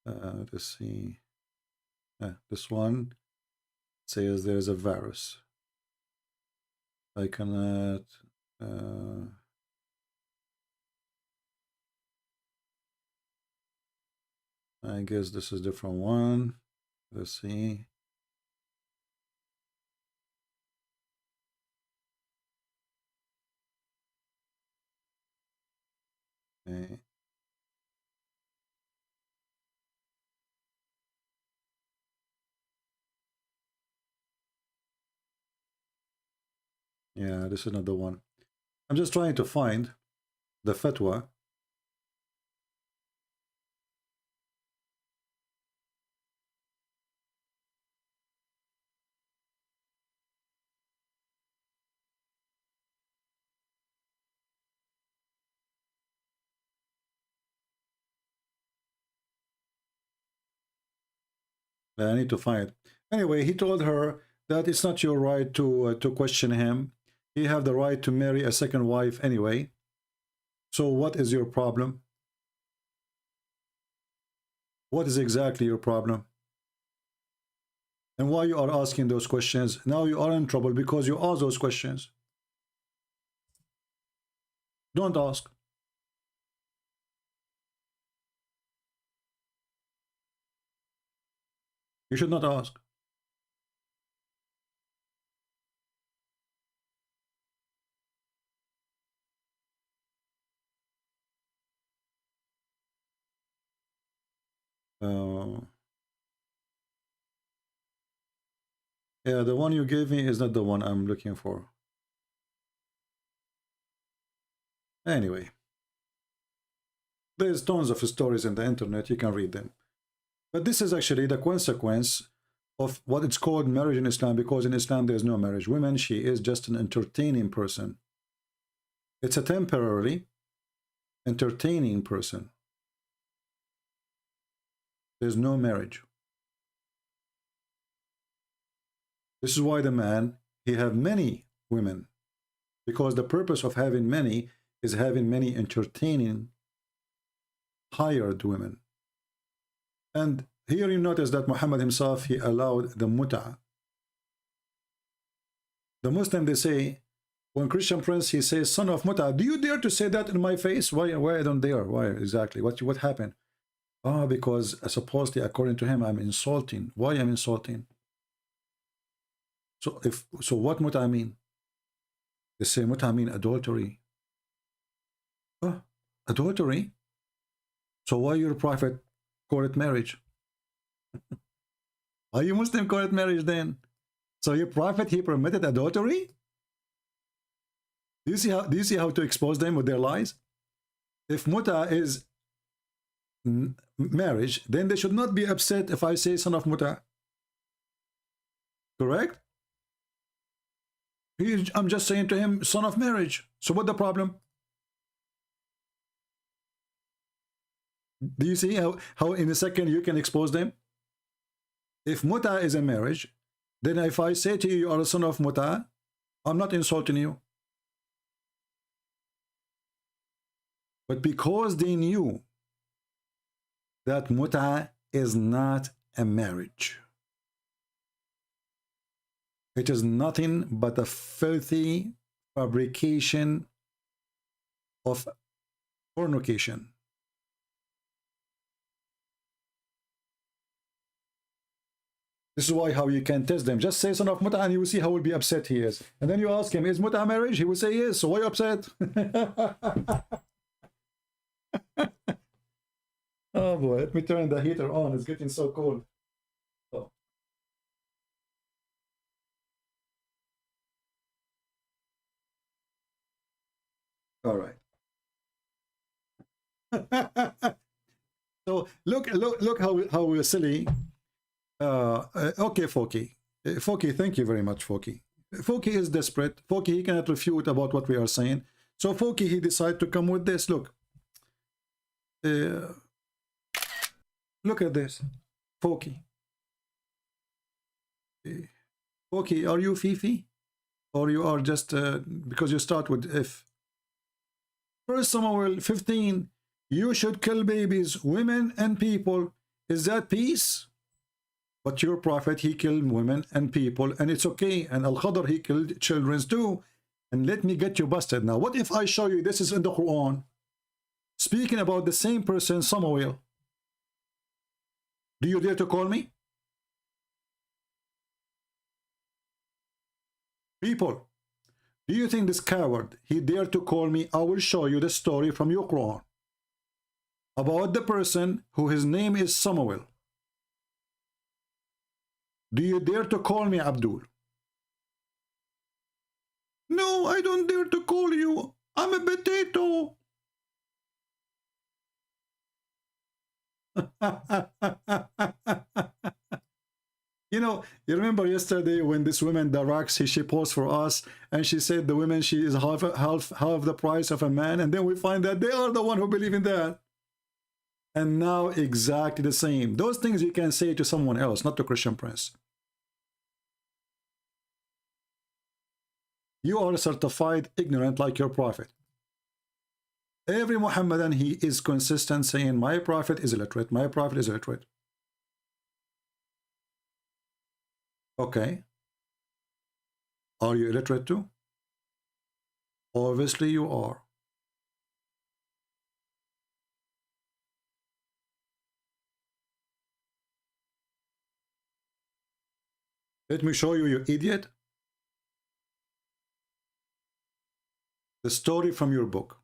Let's see. This one says there is a virus. I cannot. I guess this is a different one. Let's see. Okay. Yeah, this is another one. I'm just trying to find the fatwa. I need to find it. Anyway, he told her that it's not your right to question him. He have the right to marry a second wife anyway. So what is your problem? What is exactly your problem? And why you are asking those questions? Now you are in trouble because you ask those questions. Don't ask. You should not ask. Yeah, the one you gave me is not the one I'm looking for. Anyway, there's tons of stories in the internet. You can read them. But this is actually the consequence of what it's called marriage in Islam, because in Islam there's no marriage. Women, she is just an entertaining person. It's a temporarily entertaining person. There's no marriage. This is why the man, he have many women, because the purpose of having many is having many entertaining hired women. And here you notice that Muhammad himself, he allowed the mut'ah. The Muslim, they say, when Christian Prince, he says, son of mut'ah, do you dare to say that in my face? Why I don't dare? Why exactly? What happened? Oh, because supposedly, according to him, I'm insulting. Why I'm insulting? So what mut'ah mean? They say mut'ah mean adultery. Oh, adultery? So why your prophet call it marriage? Why you Muslim call it marriage then? So your prophet, he permitted adultery? Do you see how to expose them with their lies? If mut'ah is marriage, then they should not be upset if I say son of mut'ah. Correct? I'm just saying to him, son of marriage. So what the problem? Do you see how in a second you can expose them? If mut'ah is a marriage, then if I say to you, you are a son of mut'ah, I'm not insulting you. But because they knew that mut'ah is not a marriage, it is nothing but a filthy fabrication of fornication. This is why how you can test them. Just say son of mut'ah and you will see how will be upset he is. And then you ask him, is mut'ah marriage? He will say yes. So why are you upset? Oh boy, let me turn the heater on. It's getting so cold. Oh. All right. So look how silly. Okay, Foki. Foki, thank you very much, Foki. Foki is desperate. Foki, he cannot refute about what we are saying. So Foki, he decided to come with this. Look. Look at this. Foki. Foki, are you Fifi? Or you are just, because you start with if. 1 Samuel 15, you should kill babies, women, and people. Is that peace? But your prophet, he killed women and people, and it's okay. And Al-Khadr, he killed children too. And let me get you busted now. What if I show you this is in the Quran, speaking about the same person, Samuel? Do you dare to call me? People, do you think this coward, he dared to call me? I will show you the story from your Quran about the person who his name is Samuel. Do you dare to call me Abdul? No, I don't dare to call you. I'm a potato. You know, you remember yesterday when this woman, the rocks, she posed for us, and she said the woman, she is half the price of a man, and then we find that they are the one who believe in that. And now exactly the same. Those things you can say to someone else, not to Christian Prince. You are certified ignorant like your prophet. Every Muhammadan, he is consistent saying, my prophet is illiterate, my prophet is illiterate. Okay. Are you illiterate too? Obviously you are. Let me show you, you idiot, the story from your book.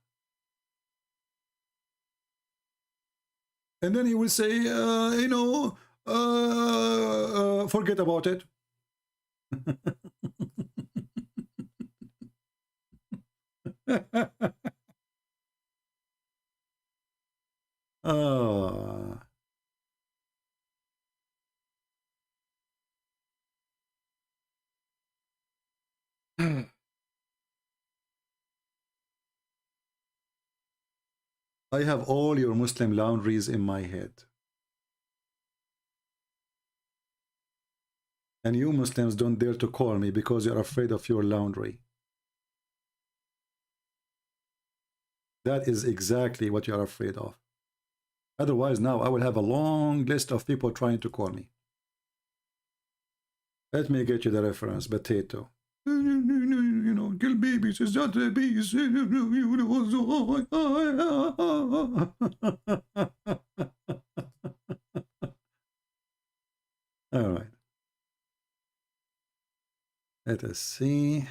And then he will say, you know, forget about it. I have all your Muslim laundries in my head. And you Muslims don't dare to call me because you're afraid of your laundry. That is exactly what you're afraid of. Otherwise, now I will have a long list of people trying to call me. Let me get you the reference, potato. You know, kill babies, is that a beast? All right. Let us see.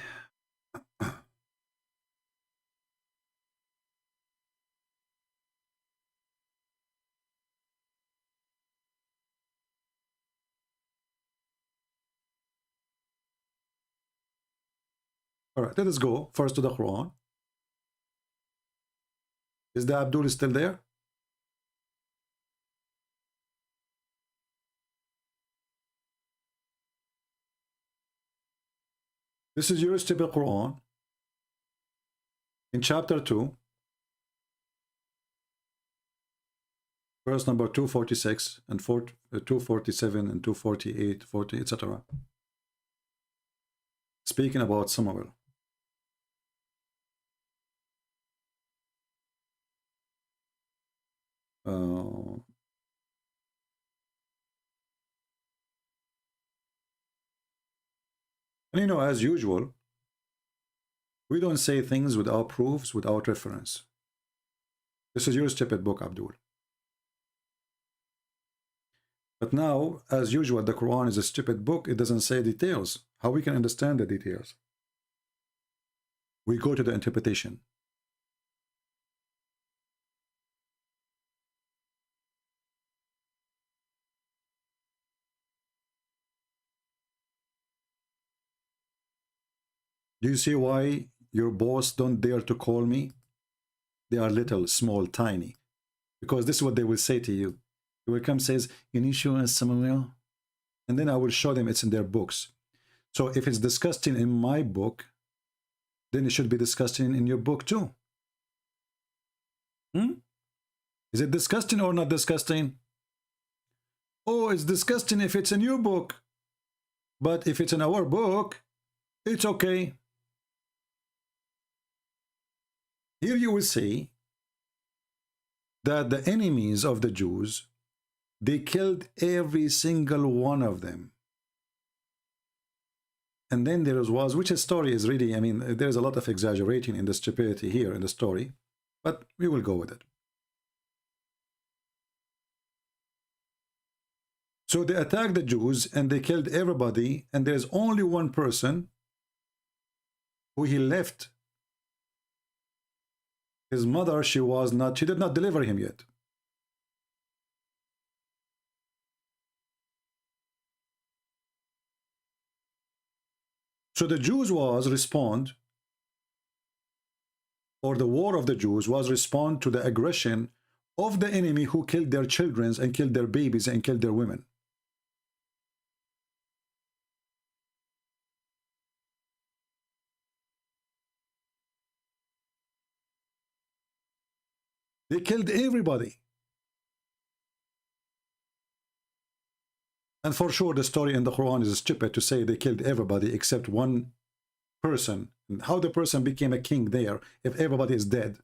All right, let us go first to the Quran. Is the Abdul still there? This is your stupid Quran in chapter 2, verse number 246 and 247 and 248, 40, etc. Speaking about Samuel. And you know, as usual, we don't say things without proofs, without reference. This is your stupid book, Abdul. But now, as usual, the Quran is a stupid book. It doesn't say details. How we can understand the details? We go to the interpretation. Do you see why your boss don't dare to call me? They are little, small, tiny. Because this is what they will say to you. They will come says, you need to show us Samuel. And then I will show them it's in their books. So if it's disgusting in my book, then it should be disgusting in your book too. Is it disgusting or not disgusting? Oh, it's disgusting if it's in your book. But if it's in our book, it's okay. Here you will see that the enemies of the Jews, they killed every single one of them. And then there was, which story is really, I mean, there's a lot of exaggerating in the stupidity here in the story, but we will go with it. So they attacked the Jews and they killed everybody, and there's only one person who he left. His mother, she did not deliver him yet. So the Jews or the war of the Jews was respond to the aggression of the enemy who killed their children and killed their babies and killed their women. They killed everybody. And for sure, the story in the Quran is stupid to say they killed everybody except one person. And how the person became a king there if everybody is dead?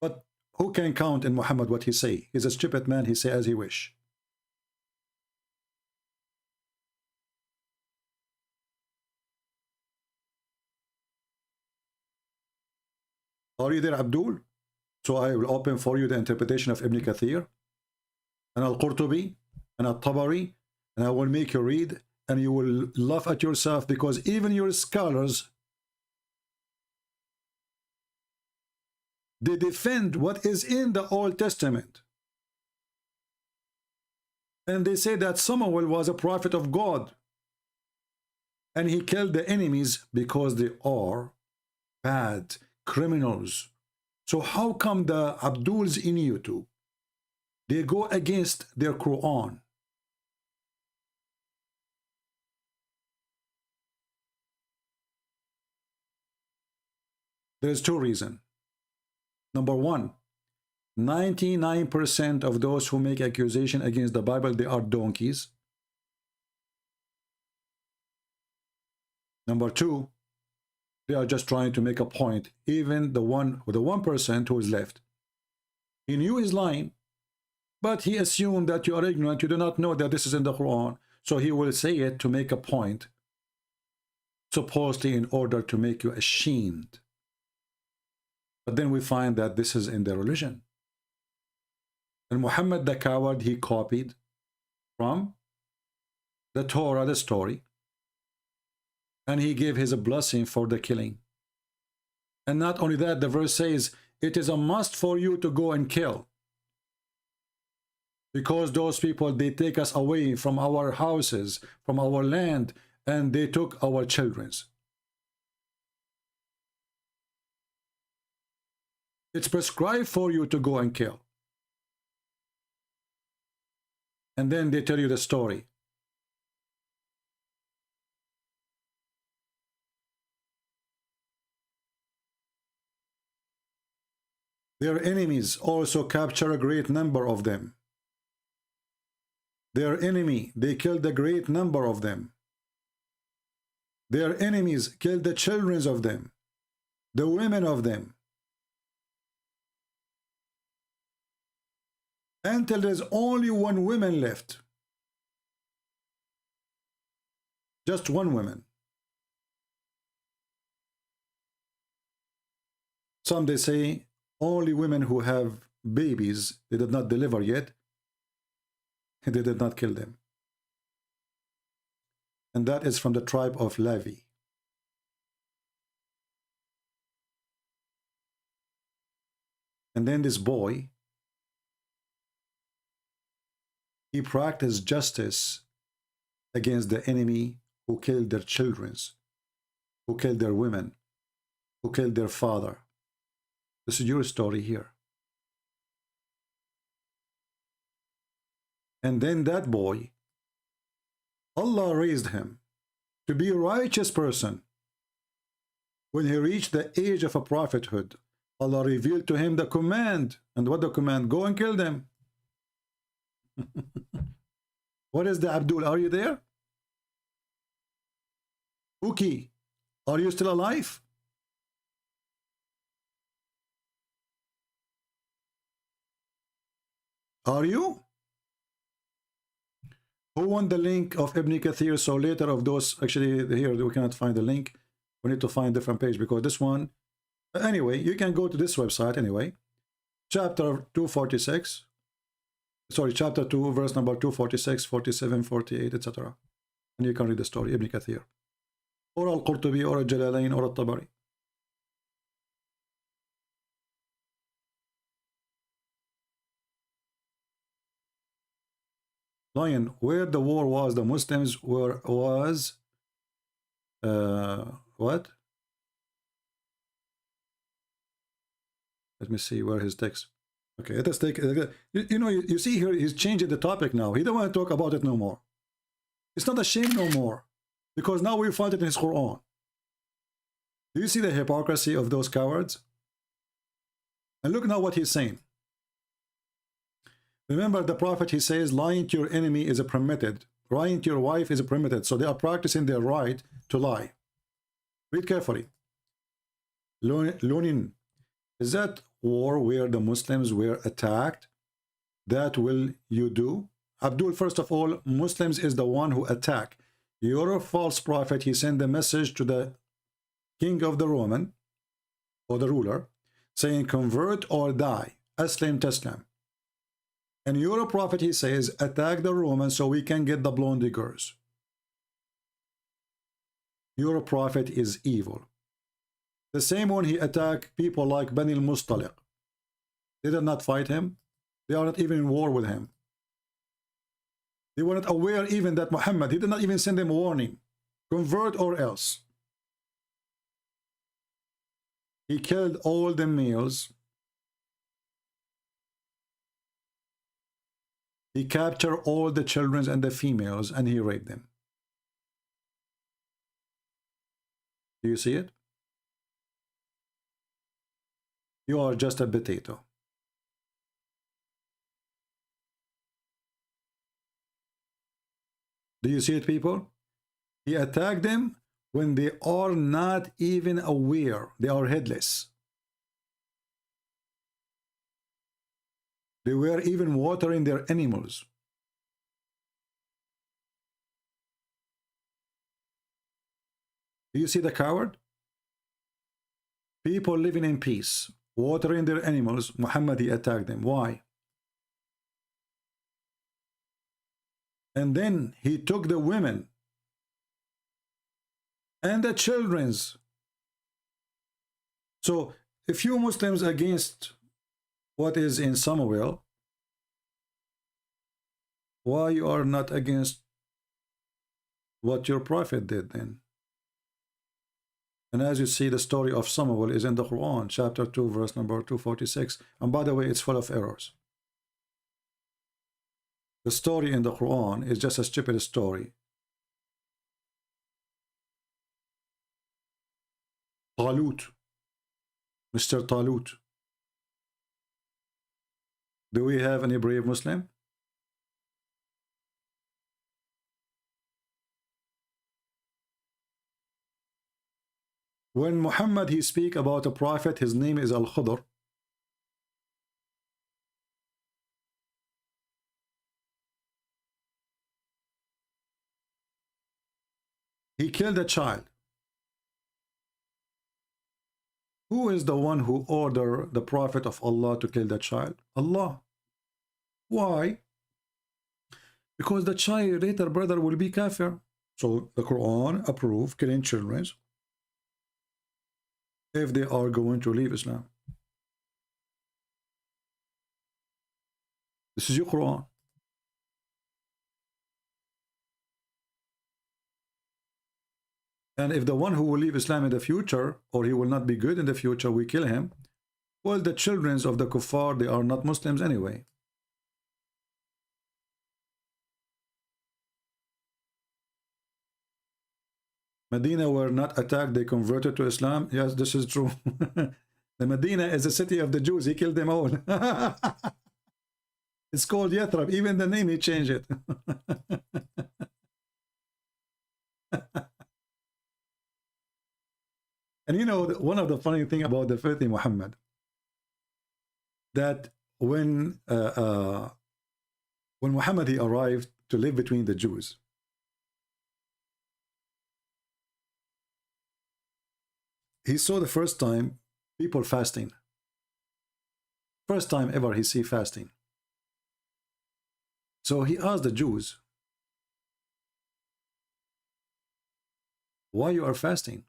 But who can count in Muhammad what he say? He's a stupid man, he say as he wish. Are you there, Abdul? So I will open for you the interpretation of Ibn Kathir and Al-Qurtubi and Al-Tabari, and I will make you read, and you will laugh at yourself, because even your scholars, they defend what is in the Old Testament. And they say that Samuel was a prophet of God, and he killed the enemies because they are bad criminals. So how come the Abduls in YouTube, they go against their Quran? There's two reasons. Number one, 99% of those who make accusation against the Bible, they are donkeys. Number two, they are just trying to make a point. Even the 1% who is left, he knew he's lying, but he assumed that you are ignorant, you do not know that this is in the Quran, so he will say it to make a point, supposedly in order to make you ashamed. But then we find that this is in their religion. And Muhammad the coward, he copied from the Torah, the story, and he gave his blessing for the killing. And not only that, the verse says, it is a must for you to go and kill, because those people, they take us away from our houses, from our land, and they took our children's. It's prescribed for you to go and kill. And then they tell you the story. Their enemies also capture a great number of them. Their enemy, they killed a great number of them. Their enemies killed the children of them, the women of them, until there's only one woman left. Just one woman. Some they say only women who have babies, they did not deliver yet, they did not kill them. And that is from the tribe of Levi. And then this boy, he practiced justice against the enemy who killed their children, who killed their women, who killed their father. This is your story here. And then that boy, Allah raised him to be a righteous person. When he reached the age of a prophethood, Allah revealed to him the command. And what the command? Go and kill them. What is the Abdul? Are you there? Uki, are you still alive? Are you? Who won the link of Ibn Kathir? So later of those, actually here we cannot find the link. We need to find a different page because this one, anyway, you can go to this website anyway. Chapter 246. Sorry, chapter 2, verse number 246, 47, 48, etc. And you can read the story, Ibn Kathir. Or Al-Qurtubi, or Al-Jalalain, or Al-Tabari. Lion, where the war was, the Muslims was what? Let me see where his text. Okay, let us take. You see here, he's changing the topic now. He don't want to talk about it no more. It's not a shame no more, because now we find it in his Quran. Do you see the hypocrisy of those cowards? And look now what he's saying. Remember the Prophet, he says, lying to your enemy is permitted. Lying to your wife is permitted. So they are practicing their right to lie. Read carefully. Lunin, is that war where the Muslims were attacked? That will you do? Abdul, first of all, Muslims is the one who attack. You're a false prophet. He sent the message to the king of the Roman, or the ruler, saying, convert or die. Aslim Taslam. And you're a prophet, he says, attack the Romans so we can get the blonde diggers. Your prophet is evil. The same one he attacked people like Bani al-Mustaliq. They did not fight him. They are not even in war with him. They were not aware even that Muhammad, he did not even send them a warning. Convert or else. He killed all the males. He captured all the children and the females and he raped them. Do you see it? You are just a potato. Do you see it, people? He attacked them when they are not even aware. They are headless. They were even watering their animals. Do you see the coward? People living in peace, watering their animals. Muhammad, he attacked them. Why? And then he took the women and the children's. So if you Muslims against what is in Samuel, why you are not against what your prophet did then? And as you see, the story of Samuel is in the Quran, chapter 2, verse number 246. And by the way, it's full of errors. The story in the Quran is just a stupid story. Talut, Mr. Talut. Do we have any brave Muslim? When Muhammad he speak about a prophet, his name is Al-Khudr. He killed a child. Who is the one who ordered the Prophet of Allah to kill the child? Allah. Why? Because the child later, brother, will be kafir. So the Quran approved killing children if they are going to leave Islam. This is your Quran. And if the one who will leave Islam in the future, or he will not be good in the future, we kill him, well, the children of the kuffar, they are not Muslims anyway. Medina were not attacked, they converted to Islam. Yes, this is true. The Medina is the city of the Jews. He killed them all. It's called Yathrib. Even the name, he changed it. And you know, one of the funny thing about the filthy Muhammad, that when When Muhammad he arrived to live between the Jews, he saw the first time people fasting. First time ever he see fasting. So he asked the Jews, why you are fasting?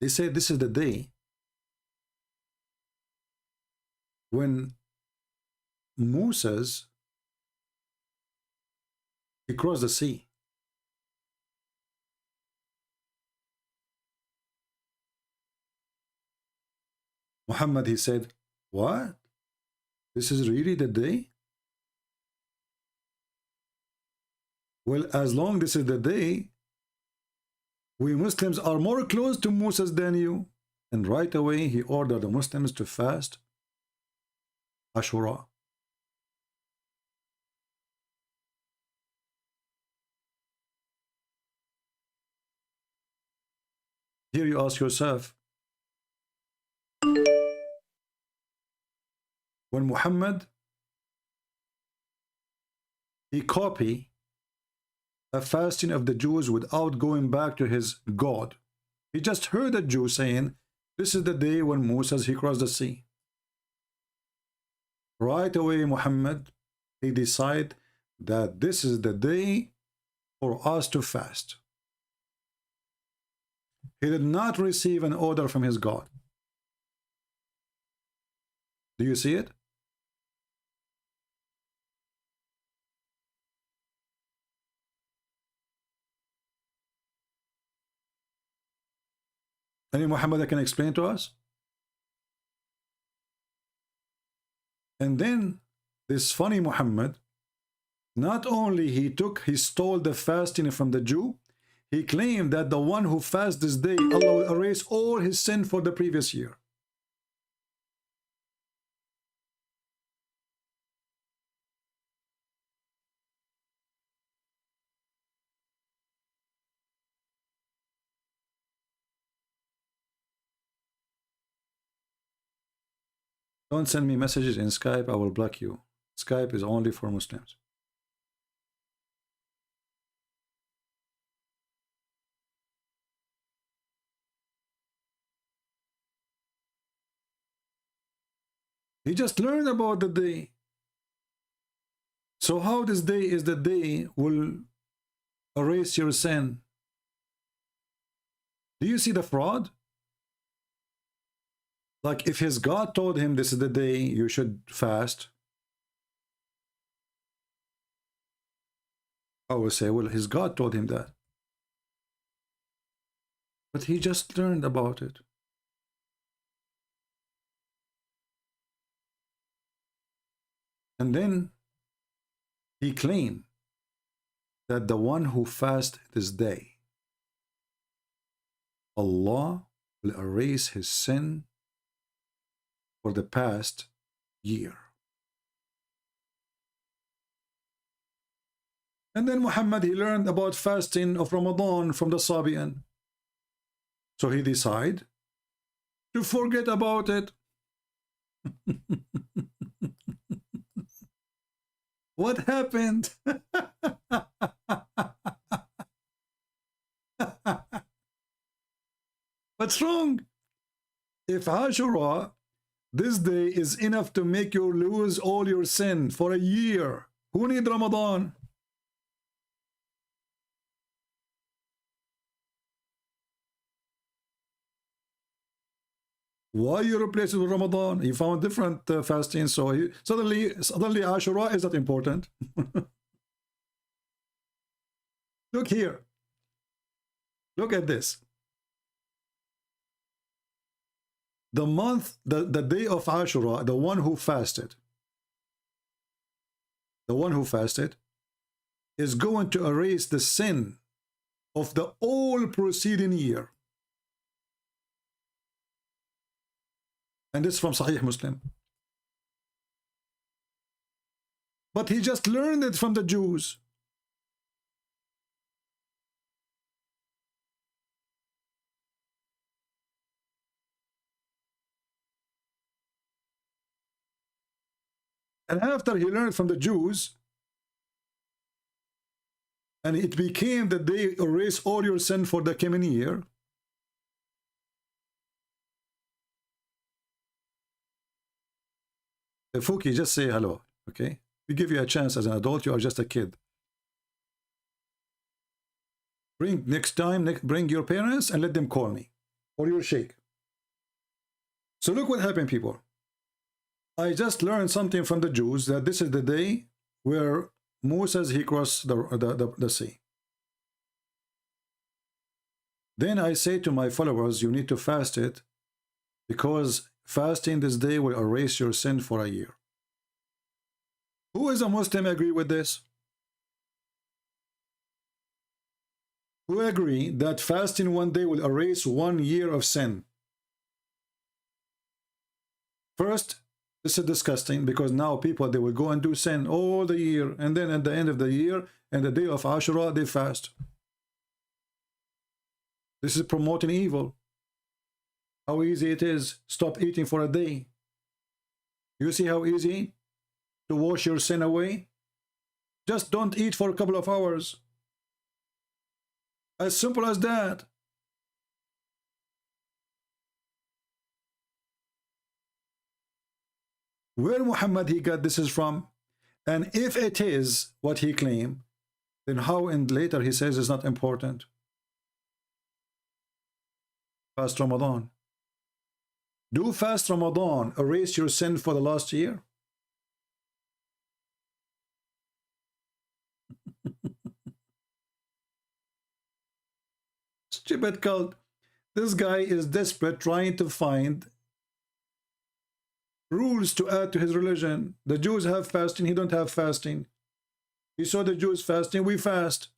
They said this is the day when Moses he crossed the sea. Muhammad he said, what? This is really the day? Well, as long this is the day, we Muslims are more close to Moses than you. And right away he ordered the Muslims to fast Ashura. Here you ask yourself, when Muhammad he copied a fasting of the Jews without going back to his God. He just heard a Jew saying, this is the day when Moses he crossed the sea. Right away Muhammad he decided that this is the day for us to fast. He did not receive an order from his God. Do you see it? Any Muhammad that can explain to us? And then this funny Muhammad, not only he stole the fasting from the Jew, he claimed that the one who fasts this day, Allah will erase all his sin for the previous year. Don't send me messages in Skype, I will block you. Skype is only for Muslims. He just learned about the day. So how this day is the day will erase your sin? Do you see the fraud? Like if his God told him this is the day you should fast, I will say, well, his God told him that. But he just learned about it. And then he claimed that the one who fasts this day, Allah will erase his sin for the past year. And then Muhammad, he learned about fasting of Ramadan from the Sabian. So he decided to forget about it. What happened? What's wrong? If Ashura, this day is enough to make you lose all your sin for a year, who need Ramadan? Why you replace it with Ramadan? You found different fasting, so suddenly Ashura is not important. Look here. Look at this. The day of Ashura, the one who fasted is going to erase the sin of the all preceding year. And this is from Sahih Muslim. But he just learned it from the Jews. And after he learned from the Jews, and it became that they erase all your sin for the coming year. Fuki, just say hello, okay? We give you a chance as an adult. You are just a kid. Bring next time, bring your parents and let them call me, or your sheikh. So look what happened, people. I just learned something from the Jews, that this is the day where Moses, he crossed the sea. Then I say to my followers, you need to fast it, because fasting this day will erase your sin for a year. Who is a Muslim agree with this? Who agree that fasting one day will erase 1 year of sin? First, this is disgusting, because now people, they will go and do sin all the year, and then at the end of the year and the day of Ashura, they fast. This is promoting evil. How easy it is. Stop eating for a day. You see how easy to wash your sin away? Just don't eat for a couple of hours. As simple as that. Where Muhammad he got this is from, and if it is what he claimed, then how and later he says it's not important. Fast Ramadan. Do fast Ramadan erase your sin for the last year? Stupid cult. This guy is desperate, trying to find rules to add to his religion. The Jews have fasting, he don't have fasting. He saw the Jews fasting, we fast.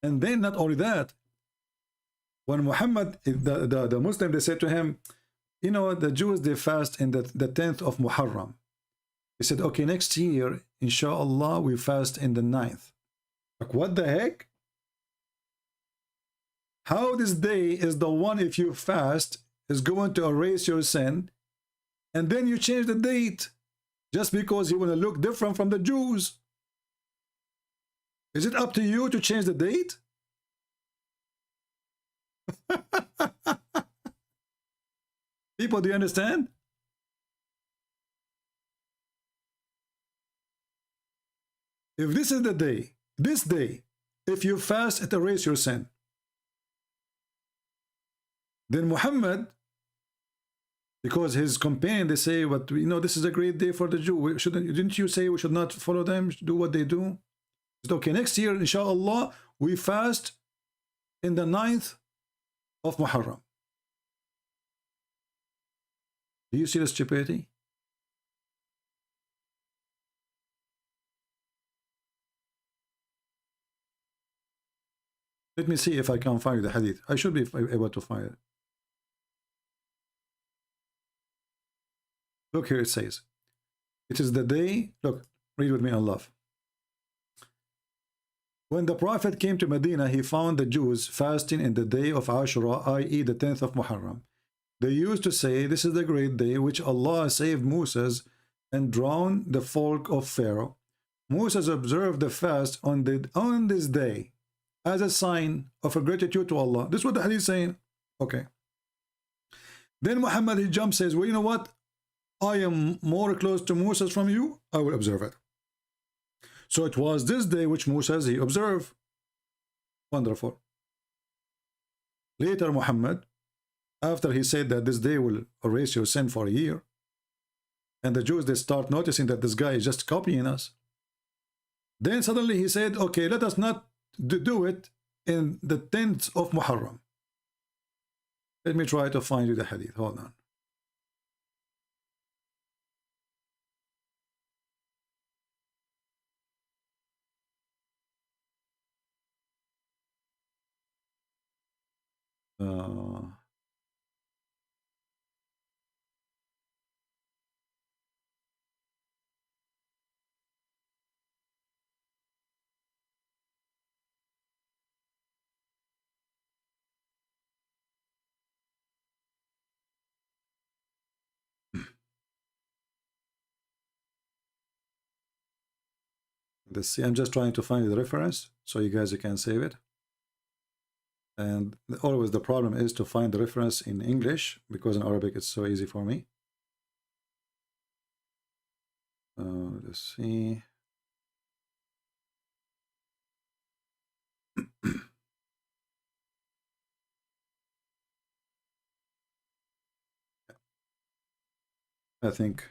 And then not only that, when Muhammad, the Muslim, they said to him, you know, the Jews, they fast in the 10th of Muharram. He said, okay, next year, inshallah, we fast in the 9th. Like, what the heck? How this day is the one, if you fast, is going to erase your sin, and then you change the date just because you want to look different from the Jews? Is it up to you to change the date? People, do you understand? If this is the day, this day, if you fast, it erases your sin. Then Muhammad, because his companion, they say, "But you know, this is a great day for the Jew. Didn't you say we should not follow them, do what they do?" He said, okay, next year, inshallah, we fast in the 9th of Muharram. Do you see the stupidity? Let me see if I can find the hadith. I should be able to find it. Look here, it says, it is the day, look, read with me on love. When the Prophet came to Medina, he found the Jews fasting in the day of Ashura, i.e. the 10th of Muharram. They used to say, this is the great day which Allah saved Moses and drowned the folk of Pharaoh. Moses observed the fast on this day as a sign of a gratitude to Allah. This is what the hadith is saying. Okay. Then Muhammad, he jumps, says, well, you know what? I am more close to Moses from you. I will observe it. So it was this day which Moses, he observed. Wonderful. Later, Muhammad, after he said that this day will erase your sin for a year, and the Jews, they start noticing that this guy is just copying us. Then suddenly he said, okay, let us not do it in the 10th of Muharram. Let me try to find you the hadith. Hold on. let's see. I'm just trying to find the reference so you guys can save it. And always the problem is to find the reference in English, because in Arabic it's so easy for me. Let's see. I think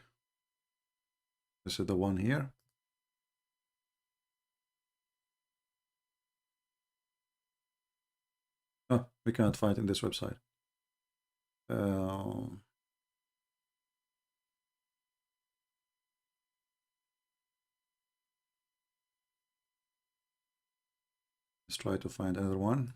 this is the one here. Oh, we can't find it in this website. Let's try to find another one.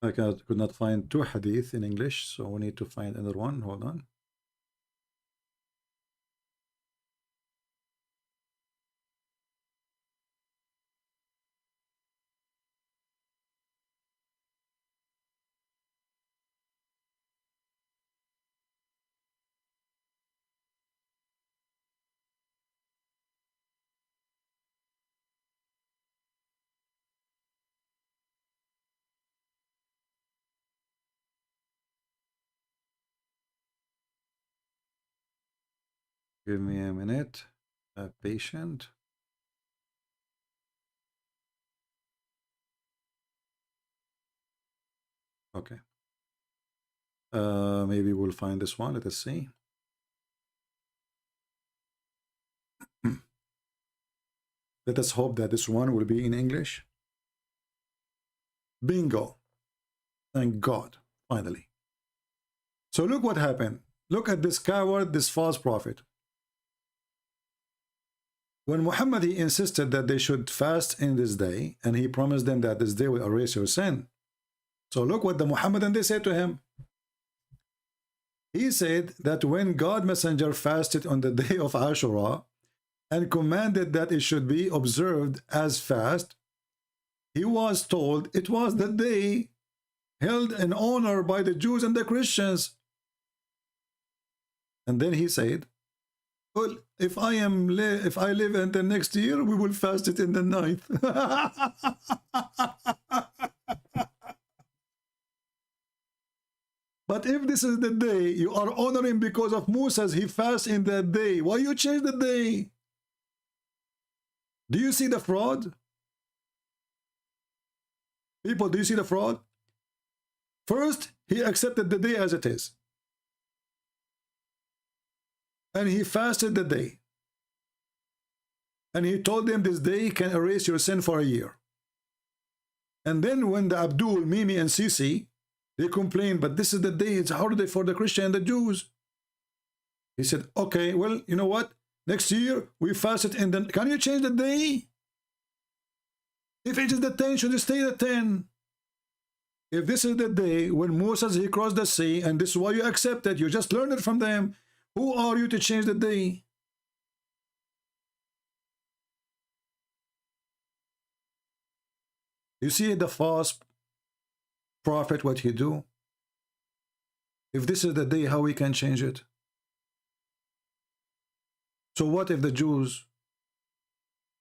I could not find two hadith in English, so we need to find another one. Hold on. Give me a minute. Patient. Okay. Maybe we'll find this one. Let us see. Let us hope that this one will be in English. Bingo. Thank God. Finally. So look what happened. Look at this coward, this false prophet. When Muhammad, he insisted that they should fast in this day, and he promised them that this day will erase your sin. So look what the Muhammadan, they said to him. He said that when God Messenger fasted on the day of Ashura and commanded that it should be observed as fast, he was told it was the day held in honor by the Jews and the Christians. And then he said, well, if I live until next year, we will fast it in the 9th. But if this is the day you are honoring because of Moses, he fasts in that day. Why you change the day? Do you see the fraud? People, do you see the fraud? First, he accepted the day as it is. And he fasted the day. And he told them this day can erase your sin for a year. And then when the Abdul, Mimi, and Sisi, they complained, but this is the day, it's a holiday for the Christian and the Jews. He said, okay, well, you know what? Next year, we fast it in the... Can you change the day? If it is the 10, should it stay the 10? If this is the day when Moses, he crossed the sea, and this is why you accept it, you just learned it from them, who are you to change the day? You see the false prophet, what he do? If this is the day, how we can change it? So what if the Jews,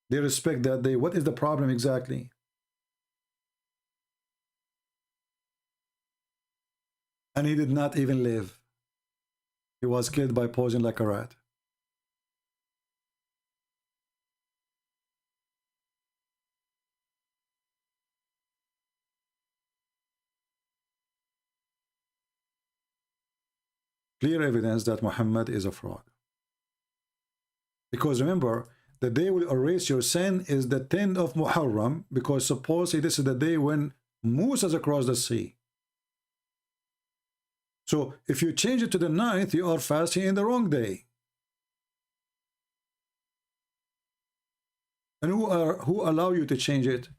they respect that day? What is the problem exactly? And he did not even live. He was killed by poison like a rat. Clear evidence that Muhammad is a fraud. Because remember, the day will erase your sin is the 10th of Muharram, because supposedly this is the day when Moses across the sea. So if you change it to the 9th, you are fasting in the wrong day. And who allow you to change it?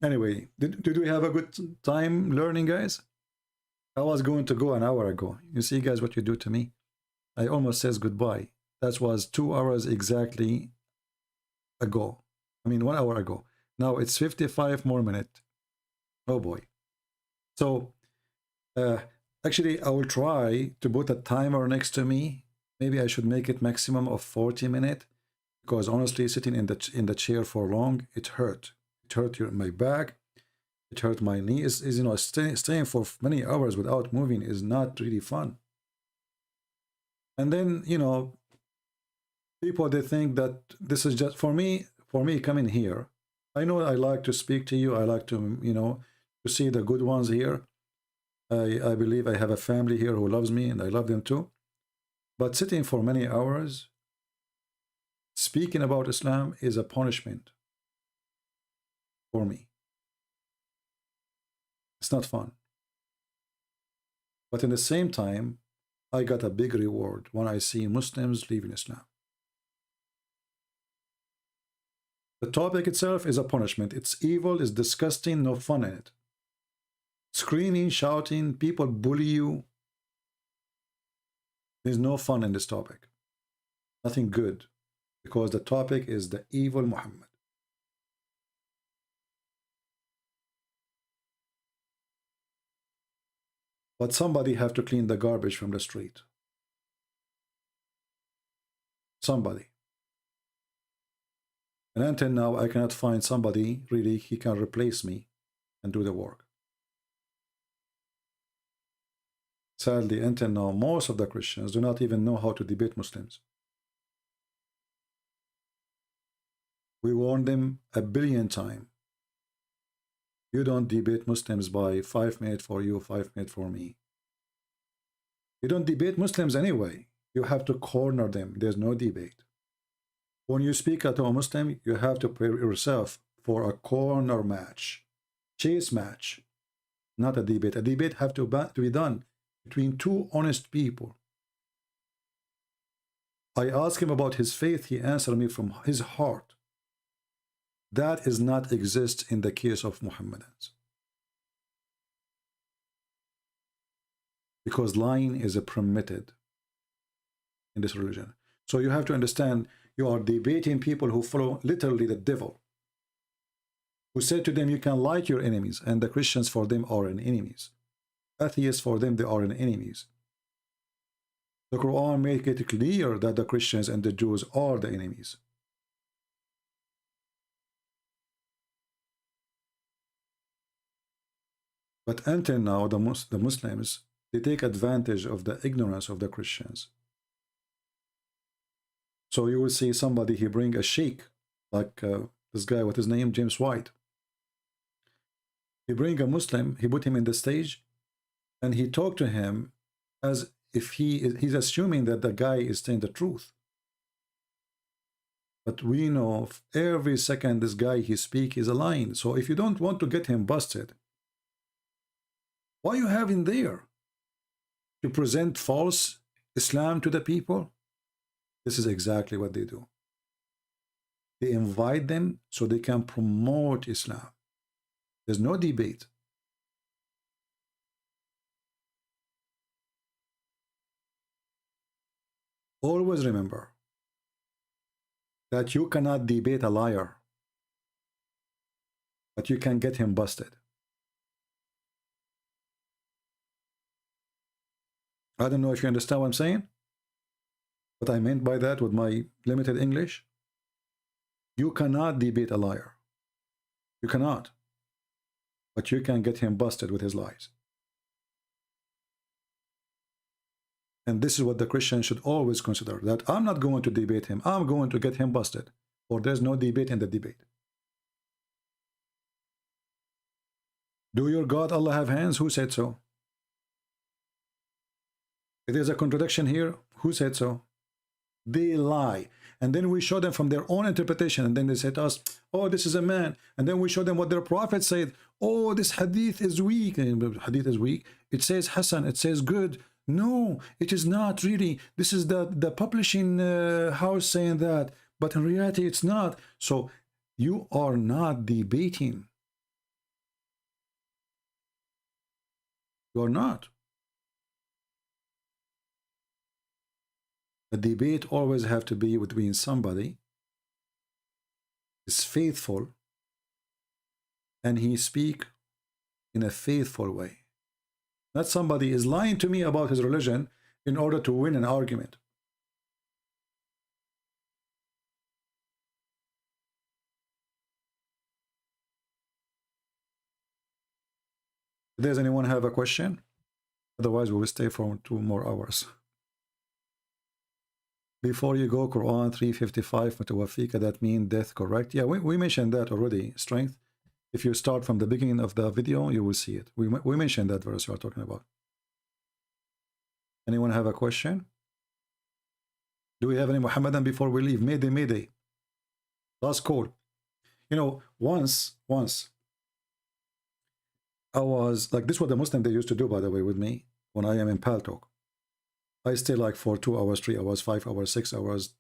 Anyway, did we have a good time learning, guys? I was going to go an hour ago. You see, guys, what you do to me. I almost says goodbye. That was 2 hours exactly ago. I mean, 1 hour ago. Now it's 55 more minutes. Oh boy. So actually, I will try to put a timer next to me. Maybe I should make it maximum of 40 minutes, because honestly, sitting in the chair for long, it hurt. It hurt my back. It hurt my knees. You know, staying for many hours without moving is not really fun. And then, you know, people, they think that this is just for me coming here. I know I like to speak to you. I like to, you know, to see the good ones here. I believe I have a family here who loves me, and I love them too. But sitting for many hours, speaking about Islam is a punishment for me. It's not fun. But in the same time, I got a big reward when I see Muslims leaving Islam. The topic itself is a punishment. It's evil, it's disgusting, no fun in it. Screaming, shouting, people bully you. There's no fun in this topic. Nothing good. Because the topic is the evil Muhammad. But somebody have to clean the garbage from the street. Somebody. And until now, I cannot find somebody really he can replace me and do the work. Sadly, until now, most of the Christians do not even know how to debate Muslims. We warned them a billion times. You don't debate Muslims by 5 minutes for you, 5 minutes for me. You don't debate Muslims anyway. You have to corner them. There's no debate. When you speak to a Muslim, you have to prepare yourself for a corner match, chase match, not a debate. A debate have to be done between two honest people. I asked him about his faith. He answered me from his heart. That is not exist in the case of Muhammadans. Because lying is permitted in this religion. So you have to understand, you are debating people who follow literally the devil, who said to them, you can like your enemies, and the Christians for them are an enemies. Atheists for them, they are an enemies. The Quran make it clear that the Christians and the Jews are the enemies. But until now, the Muslims, they take advantage of the ignorance of the Christians. So you will see somebody, he bring a sheikh, like this guy, what his name, James White. He bring a Muslim, he put him in the stage, and he talked to him as if he's assuming that the guy is saying the truth. But we know every second this guy he speak is a lying. So if you don't want to get him busted, why you have him there? To present false Islam to the people? This is exactly what they do. They invite them so they can promote Islam. There's no debate. Always remember that you cannot debate a liar, but you can get him busted. I don't know if you understand what I'm saying. What I meant by that with my limited English. You cannot debate a liar. You cannot. But you can get him busted with his lies. And this is what the Christian should always consider, that I'm not going to debate him. I'm going to get him busted. Or there's no debate in the debate. Do your God Allah have hands? Who said so? If there's a contradiction here, who said so? They lie. And then we show them from their own interpretation. And then they say to us, oh, this is a man. And then we show them what their prophet said. Oh, this hadith is weak. And hadith is weak. It says Hassan. It says good. No, it is not really. This is the publishing house saying that. But in reality, it's not. So you are not debating. You are not. The debate always have to be between somebody is faithful and he speak in a faithful way. Not somebody is lying to me about his religion in order to win an argument. Does anyone have a question? Otherwise, we will stay for 2 more hours. Before you go, Quran 355, Mutawafika, that means death, correct? Yeah, we mentioned that already, strength. If you start from the beginning of the video, you will see it. We mentioned that verse you are talking about. Anyone have a question? Do we have any Muhammadan before we leave? Mayday, Mayday. Last call. You know, once, I was, like, this is what the Muslim they used to do, by the way, with me, when I am in Paltalk. I stay like for 2 hours, 3 hours, 5 hours, 6 hours,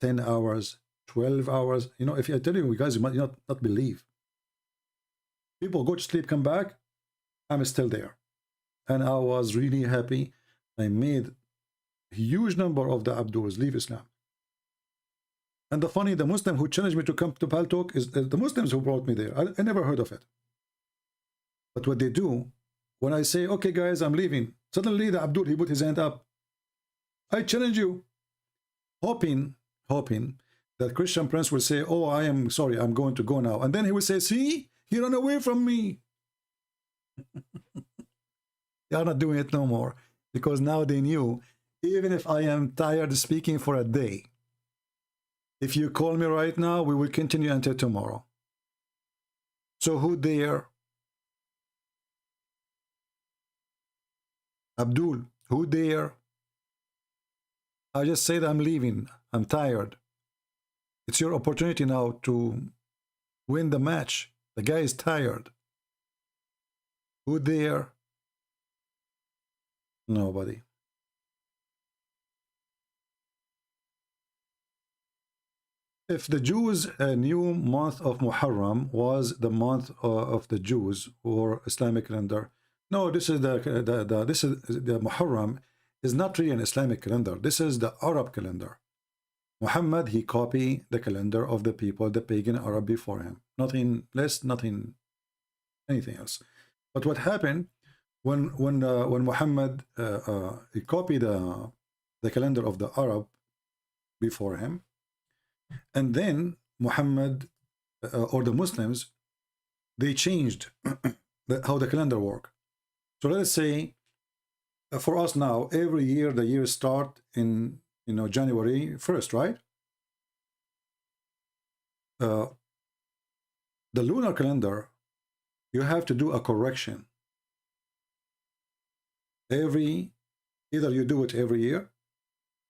10 hours, 12 hours. You know, if I tell you guys, you might not believe. People go to sleep, come back, I'm still there. And I was really happy. I made a huge number of the Abduls leave Islam. And the Muslim who challenged me to come to Paltalk is the Muslims who brought me there. I never heard of it. But what they do, when I say, okay guys, I'm leaving, suddenly the Abdul, he put his hand up. I challenge you. Hoping that Christian Prince will say, oh, I am sorry, I'm going to go now. And then he will say, see, he ran away from me. They are not doing it no more. Because now they knew, even if I am tired speaking for a day, if you call me right now, we will continue until tomorrow. So who dare? Abdul, who dare? I just said I'm leaving. I'm tired. It's your opportunity now to win the match. The guy is tired. Who dare? Nobody. If the Jews' new month of Muharram was the month of the Jews or Islamic calendar, no, this is the Muharram is not really an Islamic calendar. This is the Arab calendar. Muhammad, he copied the calendar of the people, the pagan Arab before him. Nothing less, nothing, anything else. But what happened when Muhammad he copied the calendar of the Arab before him, and then Muhammad or the Muslims, they changed how the calendar worked. So let's say for us now, every year the years start in January 1st, right? The lunar calendar, you have to do a correction. Either you do it every year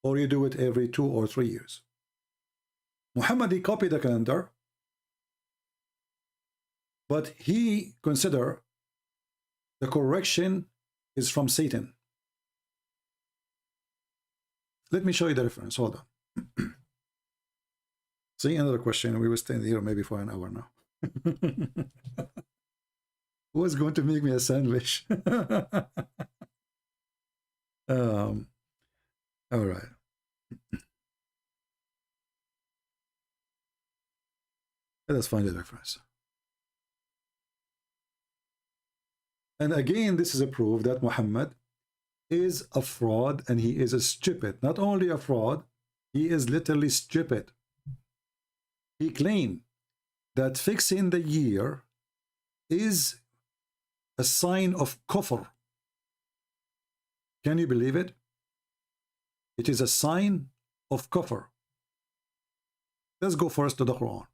or you do it every 2 or 3 years. Muhammad, he copied the calendar, but he considered the correction is from Satan. Let me show you the reference. Hold on. See, another question. We will stay here maybe for an hour now. Who is going to make me a sandwich? All right. Let us find the reference. And again, this is a proof that Muhammad is a fraud and he is a stupid. Not only a fraud, he is literally stupid. He claimed that fixing the year is a sign of kufr. Can you believe it? It is a sign of kufr. Let's go first to the Quran.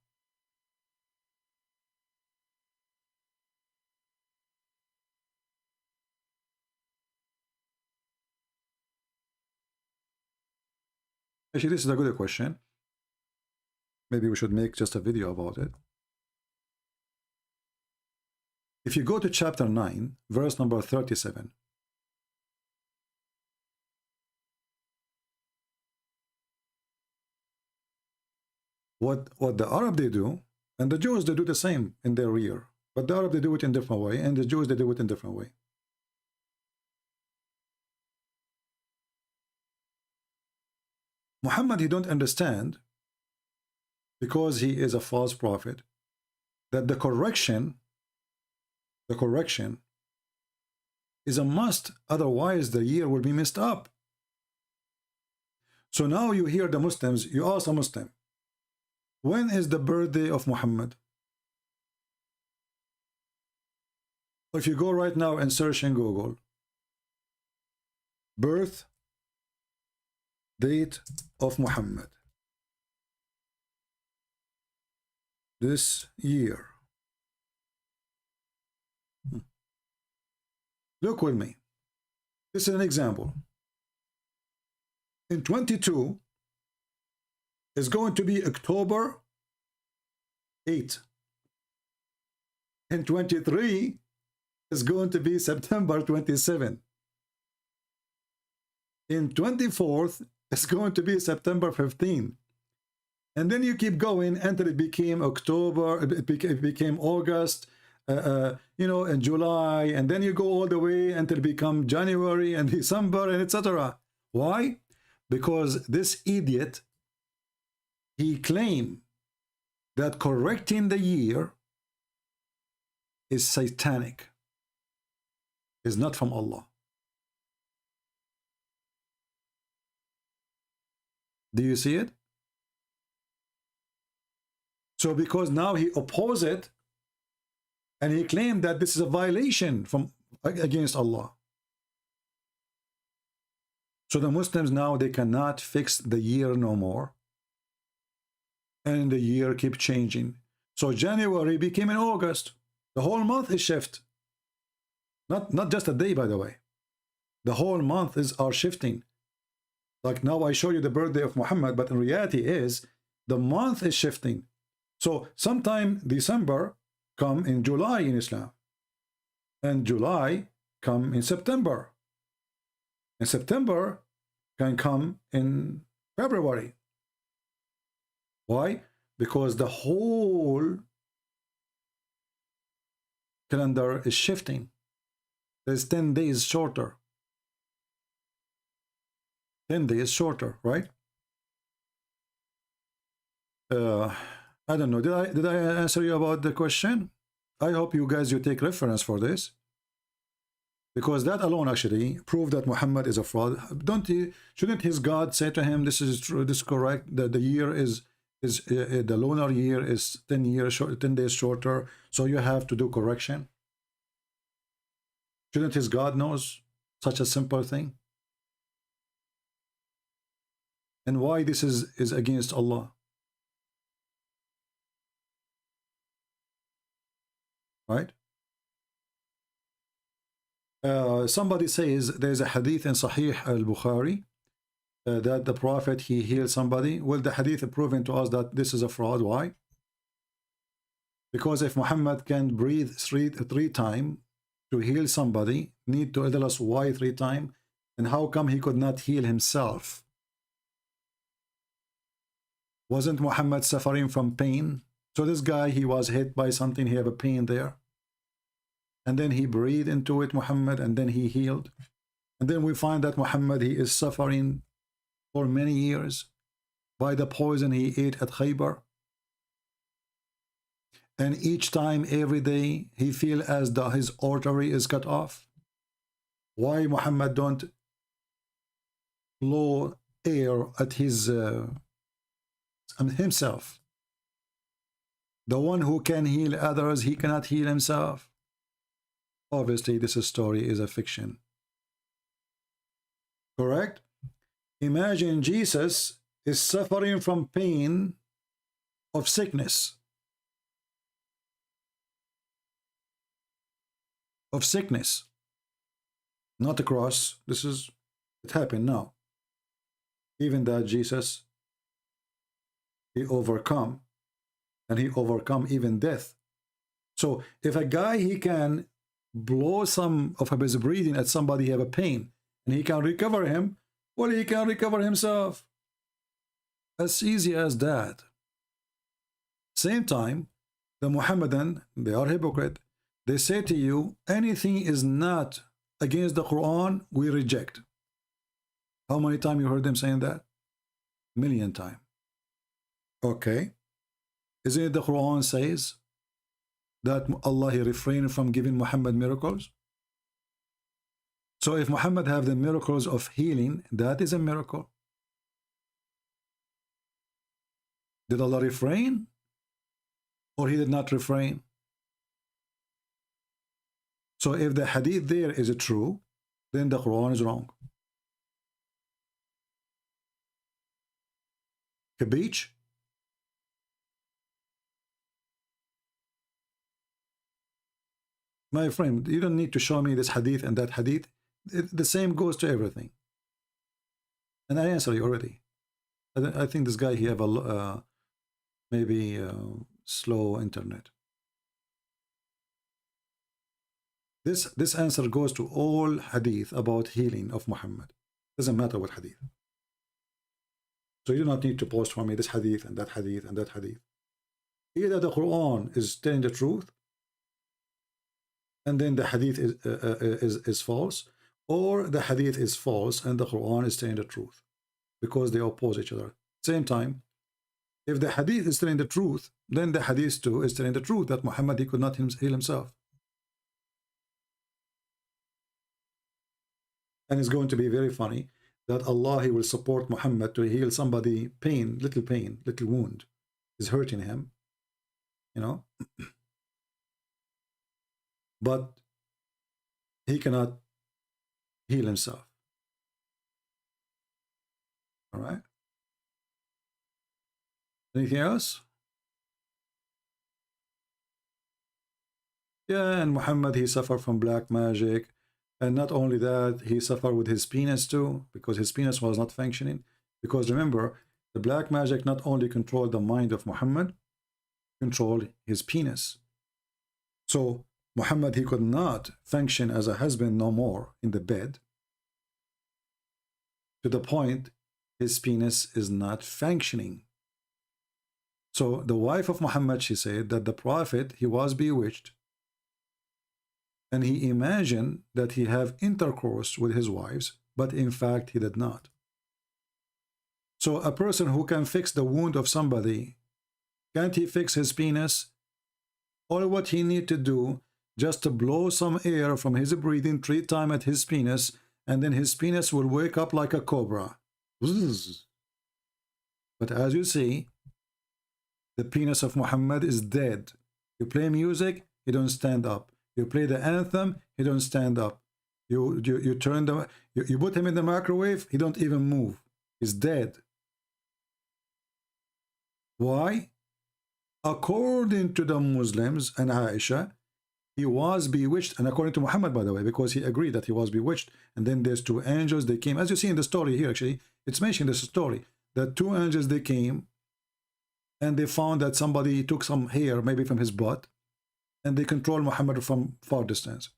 Actually, this is a good question. Maybe we should make just a video about it. If you go to chapter 9, verse number 37. What the Arab they do, and the Jews they do the same in their year. But the Arab they do it in a different way, and the Jews they do it in a different way. Muhammad, he don't understand, because he is a false prophet, that the correction is a must, otherwise the year will be messed up. So now you hear the Muslims, you ask a Muslim, when is the birthday of Muhammad? If you go right now and search in Google, birth date of Muhammad, this year. Look with me. This is an example. In 22 is going to be October 8. In 23 is going to be September 27. In 24th is going to be September 15. And then you keep going until it became October, it became August, you know, and July, and then you go all the way until it become January and December and etc. Why? Because this idiot, he claimed that correcting the year is satanic, is not from Allah. Do you see it? So because now he opposed it, and he claimed that this is a violation from against Allah. So the Muslims now, they cannot fix the year no more, and the year keep changing. So January became in August. The whole month is shift. Not just a day, by the way. The whole month are shifting. Like now I show you the birthday of Muhammad, but in reality is the month is shifting. So sometime December come in July in Islam, and July come in September, and September can come in February. Why? Because the whole calendar is shifting. There's 10 days shorter. 10 days shorter, right? I don't know. Did I answer you about the question? I hope you guys, you take reference for this, because that alone actually proved that Muhammad is a fraud. Shouldn't his God say to him, this is true, this is correct, that the year is the lunar year is 10 days shorter, so you have to do correction? Shouldn't his God knows such a simple thing? And why this is against Allah? Right? Somebody says there's a hadith in Sahih al-Bukhari that the Prophet, he healed somebody. Well, the hadith proving to us that this is a fraud. Why? Because if Muhammad can breathe three times to heal somebody, need to tell us why 3 times, and how come he could not heal himself? Wasn't Muhammad suffering from pain? So this guy, he was hit by something, he had a pain there, and then he breathed into it, Muhammad, and then he healed. And then we find that Muhammad, he is suffering for many years by the poison he ate at Khaybar. And each time, every day, he feel as though his artery is cut off. Why Muhammad don't blow air at his himself? The one who can heal others, he cannot heal himself. Obviously, this story is a fiction. Correct? Imagine Jesus is suffering from pain of sickness. Of sickness. Not a cross. It happened now. Even that Jesus, he overcome. And he overcome even death. So if a guy, he can blow some of his breathing at somebody, have a pain, and he can recover him, well, he can recover himself. As easy as that. Same time, the Muhammadan, they are hypocrite. They say to you, anything is not against the Quran, we reject. How many times you heard them saying that? million times. Okay. Isn't it the Quran says that Allah he refrained from giving Muhammad miracles? So if Muhammad have the miracles of healing, that is a miracle. Did Allah refrain? Or he did not refrain? So if the hadith there is true, then the Quran is wrong. Kabich? My friend, you don't need to show me this hadith and that hadith. The same goes to everything. And I answer you already. I think this guy, he have a maybe slow internet. This answer goes to all hadith about healing of Muhammad. Doesn't matter what hadith. So you do not need to post for me this hadith and that hadith and that hadith. Either the Quran is telling the truth, and then the hadith is false, or the hadith is false and the Quran is telling the truth, because they oppose each other. Same time, if the hadith is telling the truth, then the hadith too is telling the truth that Muhammad, he could not heal himself. And it's going to be very funny that Allah, he will support Muhammad to heal somebody pain, little wound is hurting him, you know. But he cannot heal himself. All right. Anything else? Yeah, and Muhammad, he suffered from black magic. And not only that, he suffered with his penis too, because his penis was not functioning. Because remember, the black magic not only controlled the mind of Muhammad, controlled his penis. So Muhammad, he could not function as a husband no more in the bed, to the point his penis is not functioning. So the wife of Muhammad, she said that the Prophet, he was bewitched, and he imagined that he have intercourse with his wives, but in fact he did not. So a person who can fix the wound of somebody, can't he fix his penis? All what he need to do, just to blow some air from his breathing 3 times at his penis, and then his penis will wake up like a cobra. But as you see, the penis of Muhammad is dead. You play music, he don't stand up. You play the anthem, he don't stand up. You put him in the microwave, he don't even move. He's dead. Why? According to the Muslims and Aisha, he was bewitched, and according to Muhammad, by the way, because he agreed that he was bewitched, and then there's 2 angels, they came, as you see in the story here, actually, it's mentioned in this story, that 2 angels, they came, and they found that somebody took some hair, maybe from his butt, and they control Muhammad from far distance.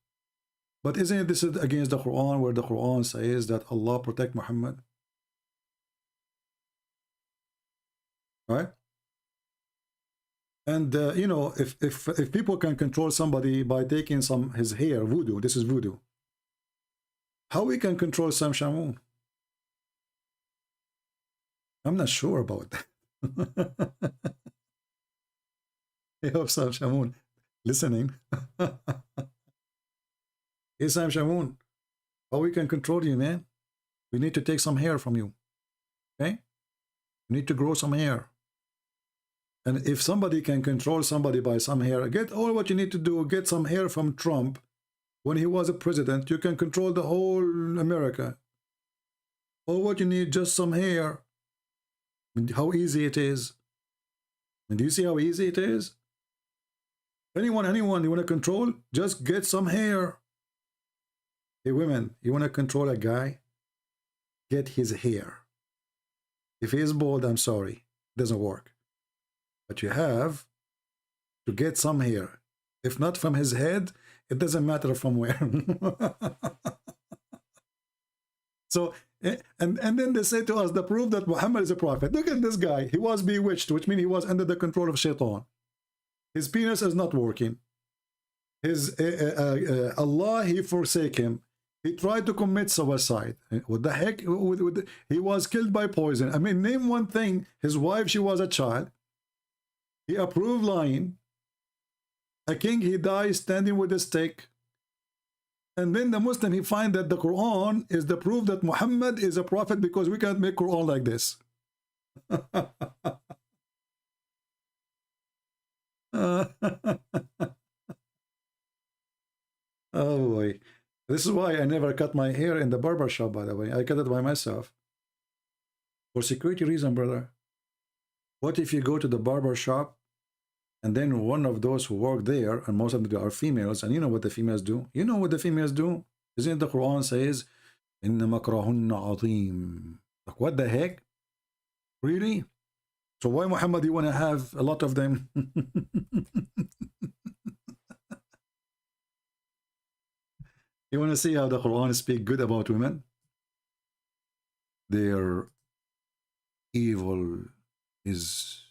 But isn't this against the Quran, where the Quran says that Allah protect Muhammad? Right? And you know, if people can control somebody by taking his hair, voodoo, this is voodoo. How we can control Sam Shamoun? I'm not sure about that. I hope Sam Shamoun listening. Hey Sam Shamoun, how we can control you, man? We need to take some hair from you. Okay? We need to grow some hair. And if somebody can control somebody by some hair, get all what you need to do, get some hair from Trump. When he was a president, you can control the whole America. All what you need, just some hair. And how easy it is. And do you see how easy it is? Anyone you want to control, just get some hair. Hey women, you want to control a guy? Get his hair. If he is bald, I'm sorry, it doesn't work. But you have to get some hair. If not from his head, it doesn't matter from where. So, and then they say to us, the proof that Muhammad is a prophet. Look at this guy. He was bewitched, which means he was under the control of Shaitan. His penis is not working. His Allah, he forsake him. He tried to commit suicide. What the heck? He was killed by poison. I mean, name one thing. His wife, she was a child. He approved lying. A king, he dies standing with a stick. And then the Muslim, he find that the Quran is the proof that Muhammad is a prophet because we can't make Quran like this. Oh boy. This is why I never cut my hair in the barber shop, by the way. I cut it by myself. For security reason, brother. What if you go to the barber shop and then one of those who work there, and most of them are females, and you know what the females do? You know what the females do? Isn't it the Quran says, إِنَّ مَكْرَهُنَّ عَظِيمٌ. Like, what the heck? Really? So why, Muhammad, you want to have a lot of them? You want to see how the Quran speaks good about women? Their evil is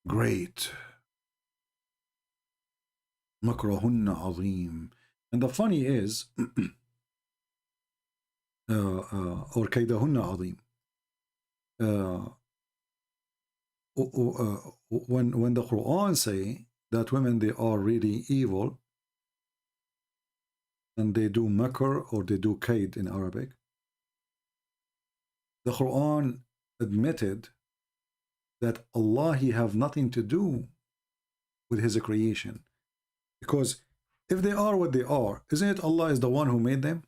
great. مَكْرَهُنَّ عَظِيمٌ. And the funny is, or كَيْدَهُنَّ عَظِيمٌ. When the Quran say that women, they are really evil, and they do makr or they do kaid in Arabic, the Quran admitted that Allah, he have nothing to do with his creation. Because if they are what they are, isn't it Allah is the one who made them?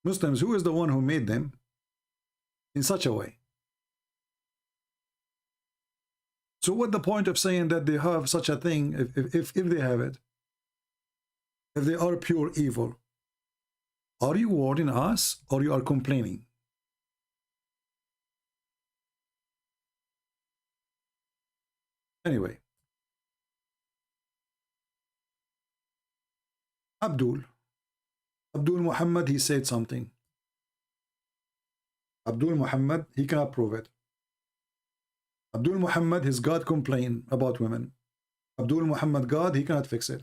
Muslims, who is the one who made them in such a way? So what the point of saying that they have such a thing if they have it? If they are pure evil, are you warning us or you are complaining? Anyway, Abdul Muhammad, he said something. Abdul Muhammad, he cannot prove it. Abdul Muhammad, his God complained about women. Abdul Muhammad God, he cannot fix it.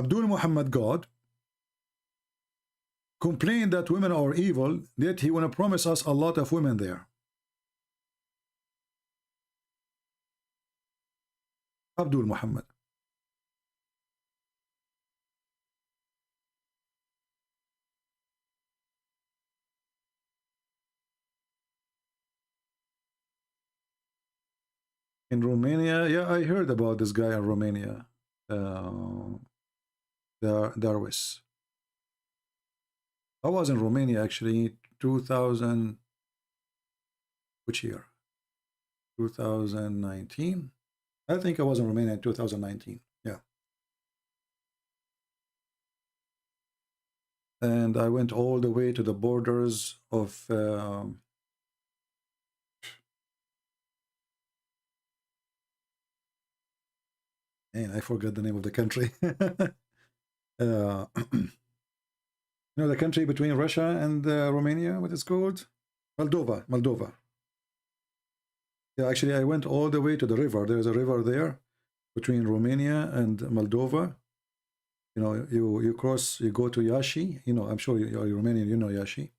Abdul Muhammad God complained that women are evil, yet he want to promise us a lot of women there. Abdul Muhammad. In Romania, yeah, I heard about this guy in Romania, Darwis. I was in Romania actually 2000, which year? 2019? I think I was in Romania in 2019, yeah. And I went all the way to the borders of and I forgot the name of the country. You know the country between Russia and Romania, what it's called? Moldova. Yeah, actually I went all the way to the river. There's a river there between Romania and Moldova. You know, you cross, you go to Yashi. You know, I'm sure you're Romanian, you know Yashi.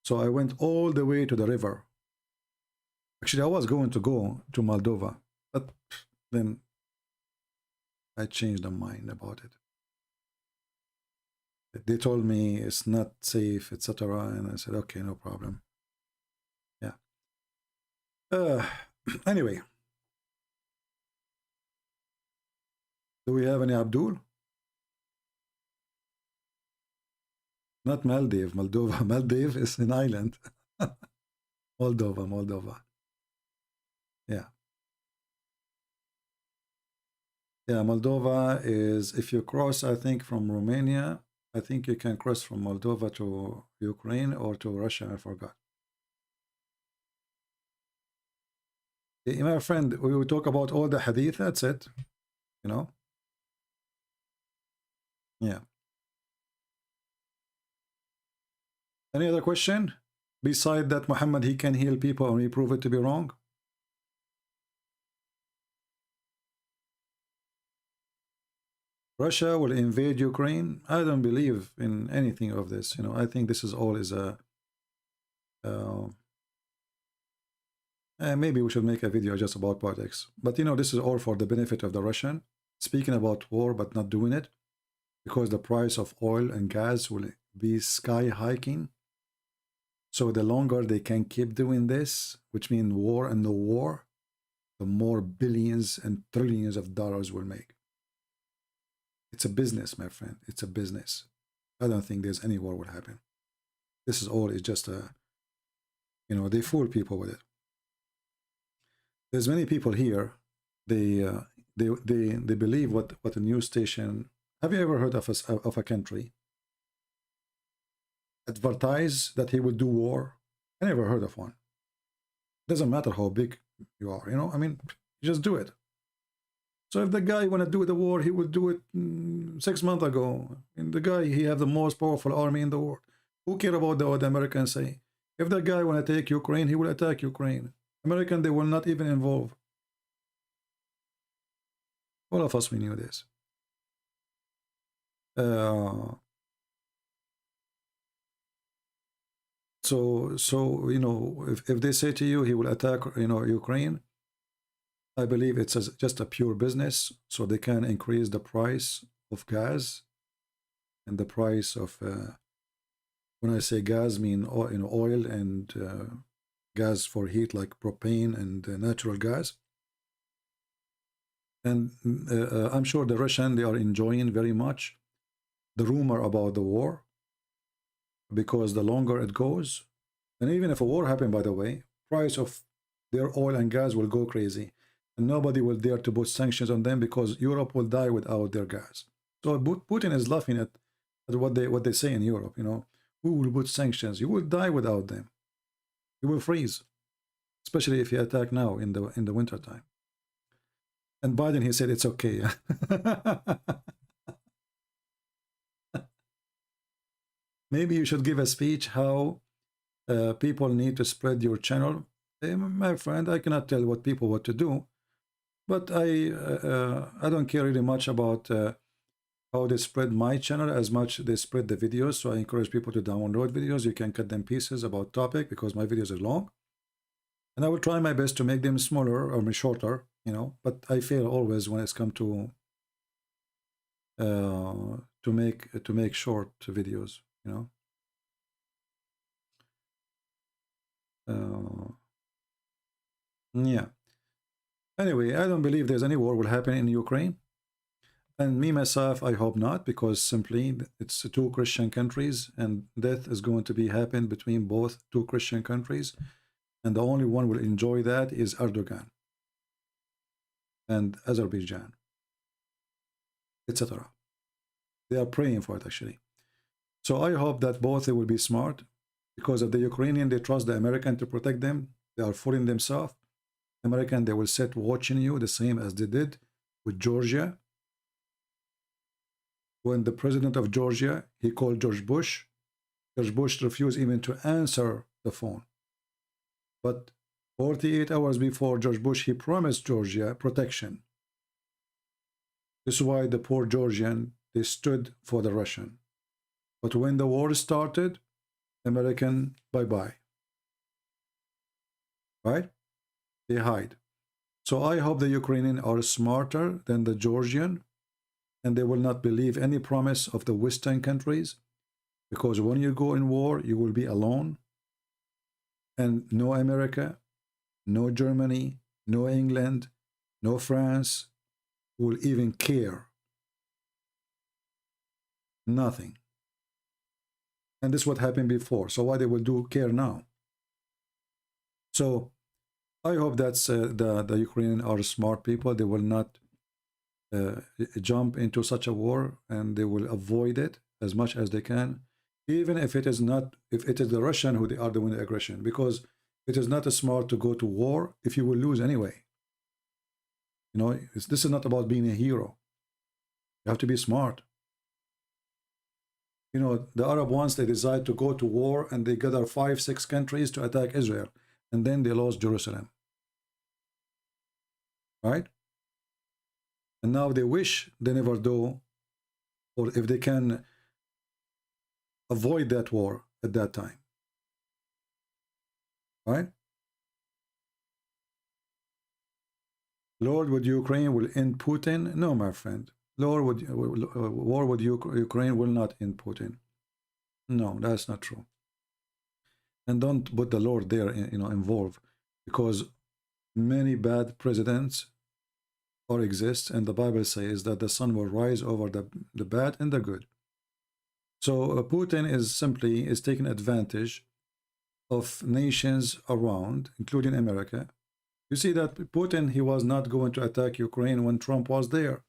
So I went all the way to the river. Actually, I was going to go to Moldova, but then I changed my mind about it. They told me it's not safe, etc. And I said, okay, no problem. Yeah. Anyway. Do we have any Abdul? Not Maldives, Moldova. Maldives is an island. Moldova. Yeah. Yeah, Moldova is, if you cross, I think, from Romania, I think you can cross from Moldova to Ukraine or to Russia, I forgot. My friend, we will talk about all the hadith, that's it. You know? Yeah. Any other question? Beside that, Muhammad, he can heal people and we prove it to be wrong. Russia will invade Ukraine. I don't believe in anything of this. You know, I think this is all is a. Maybe we should make a video just about politics. But you know, this is all for the benefit of the Russian. Speaking about war, but not doing it, because the price of oil and gas will be sky hiking. So the longer they can keep doing this, which means war and no war, the more billions and trillions of dollars will make. It's a business, my friend. It's a business. I don't think there's any war will happen. This is all is just a, you know, they fool people with it. There's many people here. They believe what a news station. Have you ever heard of a country advertise that he will do war? I never heard of one. Doesn't matter how big you are, you know. I mean, you just do it. So if the guy want to do the war, he will do it 6 months ago. And the guy, he have the most powerful army in the world. Who care about what the Americans say? If the guy want to take Ukraine, he will attack Ukraine. American, they will not even involve. All of us, we knew this. So you know, if they say to you he will attack, you know, Ukraine, I believe it's just a pure business, so they can increase the price of gas and the price of when I say gas, mean oil, you know, oil and gas for heat like propane and natural gas. And I'm sure the Russian, they are enjoying very much the rumor about the war, because the longer it goes, and even if a war happened, by the way, price of their oil and gas will go crazy, and nobody will dare to put sanctions on them because Europe will die without their gas. So Putin is laughing at what they say in Europe. You know, who will put sanctions? You will die without them. You will freeze, especially if you attack now in the winter time. And Biden, he said it's okay. Maybe you should give a speech how people need to spread your channel. My friend, I cannot tell what to do, but I don't care really much about how they spread my channel as much they spread the videos. So I encourage people to download videos. You can cut them pieces about topic because my videos are long, and I will try my best to make them smaller or shorter. You know, but I fail always when it's come to make short videos. You know. Yeah. Anyway, I don't believe there's any war will happen in Ukraine. And me, myself, I hope not, because simply it's two Christian countries and death is going to be happen between both two Christian countries. And the only one will enjoy that is Erdogan and Azerbaijan, etc. They are praying for it, actually. So I hope that both they will be smart, because if the Ukrainian, they trust the American to protect them, they are fooling themselves. American, they will sit watching you the same as they did with Georgia. When the president of Georgia, he called George Bush refused even to answer the phone. But 48 hours before George Bush, he promised Georgia protection. This is why the poor Georgian, they stood for the Russian. But when the war started, American, bye-bye. Right? They hide. So I hope the Ukrainian are smarter than the Georgian, and they will not believe any promise of the Western countries, because when you go in war, you will be alone, and no America, no Germany, no England, no France will even care. Nothing. And this is what happened before. So why they will do care now? So I hope that's the Ukrainians are smart people. They will not jump into such a war, and they will avoid it as much as they can, even if it is the Russian who they are doing the aggression, because it is not smart to go to war if you will lose anyway. You know, this is not about being a hero. You have to be smart. You know, the Arab ones, they decide to go to war and they gather 5-6 countries to attack Israel. And then they lost Jerusalem. Right? And now they wish they never do, or if they can avoid that war at that time. Right? Lord, would Ukraine will end Putin? No, my friend. Lord, war with Ukraine will not end Putin. No, that's not true. And don't put the Lord there, involved, because many bad presidents or exist, and the Bible says that the sun will rise over the bad and the good. So Putin is taking advantage of nations around, including America. You see that Putin, he was not going to attack Ukraine when Trump was there.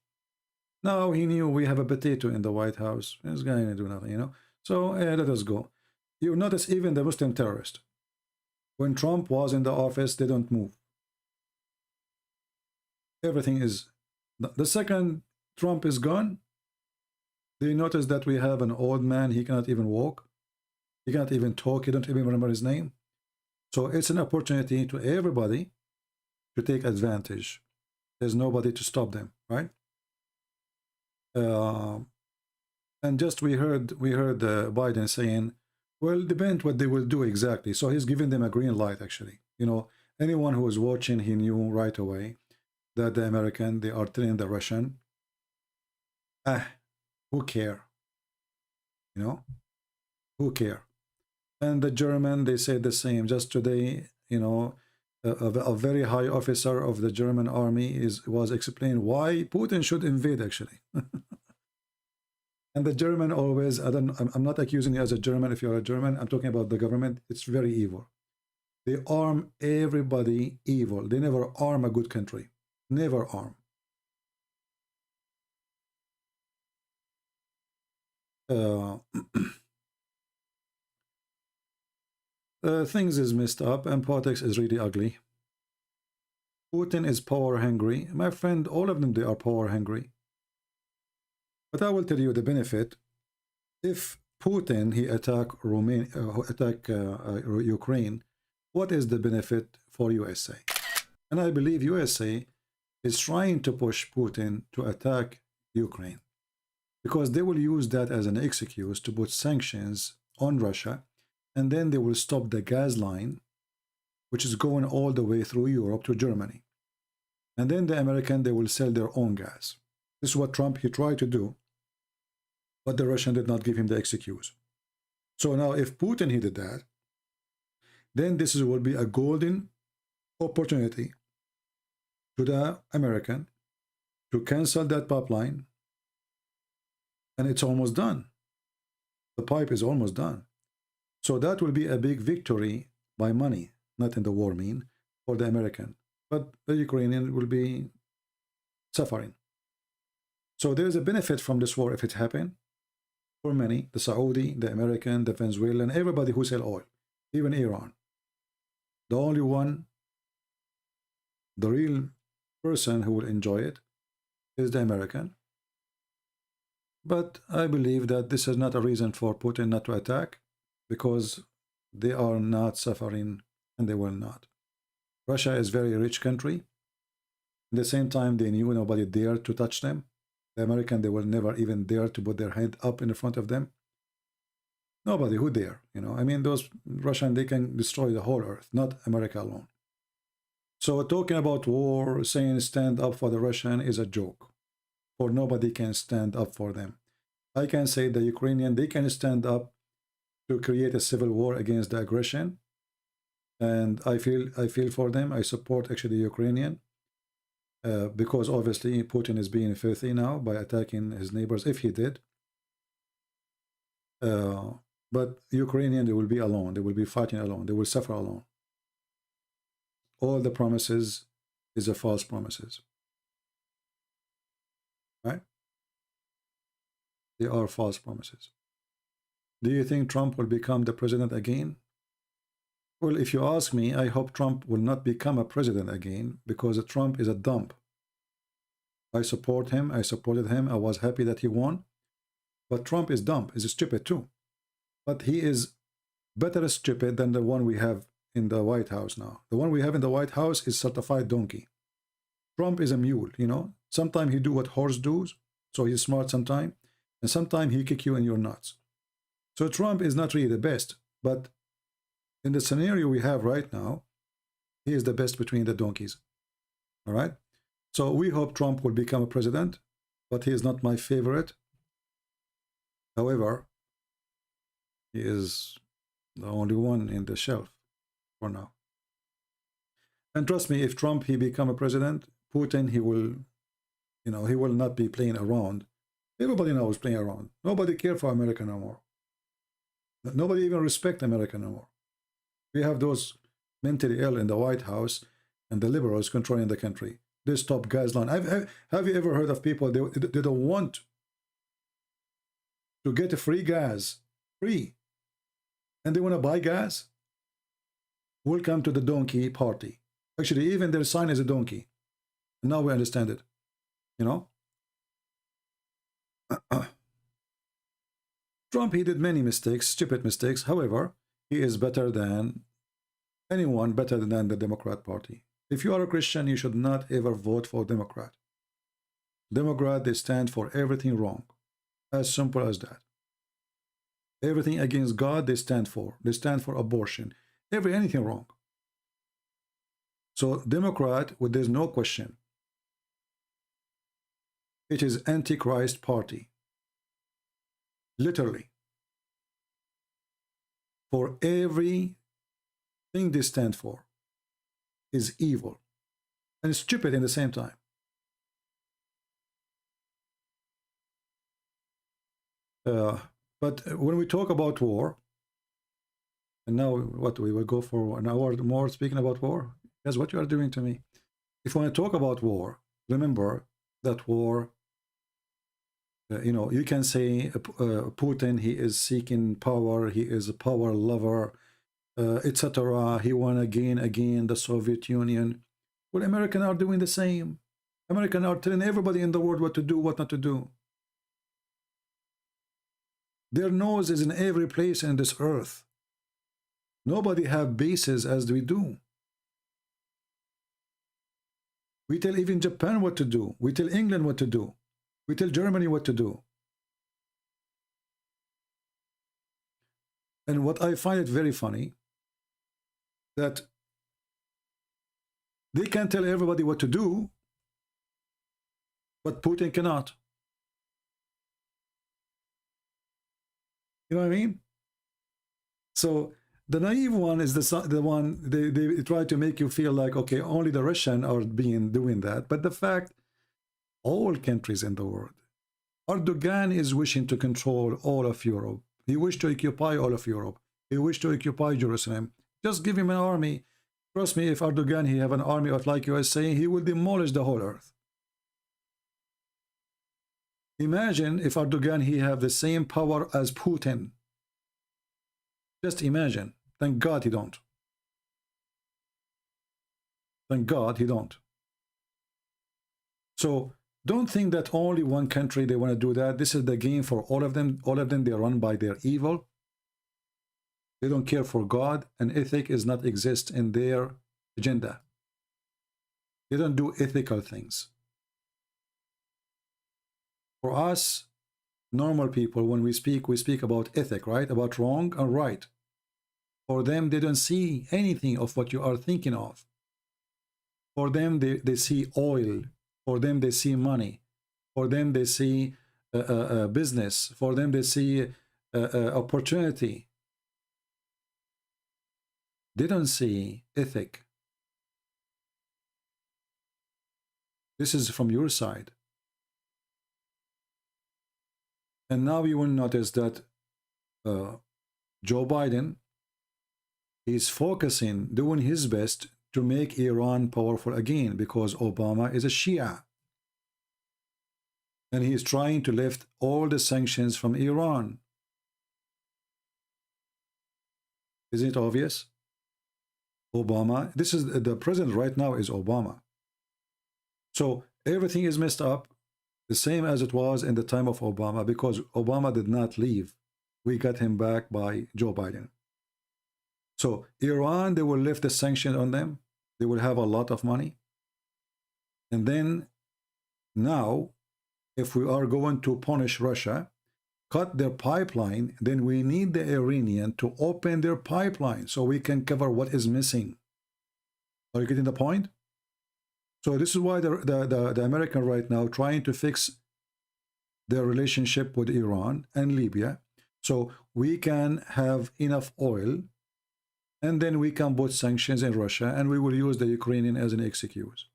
Now he knew we have a potato in the White House. This guy ain't do nothing, So let us go. You notice even the Muslim terrorist, when Trump was in the office, they don't move. Everything is... The second Trump is gone, do you notice that we have an old man, he cannot even walk? He cannot even talk, he don't even remember his name. So it's an opportunity to everybody to take advantage. There's nobody to stop them, right? And just we heard Biden saying, well, depend what they will do exactly. So he's giving them a green light, actually. Anyone who was watching, he knew right away that the American, they are telling the Russian, who care? Who care? And the German, they said the same. Just today, a very high officer of the German army was explaining why Putin should invade, actually. And the German always, I'm not accusing you as a German if you're a German, I'm talking about the government, it's very evil. They arm everybody evil. They never arm a good country. Never arm. Things is messed up and politics is really ugly. Putin is power hungry. My friend, all of them, they are power hungry. But I will tell you the benefit. If Putin, he attack Ukraine, what is the benefit for USA? And I believe USA is trying to push Putin to attack Ukraine, because they will use that as an excuse to put sanctions on Russia, and then they will stop the gas line, which is going all the way through Europe to Germany. And then the American, they will sell their own gas. This is what Trump, he tried to do, but the Russian did not give him the excuse. So now if Putin, he did that, then this will be a golden opportunity to the American to cancel that pipeline, and it's almost done. The pipe is almost done. So that will be a big victory by money, not in the war mean, for the American. But the Ukrainian will be suffering. So there is a benefit from this war if it happened. For many, the Saudi, the American, the Venezuelan, everybody who sell oil, even Iran. The only one, the real person who will enjoy it is the American. But I believe that this is not a reason for Putin not to attack, because they are not suffering and they will not. Russia is a very rich country. At the same time, they knew nobody dared to touch them. The American, they will never even dare to put their head up in the front of them. Nobody who dare, I mean, those Russian, they can destroy the whole earth, not America alone. So talking about war, saying stand up for the Russian is a joke, for nobody can stand up for them. I can say the Ukrainian, they can stand up to create a civil war against the aggression, and I feel for them. I support actually the Ukrainian, because obviously Putin is being filthy now by attacking his neighbors, if he did. But Ukrainian, they will be alone. They will be fighting alone. They will suffer alone. All the promises is a false promises. Right? They are false promises. Do you think Trump will become the president again? Well, if you ask me, I hope Trump will not become a president again, because Trump is a dump. I support him. I supported him. I was happy that he won. But Trump is dumb, is stupid too. But he is better stupid than the one we have in the White House now. The one we have in the White House is certified donkey. Trump is a mule, you know. Sometimes he do what horse does, so he's smart sometimes, and sometimes he kick you in your nuts. So Trump is not really the best, but in the scenario we have right now, he is the best between the donkeys. All right? So we hope Trump will become a president, but he is not my favorite. However, he is the only one in the shelf for now. And trust me, if Trump he become a president, Putin he will, you know, he will not be playing around. Everybody knows playing around. Nobody care for America no more. Nobody even respect America no more. We have those mentally ill in the White House and the liberals controlling the country. They stop gas line. Have you ever heard of people they don't want to get a free gas, free, and they want to buy gas? Welcome to the donkey party. Actually, even their sign is a donkey. And now we understand it. You know? Trump, he did many mistakes, stupid mistakes. However, he is better than anyone, better than the Democrat Party. If you are a Christian, you should not ever vote for Democrat. Democrat, they stand for everything wrong. As simple as that. Everything against God, they stand for. They stand for abortion. Anything wrong. So Democrat, well, there's no question. It is Antichrist party. Literally. For everything they stand for is evil and stupid in the same time. But when we talk about war, and now what we will go for an hour more speaking about war. That's what you are doing to me. If we want to talk about war, remember that war, you know, you can say Putin, he is seeking power, he is a power lover, etc. He won again the Soviet Union. Well, Americans are doing the same. Americans are telling everybody in the world what to do, what not to do. Their nose is in every place in this earth. Nobody have bases as we do. We tell even Japan what to do. We tell England what to do. We tell Germany what to do. And what I find it very funny, that they can tell everybody what to do, but Putin cannot. You know what I mean? So the naive one is the one they try to make you feel like, okay, only the Russians are doing that. But the fact, all countries in the world, Erdogan is wishing to control all of Europe. He wished to occupy all of Europe. He wished to occupy Jerusalem. Just give him an army. Trust me, if Erdogan he have an army of like USA, he will demolish the whole earth. Imagine if Erdogan he have the same power as Putin. Just imagine. Thank God he don't. Thank God he don't. So don't think that only one country they want to do that. This is the game for all of them. All of them, they are run by their evil. They don't care for God, and ethic is not exist in their agenda. They don't do ethical things. For us, normal people, when we speak about ethic, right? About wrong and right. For them, they don't see anything of what you are thinking of. For them, they see oil. For them, they see money. For them, they see business. For them, they see opportunity. They don't see ethic. This is from your side. And now you will notice that Joe Biden is focusing, doing his best to make Iran powerful again, because Obama is a Shia. And he is trying to lift all the sanctions from Iran. Isn't it obvious? Obama, this is the president right now is Obama. So everything is messed up. The same as it was in the time of Obama, because Obama did not leave. We got him back by Joe Biden. So Iran, they will lift the sanction on them. They will have a lot of money. And then now, if we are going to punish Russia, cut their pipeline, then we need the Iranian to open their pipeline so we can cover what is missing. Are you getting the point? So this is why the American right now trying to fix their relationship with Iran and Libya, so we can have enough oil, and then we can put sanctions in Russia, and we will use the Ukrainian as an excuse.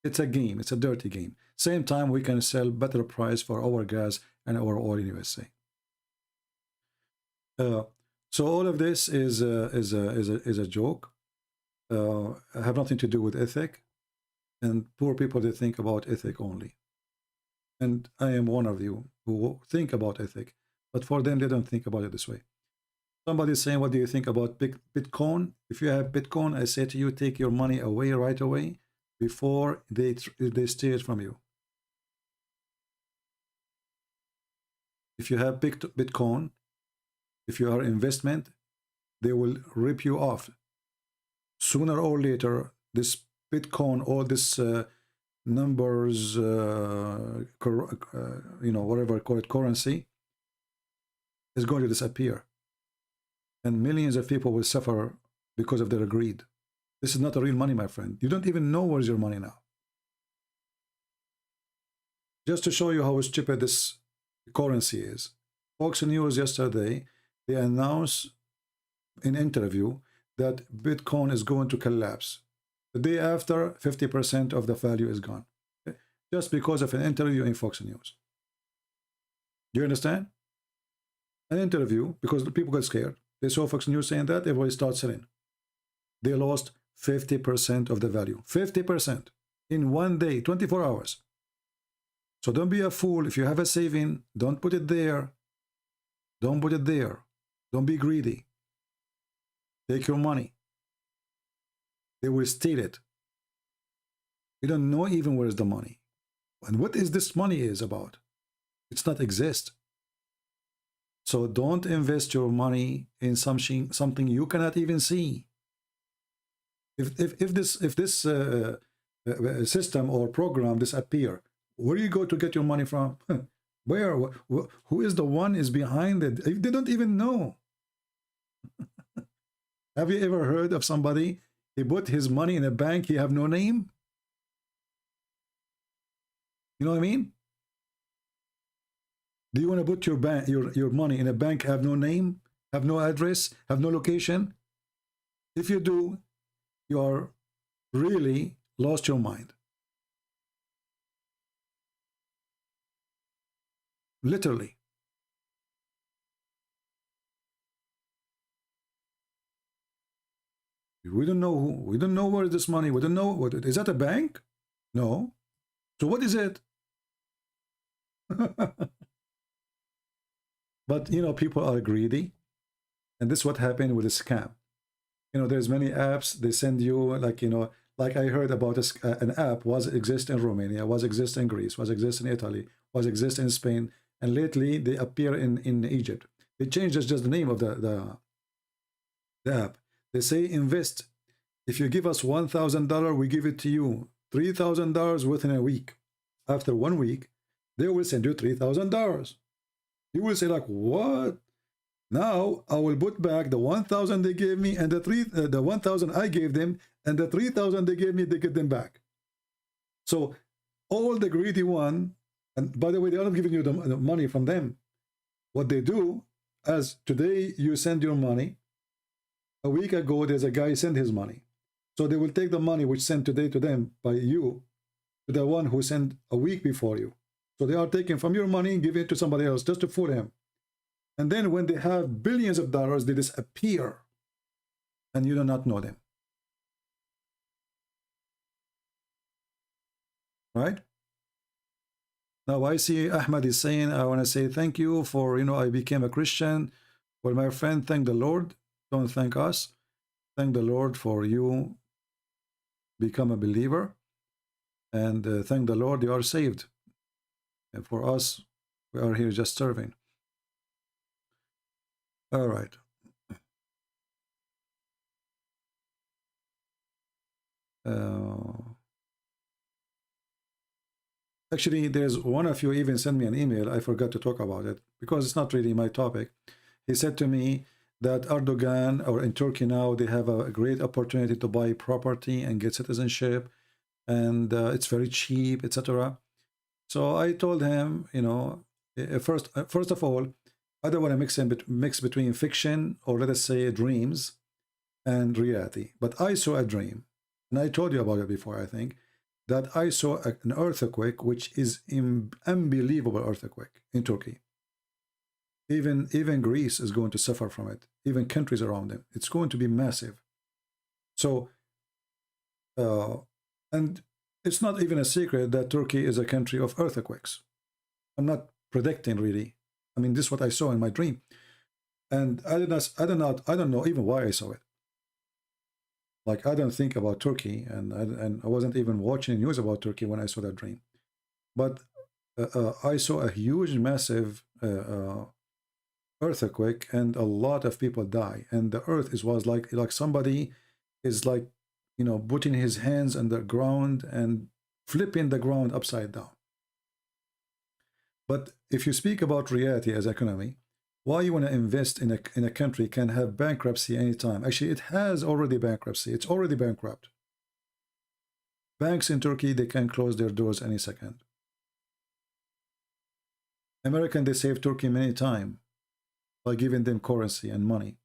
It's a game. It's a dirty game. Same time, we can sell better price for our gas and our oil in USA. So all of this is a joke. Have nothing to do with ethic. And poor people, they think about ethic only. And I am one of you who think about ethic. But for them, they don't think about it this way. Somebody is saying, what do you think about Bitcoin? If you have Bitcoin, I say to you, take your money away right away before they steal it from you. If you have Bitcoin, if you are investment, they will rip you off. Sooner or later, this Bitcoin, all this numbers, whatever call it, currency, is going to disappear. And millions of people will suffer because of their greed. This is not a real money, my friend. You don't even know where's your money now. Just to show you how stupid this currency is, Fox News yesterday, they announced in an interview that Bitcoin is going to collapse. The day after, 50% of the value is gone. Okay? Just because of an interview in Fox News. Do you understand? An interview, because the people got scared. They saw Fox News saying that, everybody started selling. They lost 50% of the value. 50% in one day, 24 hours. So don't be a fool. If you have a saving, don't put it there. Don't put it there. Don't be greedy. Take your money. They will steal it. You don't know even where is the money. And what is this money is about? It's not exist. So don't invest your money in something you cannot even see. If this system or program disappear, where do you go to get your money from? Where? Who is the one is behind it? They don't even know. Have you ever heard of somebody, he put his money in a bank, he have no name? You know what I mean? Do you want to put your money in a bank, have no name, have no address, have no location? If you do, you are really lost your mind. Literally. We don't know who, we don't know where this money, we don't know what is that a bank? No. So what is it? But you know, people are greedy, and this is what happened with a scam. You know, there's many apps they send you, like, you know, like I heard about an app was exist in Romania, was exist in Greece, was exist in Italy, was exist in Spain, and lately they appear in Egypt. They changed just the name of the app. They say invest. If you give us $1,000, we give it to you $3,000 within a week. After 1 week, they will send you $3,000. You will say like, what? Now I will put back the 1,000 they gave me and the 1,000 I gave them, and the 3,000 they gave me, they get them back. So all the greedy one, and by the way, they are not giving you the money from them. What they do, as today you send your money, a week ago there's a guy sent his money. So they will take the money which sent today to them by you to the one who sent a week before you. So they are taking from your money and giving it to somebody else just to fool him. And then when they have billions of dollars, they disappear and you do not know them. Right? Now I see Ahmad is saying, I want to say thank you for, you know, I became a Christian. Well, my friend, thank the Lord. Don't thank us. Thank the Lord for you become a believer. And thank the Lord you are saved. And for us, we are here just serving. All right. Actually, there's one of you even sent me an email. I forgot to talk about it because it's not really my topic. He said to me that Erdogan, or in Turkey now, they have a great opportunity to buy property and get citizenship, and it's very cheap, etc. So I told him, you know, first of all, I don't want to mix between fiction, or let us say dreams, and reality. But I saw a dream, and I told you about it before, I think, that I saw an earthquake, which is an unbelievable earthquake in Turkey. Even Greece is going to suffer from it. Even countries around them. It's going to be massive. So, and it's not even a secret that Turkey is a country of earthquakes. I'm not predicting really. I mean, this is what I saw in my dream, and I don't know even why I saw it. Like, I don't think about Turkey, and I wasn't even watching news about Turkey when I saw that dream. But I saw a huge, massive earthquake, and a lot of people die. And the earth was like somebody is, like, you know, putting his hands on the ground and flipping the ground upside down. But if you speak about reality as economy, why you want to invest in a country can have bankruptcy anytime. Actually, it has already bankruptcy. It's already bankrupt. Banks in Turkey, they can close their doors any second. American, they saved Turkey many times by giving them currency and money.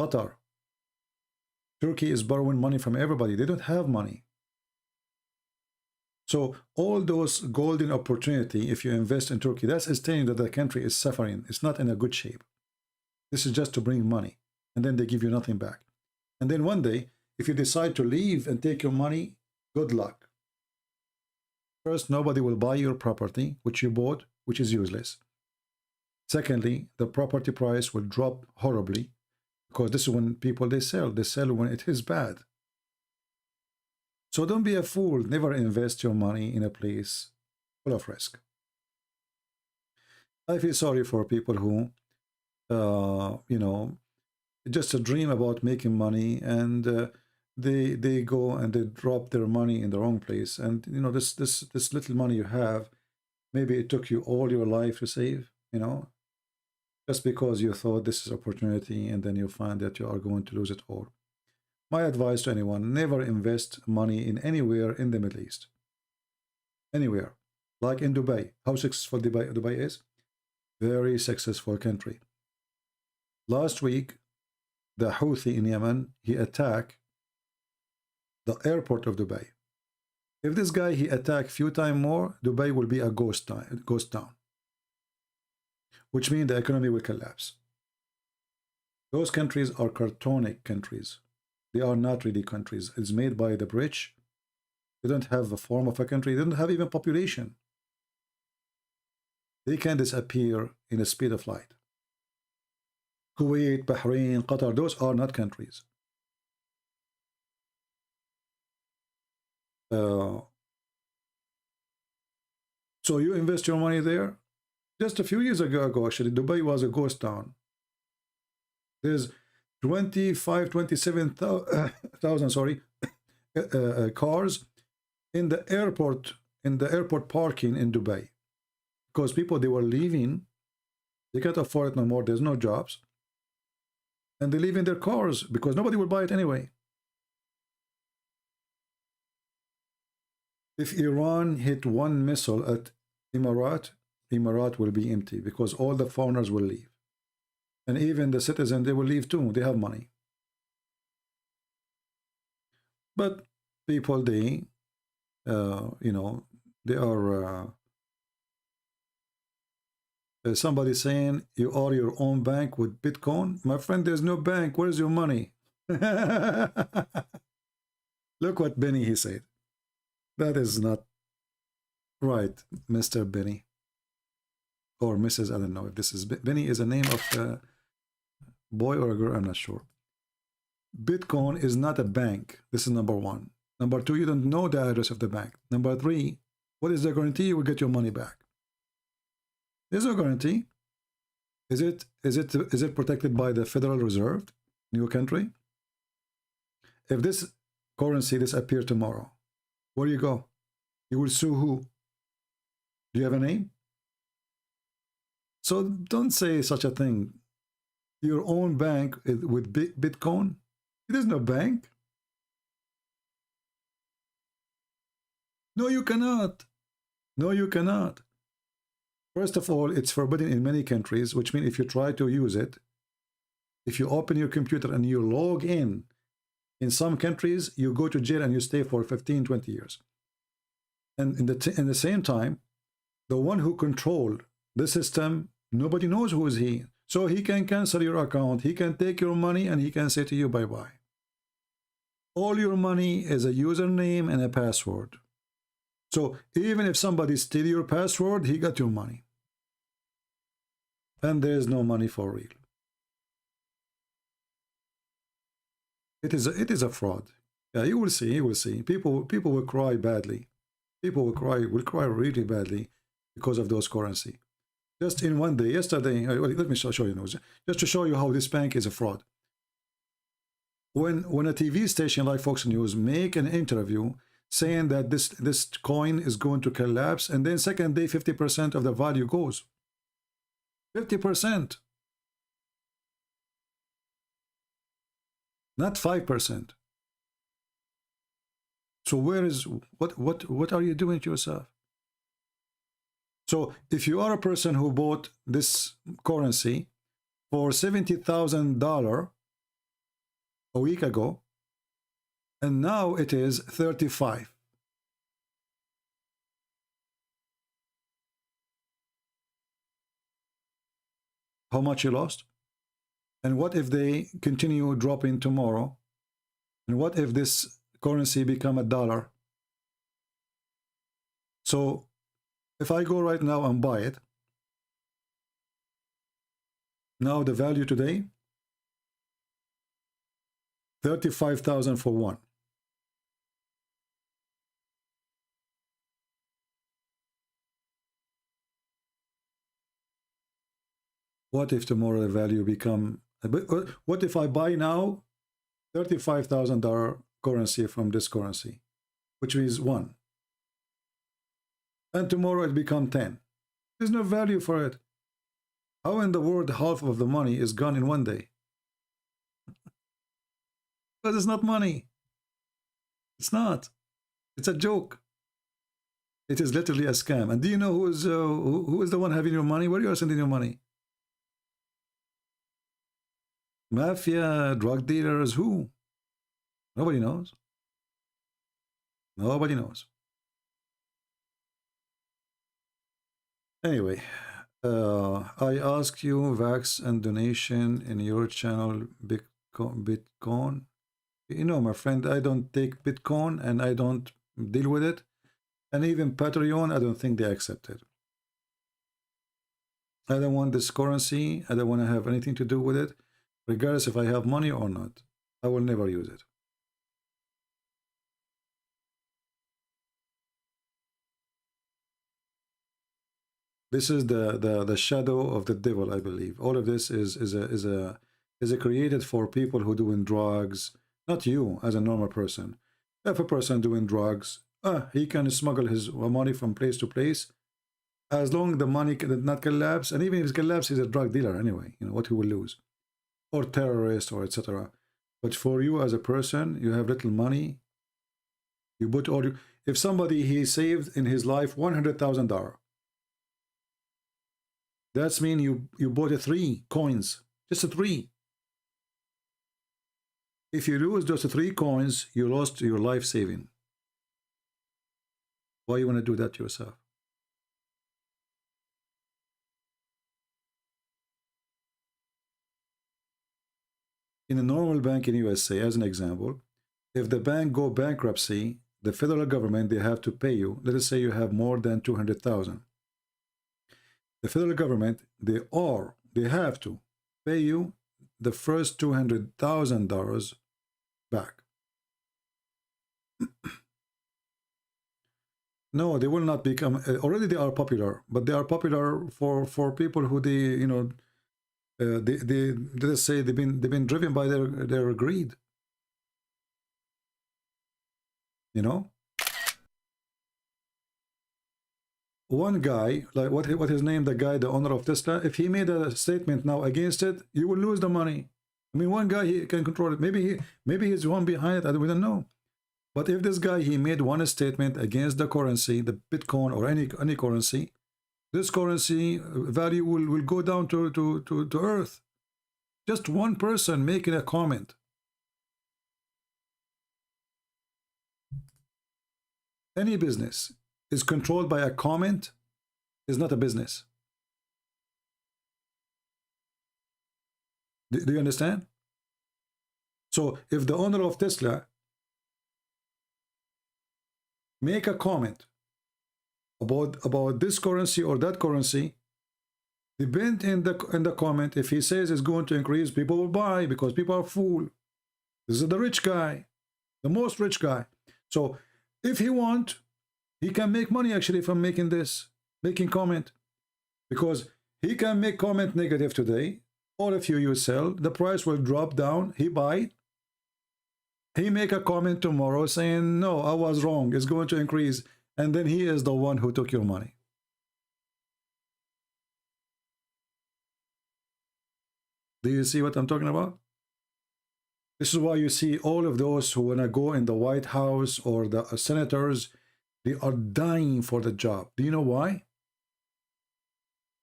Qatar. Turkey is borrowing money from everybody. They don't have money. So all those golden opportunity, if you invest in Turkey, that's telling that the country is suffering. It's not in a good shape. This is just to bring money, and then they give you nothing back. And then one day, if you decide to leave and take your money, good luck. First, nobody will buy your property, which you bought, which is useless. Secondly, the property price will drop horribly, because this is when people, they sell when it is bad. So don't be a fool. Never invest your money in a place full of risk. I feel sorry for people who, you know, just a dream about making money, and they go and they drop their money in the wrong place. And, you know, this little money you have, maybe it took you all your life to save, you know, just because you thought this is opportunity, and then you find that you are going to lose it all. My advice to anyone, never invest money in anywhere in the Middle East. Anywhere. Like in Dubai. How successful Dubai is? Very successful country. Last week, the Houthi in Yemen, he attacked the airport of Dubai. If this guy, he attacked few times more, Dubai will be a ghost town. Which means the economy will collapse. Those countries are cartonic countries. They are not really countries. It's made by the rich. They don't have a form of a country. They don't have even population. They can disappear in the speed of light. Kuwait, Bahrain, Qatar, those are not countries. So you invest your money there? Just a few years ago, actually, Dubai was a ghost town. There's 27,000 cars in the airport parking in Dubai, because people, they were leaving, they can't afford it no more, there's no jobs, and they leave in their cars because nobody will buy it anyway. If Iran hit one missile at Emirat will be empty, because all the foreigners will leave. And even the citizens, they will leave too. They have money. But people, they, you know, they are, somebody saying, you are your own bank with Bitcoin. My friend, there's no bank. Where's your money? Look what Benny, he said. That is not right, Mr. Benny. Or Mrs. I don't know if this is Benny is a name of a boy or a girl, I'm not sure. Bitcoin is not a bank. This is number one. Number two, you don't know the address of the bank. Number three, what is the guarantee you will get your money back? There's no guarantee. Is it protected by the Federal Reserve in your country? If this currency disappear tomorrow, where do you go? You will sue who? Do you have a name? So don't say such a thing. Your own bank with Bitcoin? There's no bank. No, you cannot. No, you cannot. First of all, it's forbidden in many countries, which means if you try to use it, if you open your computer and you log in some countries, you go to jail and you stay for 15, 20 years. And in the same time, the one who controls the system, nobody knows who is he. So he can cancel your account, he can take your money, and he can say to you, bye-bye. All your money is a username and a password. So even if somebody steals your password, he got your money. And there is no money for real. It is a fraud. Yeah, you will see, you will see. People will cry badly. People will cry really badly because of those currency. Just in one day, yesterday, let me show you now, just to show you how this bank is a fraud. When a TV station like Fox News make an interview saying that this coin is going to collapse, and then second day 50% of the value goes. 50%. Not 5%. So where is what are you doing to yourself? So if you are a person who bought this currency for $70,000 a week ago, and now it is 35. How much you lost? And what if they continue dropping tomorrow? And what if this currency become $1? So if I go right now and buy it, now the value today, 35,000 for one. What if tomorrow the value become, what if I buy now $35,000 currency from this currency, which means 1, and tomorrow it become 10? There's no value for it. How in the world half of the money is gone in one day? Because it's not money. It's not. It's a joke. It is literally a scam. And do you know who is the one having your money? Where you are sending your money? Mafia, drug dealers, who? Nobody knows. Nobody knows. Anyway, I asked you vax and donation in your channel Bitcoin. You know, my friend, I don't take Bitcoin and I don't deal with it. And even Patreon, I don't think they accept it. I don't want this currency. I don't want to have anything to do with it. Regardless if I have money or not, I will never use it. This is the shadow of the devil, I believe. All of this is created for people who doing drugs, not you as a normal person. If a person doing drugs, he can smuggle his money from place to place, as long as the money did not collapse. And even if it collapses, he's a drug dealer anyway. You know what he will lose, or terrorist, or etc. But for you as a person, you have little money. You put all you. If somebody he saved in his life $100,000, that's mean you bought 3 coins, just 3. If you lose those 3 coins, you lost your life saving. Why you want to do that to yourself? In a normal bank in USA, as an example, if the bank go bankruptcy, the federal government, they have to pay you. Let us say you have more than 200,000. The federal government, they have to pay you the first $200,000 back. No, they will not become. Already they are popular, but they are popular for people who they, you know, they let's say they've been driven by their greed. You know, one guy, like what his name, the guy, the owner of Tesla, if he made a statement now against it, you will lose the money. I mean, one guy, he can control it. Maybe he's one behind it. We don't know. But if this guy, he made one statement against the currency, the Bitcoin or any currency, this currency value will go down to earth. Just one person making a comment. Any business is controlled by a comment is not a business. Do you understand? So if the owner of Tesla make a comment about this currency or that currency, depend in the comment. If he says it's going to increase, people will buy because people are fool. This is the rich guy, the most rich guy. So if he want, he can make money actually from making comment, because he can make comment negative today. Or if you sell, the price will drop down. He buy it. He make a comment tomorrow saying, no, I was wrong. It's going to increase. And then he is the one who took your money. Do you see what I'm talking about? This is why you see all of those who want to go in the White House or the senators, they are dying for the job. Do you know why?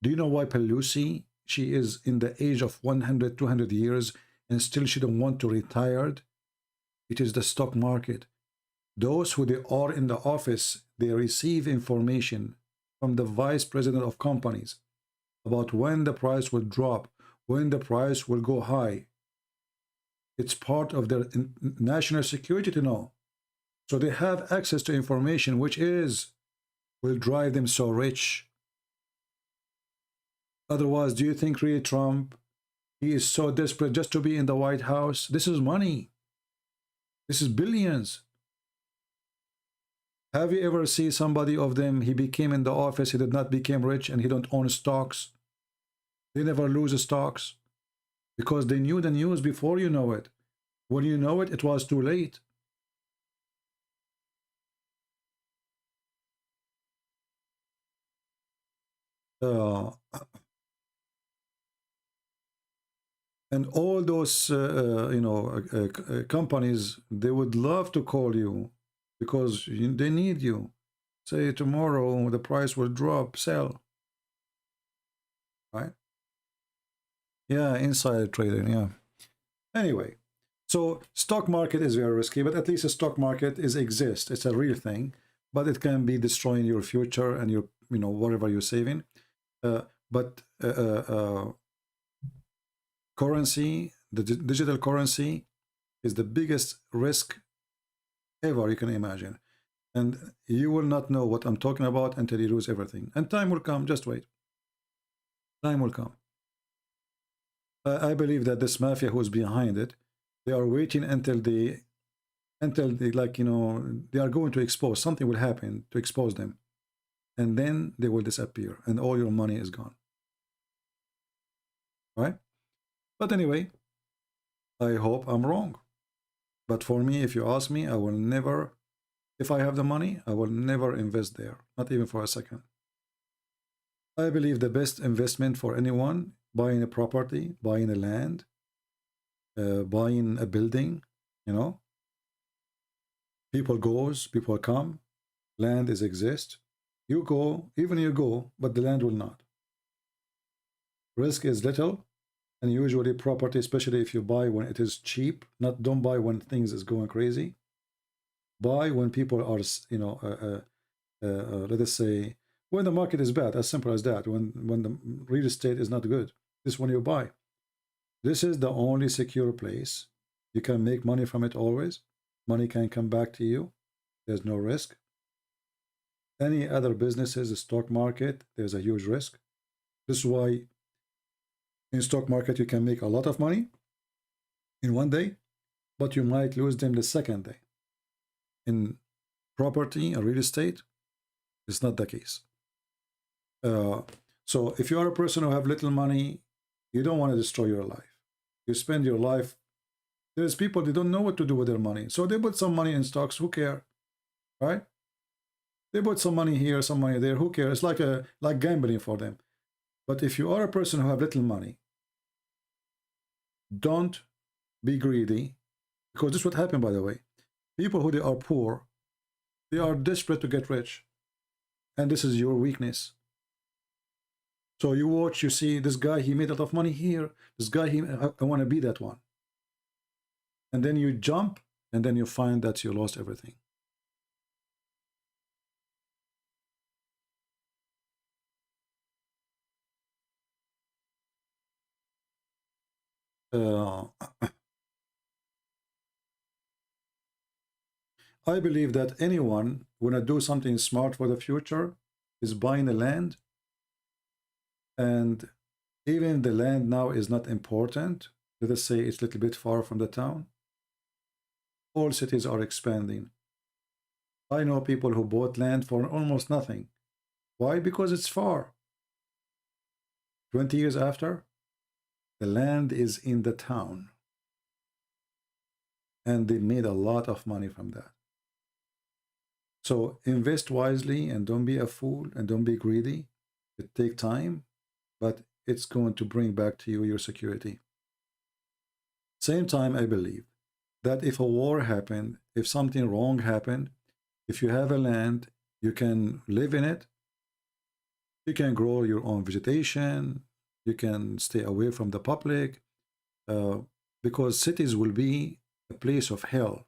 Do you know why Pelosi, she is in the age of 100, 200 years and still she don't want to retire? It is the stock market. Those who they are in the office, they receive information from the vice president of companies about when the price will drop, when the price will go high. It's part of their national security to know. So they have access to information which will drive them so rich. Otherwise, do you think really Trump, he is so desperate just to be in the White House? This is money. This is billions. Have you ever seen somebody of them, he became in the office, he did not become rich and he don't own stocks? They never lose stocks because they knew the news before you know it. When you know it, it was too late. And all those, companies, they would love to call you because they need you. Say tomorrow the price will drop, sell. Right? Yeah, insider trading, yeah. Anyway, so stock market is very risky, but at least the stock market exists. It's a real thing, but it can be destroying your future and your, whatever you're saving. Currency, the digital currency, is the biggest risk ever you can imagine. And you will not know what I'm talking about until you lose everything. And time will come, just wait. Time will come. I believe that this mafia who's behind it, they are waiting until they they are going to expose. Something will happen to expose them. And then they will disappear and all your money is gone. Right? But anyway, I hope I'm wrong. But for me, if you ask me, I will never, if I have the money, I will never invest there. Not even for a second. I believe the best investment for anyone, buying a property, buying a land, buying a building, people goes, people come, land exist. You go, even you go, but the land will not. Risk is little, and usually property, especially if you buy when it is cheap, don't buy when things is going crazy. Buy when people are, let us say, when the market is bad, as simple as that, when the real estate is not good. This is when you buy. This is the only secure place. You can make money from it always. Money can come back to you. There's no risk. Any other businesses, the stock market, there's a huge risk. This is why in stock market you can make a lot of money in one day, but you might lose them the second day. In property or real estate, It's not the case. So if you are a person who have little money, you don't want to destroy your life. You spend your life. There's people, they don't know what to do with their money. So they put some money in stocks. Who care? Right? They put some money here, some money there. Who cares? It's like gambling for them. But if you are a person who have little money, don't be greedy, because this is what happened, by the way. People who they are poor, they are desperate to get rich, and this is your weakness. So you watch, you see this guy, he made a lot of money here. This guy, I want to be that one. And then you jump, and then you find that you lost everything. I believe that anyone want to do something smart for the future is buying the land, and even the land now is not important. Let us say it's a little bit far from the town. All cities are expanding. I know people who bought land for almost nothing. Why? Because it's far. 20 years after, the land is in the town, and they made a lot of money from that. So invest wisely, and don't be a fool, and don't be greedy. It takes time, but it's going to bring back to you your security. Same time, I believe that if a war happened, if something wrong happened, if you have a land, you can live in it. You can grow your own vegetation. You can stay away from the public, because cities will be a place of hell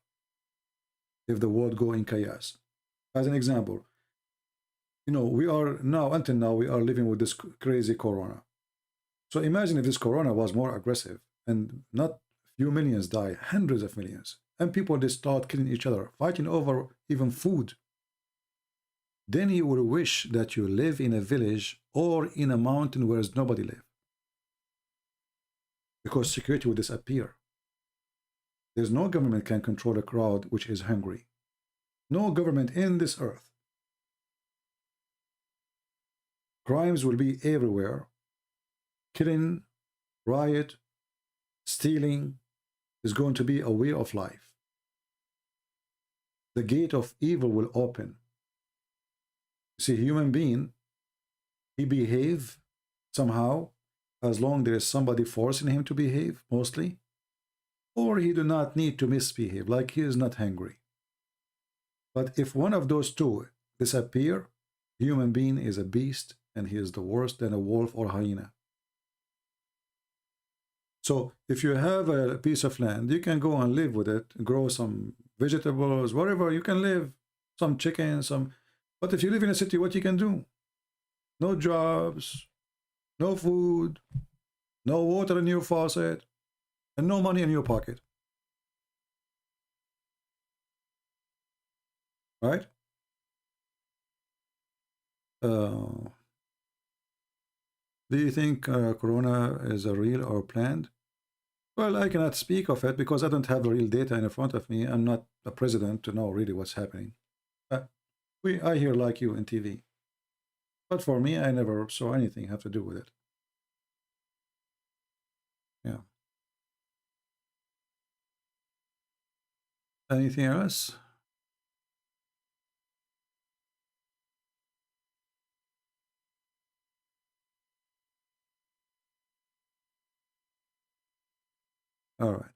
if the world go in chaos. As an example, you know, we are now, until now, we are living with this crazy corona. So imagine if this corona was more aggressive, and not few millions die, hundreds of millions, and people, they start killing each other, fighting over even food. Then you will wish that you live in a village or in a mountain where nobody lives, because security will disappear. There's no government can control a crowd which is hungry. No government in this earth. Crimes will be everywhere. Killing, riot, stealing is going to be a way of life. The gate of evil will open. See, human being, he behave somehow as long there is somebody forcing him to behave, mostly, or he do not need to misbehave, like he is not hungry. But if one of those two disappear, human being is a beast, and he is the worse than a wolf or hyena. So if you have a piece of land, you can go and live with it, grow some vegetables, whatever, you can live, some chicken, some. But if you live in a city, what you can do? No jobs, no food, no water in your faucet, and no money in your pocket. Right? Do you think Corona is a real or planned? Well, I cannot speak of it because I don't have the real data in front of me. I'm not the president to know really what's happening. I hear like you in TV. But for me, I never saw anything have to do with it. Yeah. Anything else? All right.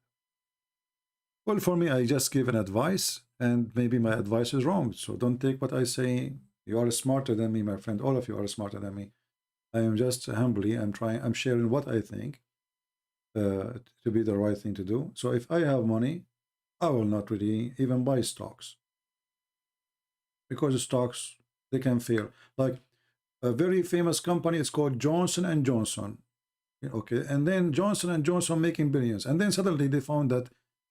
Well, for me, I just give an advice, and maybe my advice is wrong. So don't take what I say. You are smarter than me, my friend. All of you are smarter than me. I am just humbly, I'm sharing what I think to be the right thing to do. So if I have money, I will not really even buy stocks, because the stocks, they can fail. Like a very famous company, it's called Johnson & Johnson. Okay, and then Johnson & Johnson making billions, and then suddenly they found that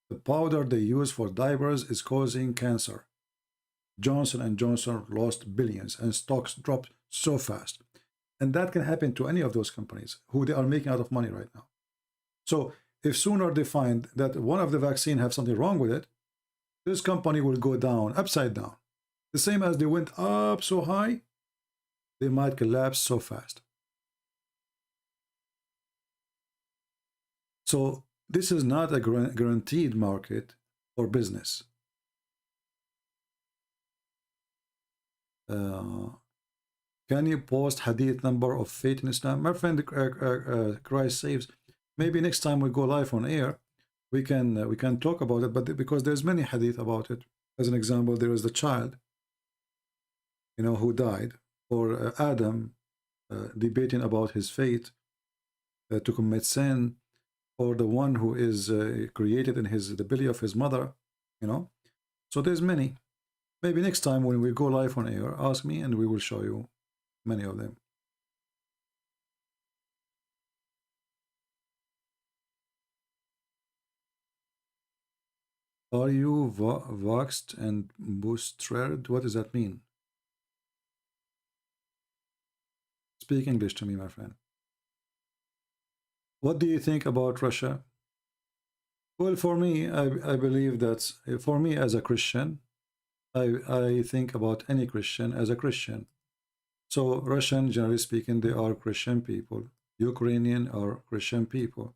the powder they use for diapers is causing cancer. Johnson & Johnson lost billions, and stocks dropped so fast. And that can happen to any of those companies who they are making out of money right now. So if sooner they find that one of the vaccine have something wrong with it, this company will go down, upside down. The same as they went up so high, they might collapse so fast. So this is not a guaranteed market or business. Can you post hadith number of faith in Islam? My friend, Christ saves. Maybe next time we go live on air, we can talk about it. But because there's many hadith about it. As an example, there is the child, who died, or Adam debating about his fate to commit sin, or the one who is created in the belly of his mother. So there's many. Maybe next time when we go live on air, ask me and we will show you many of them. Are you vaxxed and boosted? What does that mean? Speak English to me, my friend. What do you think about Russia? Well, for me, I believe that for me as a Christian, I think about any Christian as a Christian. So Russian, generally speaking, they are Christian people. Ukrainian are Christian people.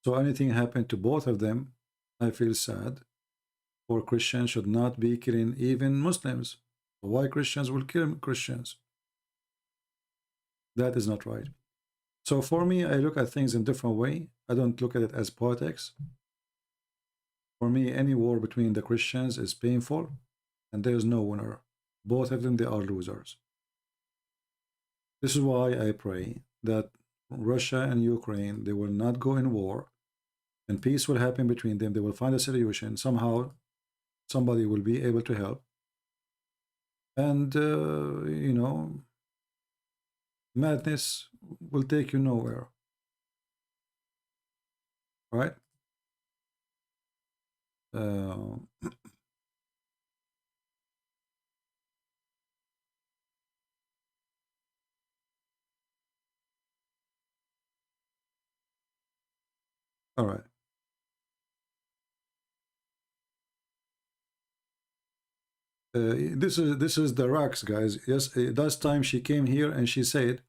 So anything happened to both of them, I feel sad. For Christians should not be killing even Muslims. Why Christians will kill Christians? That is not right. So for me, I look at things in a different way. I don't look at it as politics. For me, any war between the Christians is painful, and there is no winner. Both of them, they are losers. This is why I pray that Russia and Ukraine, they will not go in war, and peace will happen between them. They will find a solution. Somehow, somebody will be able to help. And, madness will take you nowhere. Right? All right. This is the rocks, guys. Yes, last time she came here and she said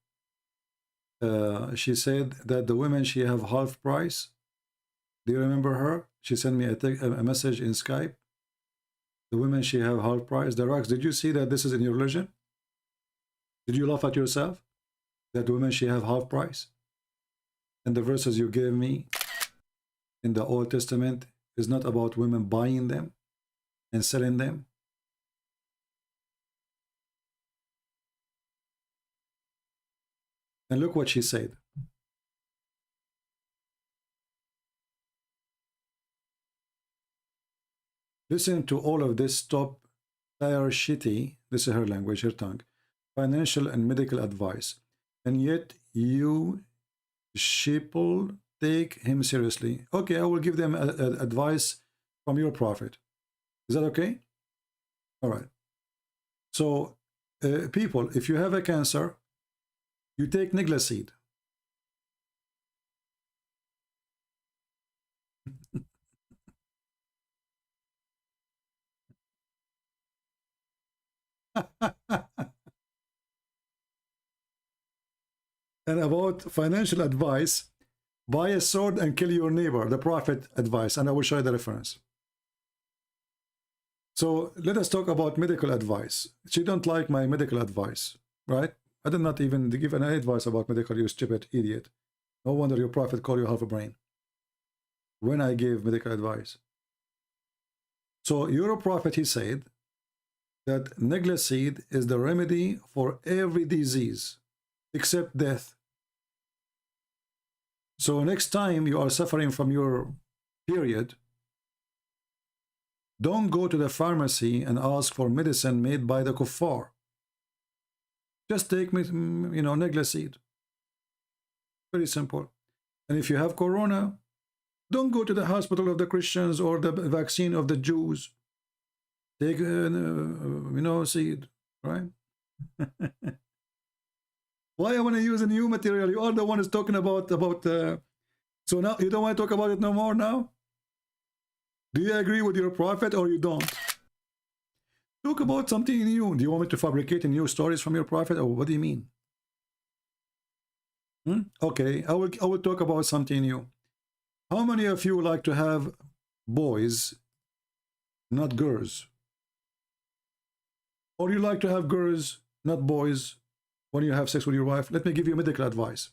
that the women, she have half price. Do you remember her? She sent me a message in Skype. The women, she have half price. The rocks, did you see that this is in your religion? Did you laugh at yourself? That the women, she have half price? And the verses you gave me in the Old Testament is not about women buying them and selling them. And look what she said. Listen to all of this top tier shitty, this is her language, her tongue, financial and medical advice. And yet you sheeple take him seriously. Okay, I will give them advice from your prophet. Is that okay? All right. So people, if you have a cancer, you take Niglaseed. And about financial advice, buy a sword and kill your neighbor, the prophet advice, and I will show you the reference. So let us talk about medical advice. She don't like my medical advice, right? I did not even give any advice about medical, you stupid idiot. No wonder your prophet called you half a brain when I gave medical advice. So your prophet, he said that Niglaseed is the remedy for every disease except death. So next time you are suffering from your period, don't go to the pharmacy and ask for medicine made by the kuffar. Just take me, Niglaseed. Very simple. And if you have corona, don't go to the hospital of the Christians or the vaccine of the Jews. Take, seed, right? Why I want to use a new material? You are the one who's talking about so now you don't want to talk about it no more now? Do you agree with your prophet or you don't? Talk about something new. Do you want me to fabricate new stories from your prophet, or what do you mean? Okay, I will talk about something new. How many of you like to have boys, not girls? Or you like to have girls, not boys, when you have sex with your wife? Let me give you medical advice.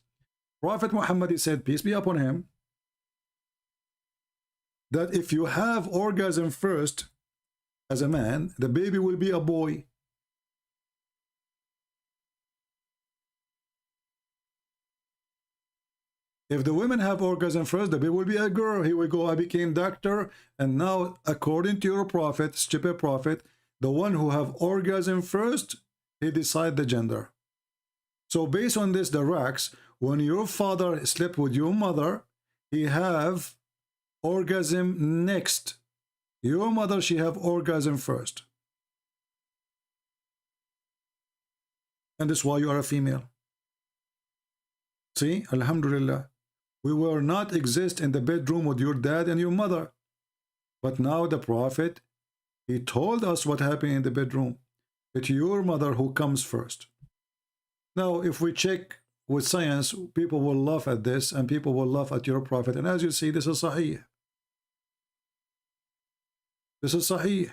Prophet Muhammad, he said, peace be upon him, that if you have orgasm first as a man, the baby will be a boy. If the women have orgasm first, the baby will be a girl. Here we go, I became doctor, and now according to your prophet, stupid prophet, the one who have orgasm first, he decide the gender. So based on this, the racks, when your father slept with your mother, he have orgasm next. Your mother, she have orgasm first. And that's why you are a female. See, Alhamdulillah. We will not exist in the bedroom with your dad and your mother. But now the prophet, he told us what happened in the bedroom. It's your mother who comes first. Now, if we check with science, people will laugh at this, and people will laugh at your prophet. And as you see, this is sahih. This is sahih.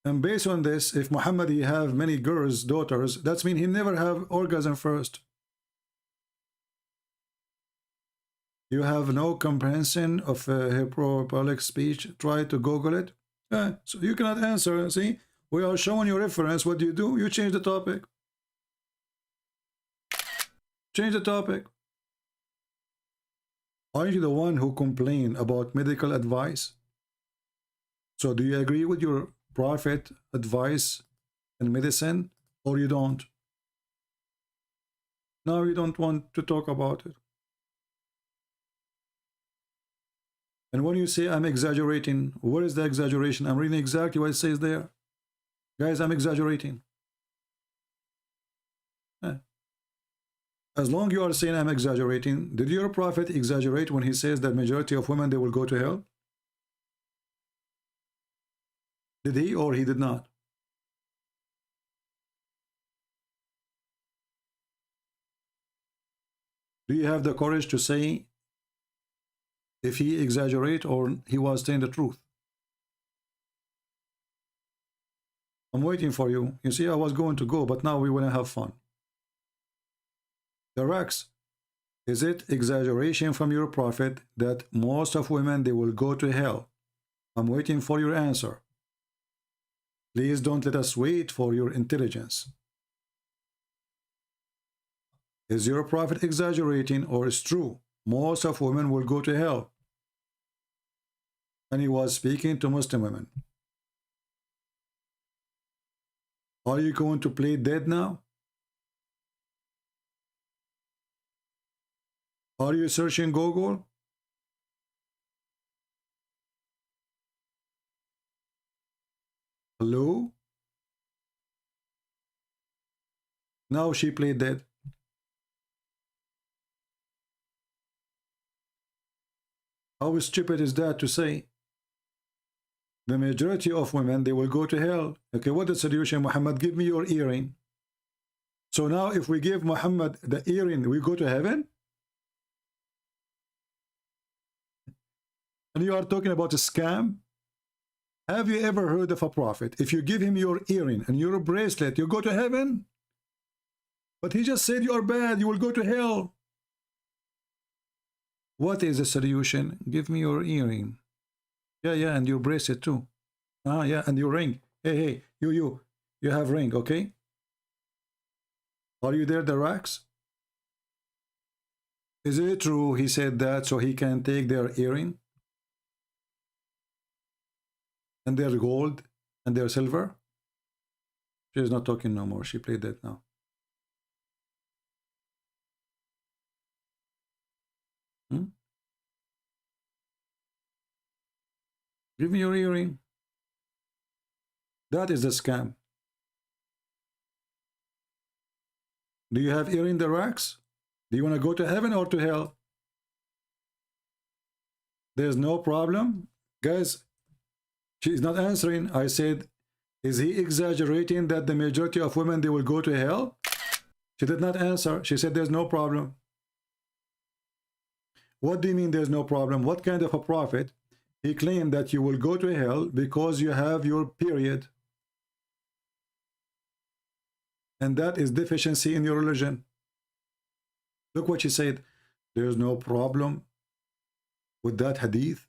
And based on this, if Muhammad he have many girls, daughters, that means he never have orgasm first. You have no comprehension of hyperbolic speech. Try to Google it. So you cannot answer. See, we are showing you reference. What do? You change the topic. Change the topic. Aren't you the one who complained about medical advice? So do you agree with your prophet advice in medicine, or you don't? No, you don't want to talk about it. And when you say I'm exaggerating, what is the exaggeration? I'm reading exactly what it says there. Guys, I'm exaggerating. As long as you are saying I'm exaggerating, did your prophet exaggerate when he says that majority of women, they will go to hell? Did he or he did not? Do you have the courage to say if he exaggerate or he was saying the truth? I'm waiting for you. You see, I was going to go, but now we want to have fun. The Rex, is it exaggeration from your prophet that most of women, they will go to hell? I'm waiting for your answer. Please don't let us wait for your intelligence. Is your prophet exaggerating, or is true most of women will go to hell? And he was speaking to Muslim women. Are you going to play dead now? Are you searching Google? Hello? Now she played dead. How stupid is that to say? The majority of women, they will go to hell. Okay, what is the solution? Muhammad, give me your earring. So now if we give Muhammad the earring, we go to heaven? And you are talking about a scam? Have you ever heard of a prophet? If you give him your earring and your bracelet, you go to heaven? But he just said you are bad, you will go to hell. What is the solution? Give me your earring. Yeah, and your bracelet too. Yeah, and your ring. Hey, you have ring, okay? Are you there, the racks? Is it true he said that so he can take their earring? And their gold and their silver? She is not talking no more. She played that now. Give me your earring. That is a scam. Do you have earring the racks? Do you want to go to heaven or to hell? There's no problem. Guys, She is not answering. I said, is he exaggerating that the majority of women, they will go to hell? She did not answer. She said there's no problem. What do you mean there's no problem? What kind of a prophet? He claimed that you will go to hell because you have your period. And that is deficiency in your religion. Look what she said. There's no problem with that hadith.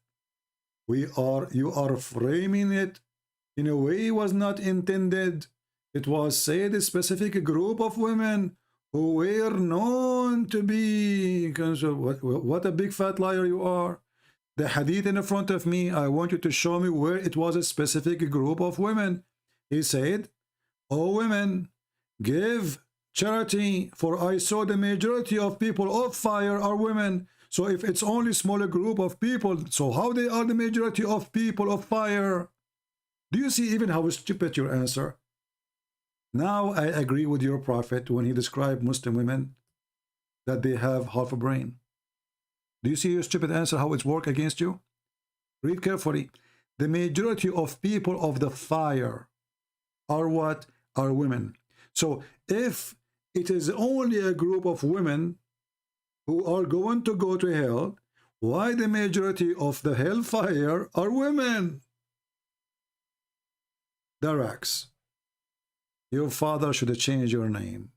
You are framing it in a way it was not intended. It was said a specific group of women who were known to be. What a big fat liar you are. The hadith in front of me, I want you to show me where it was a specific group of women. He said, "O women, give charity, for I saw the majority of people of fire are women." So if it's only smaller group of people, so how they are the majority of people of fire? Do you see even how stupid your answer? Now I agree with your prophet when he described Muslim women that they have half a brain. Do you see your stupid answer, how it's work against you? Read carefully. The majority of people of the fire are what? Are women. So if it is only a group of women who are going to go to hell, why the majority of the hellfire are women? Darax, your father should have changed your name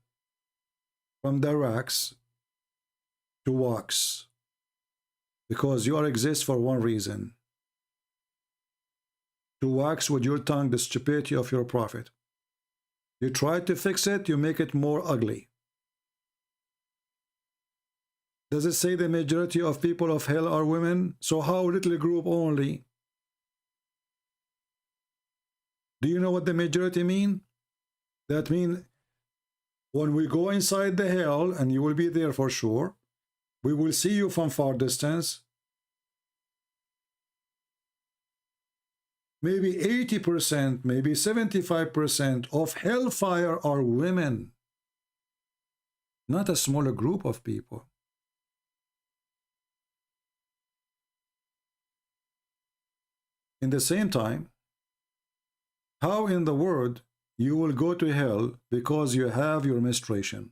from Darax to Wax, because you exist for one reason: to wax with your tongue the stupidity of your prophet. You try to fix it, you make it more ugly. Does it say the majority of people of hell are women? So how little group only? Do you know what the majority mean? That means when we go inside the hell, and you will be there for sure, we will see you from far distance. Maybe 80%, maybe 75% of hellfire are women. Not a smaller group of people. In the same time, how in the world you will go to hell because you have your menstruation?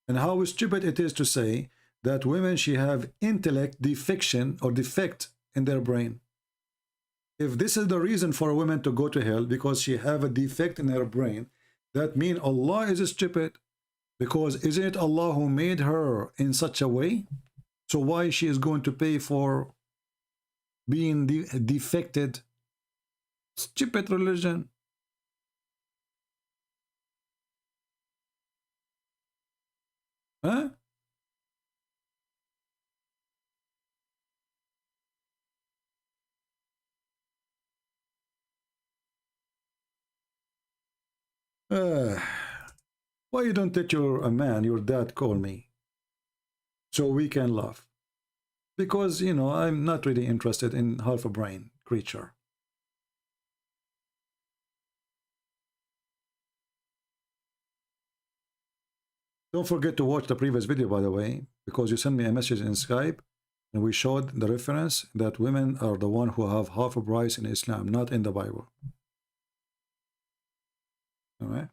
And how stupid it is to say that women should have intellect defection or defect in their brain. If this is the reason for a woman to go to hell, because she have a defect in her brain, that means Allah is stupid. Because isn't it Allah who made her in such a way? So why she is going to pay for being defected? Stupid religion. Huh? Why you don't let your man, your dad, call me so we can laugh? Because, you know, I'm not really interested in half a brain creature. Don't forget to watch the previous video, by the way, because you sent me a message in Skype and we showed the reference that women are the one who have half a brain in Islam, not in the Bible. All right.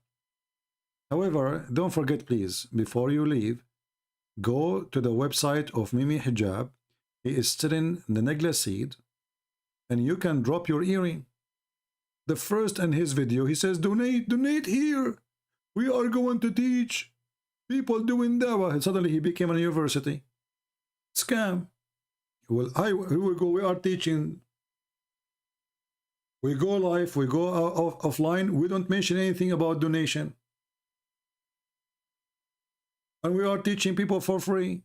However, don't forget, please, before you leave, go to the website of Mimi Hijab. He is sitting in the necklace seat, and you can drop your earring. The first in his video, he says, donate here. We are going to teach people doing dawah. And suddenly he became a university. Scam. Well, we are teaching. We go live, we go offline. We don't mention anything about donation. And we are teaching people for free.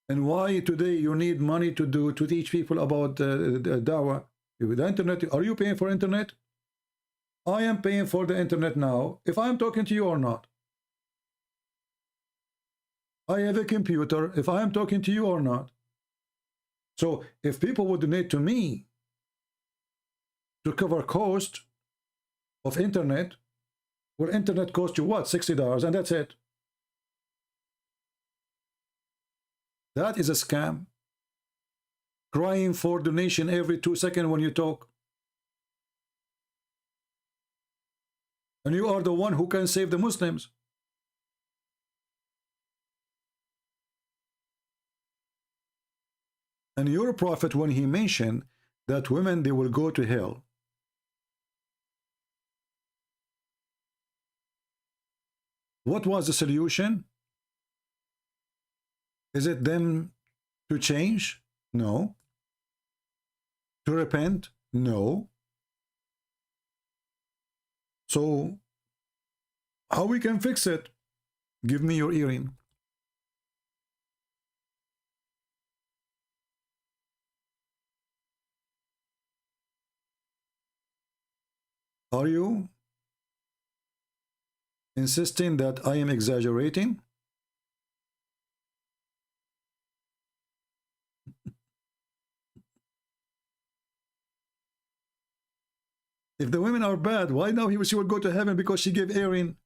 And why today you need money to teach people about dawah? With the internet, are you paying for internet? I am paying for the internet now, if I'm talking to you or not. I have a computer, if I am talking to you or not. So if people would donate to me to cover cost of internet, well, internet costs you what? $60, and that's it. That is a scam. crying for donation every 2 seconds when you talk. And you are the one who can save the Muslims. And your prophet, when he mentioned that women, they will go to hell, what was the solution? Is it them to change? No. To repent? No. So, how we can fix it? Give me your earring. Are you insisting that I am exaggerating? If the women are bad, why now she will go to heaven because she gave earring?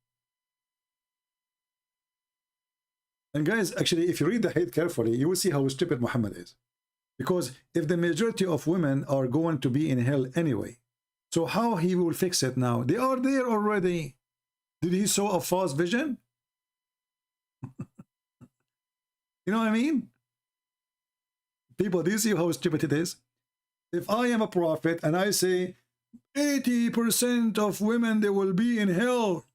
And guys, actually, if you read the hadith carefully, you will see how stupid Muhammad is. Because if the majority of women are going to be in hell anyway, so how he will fix it now? They are there already. Did he saw a false vision? You know what I mean? People, do you see how stupid it is? If I am a prophet and I say 80% of women, they will be in hell.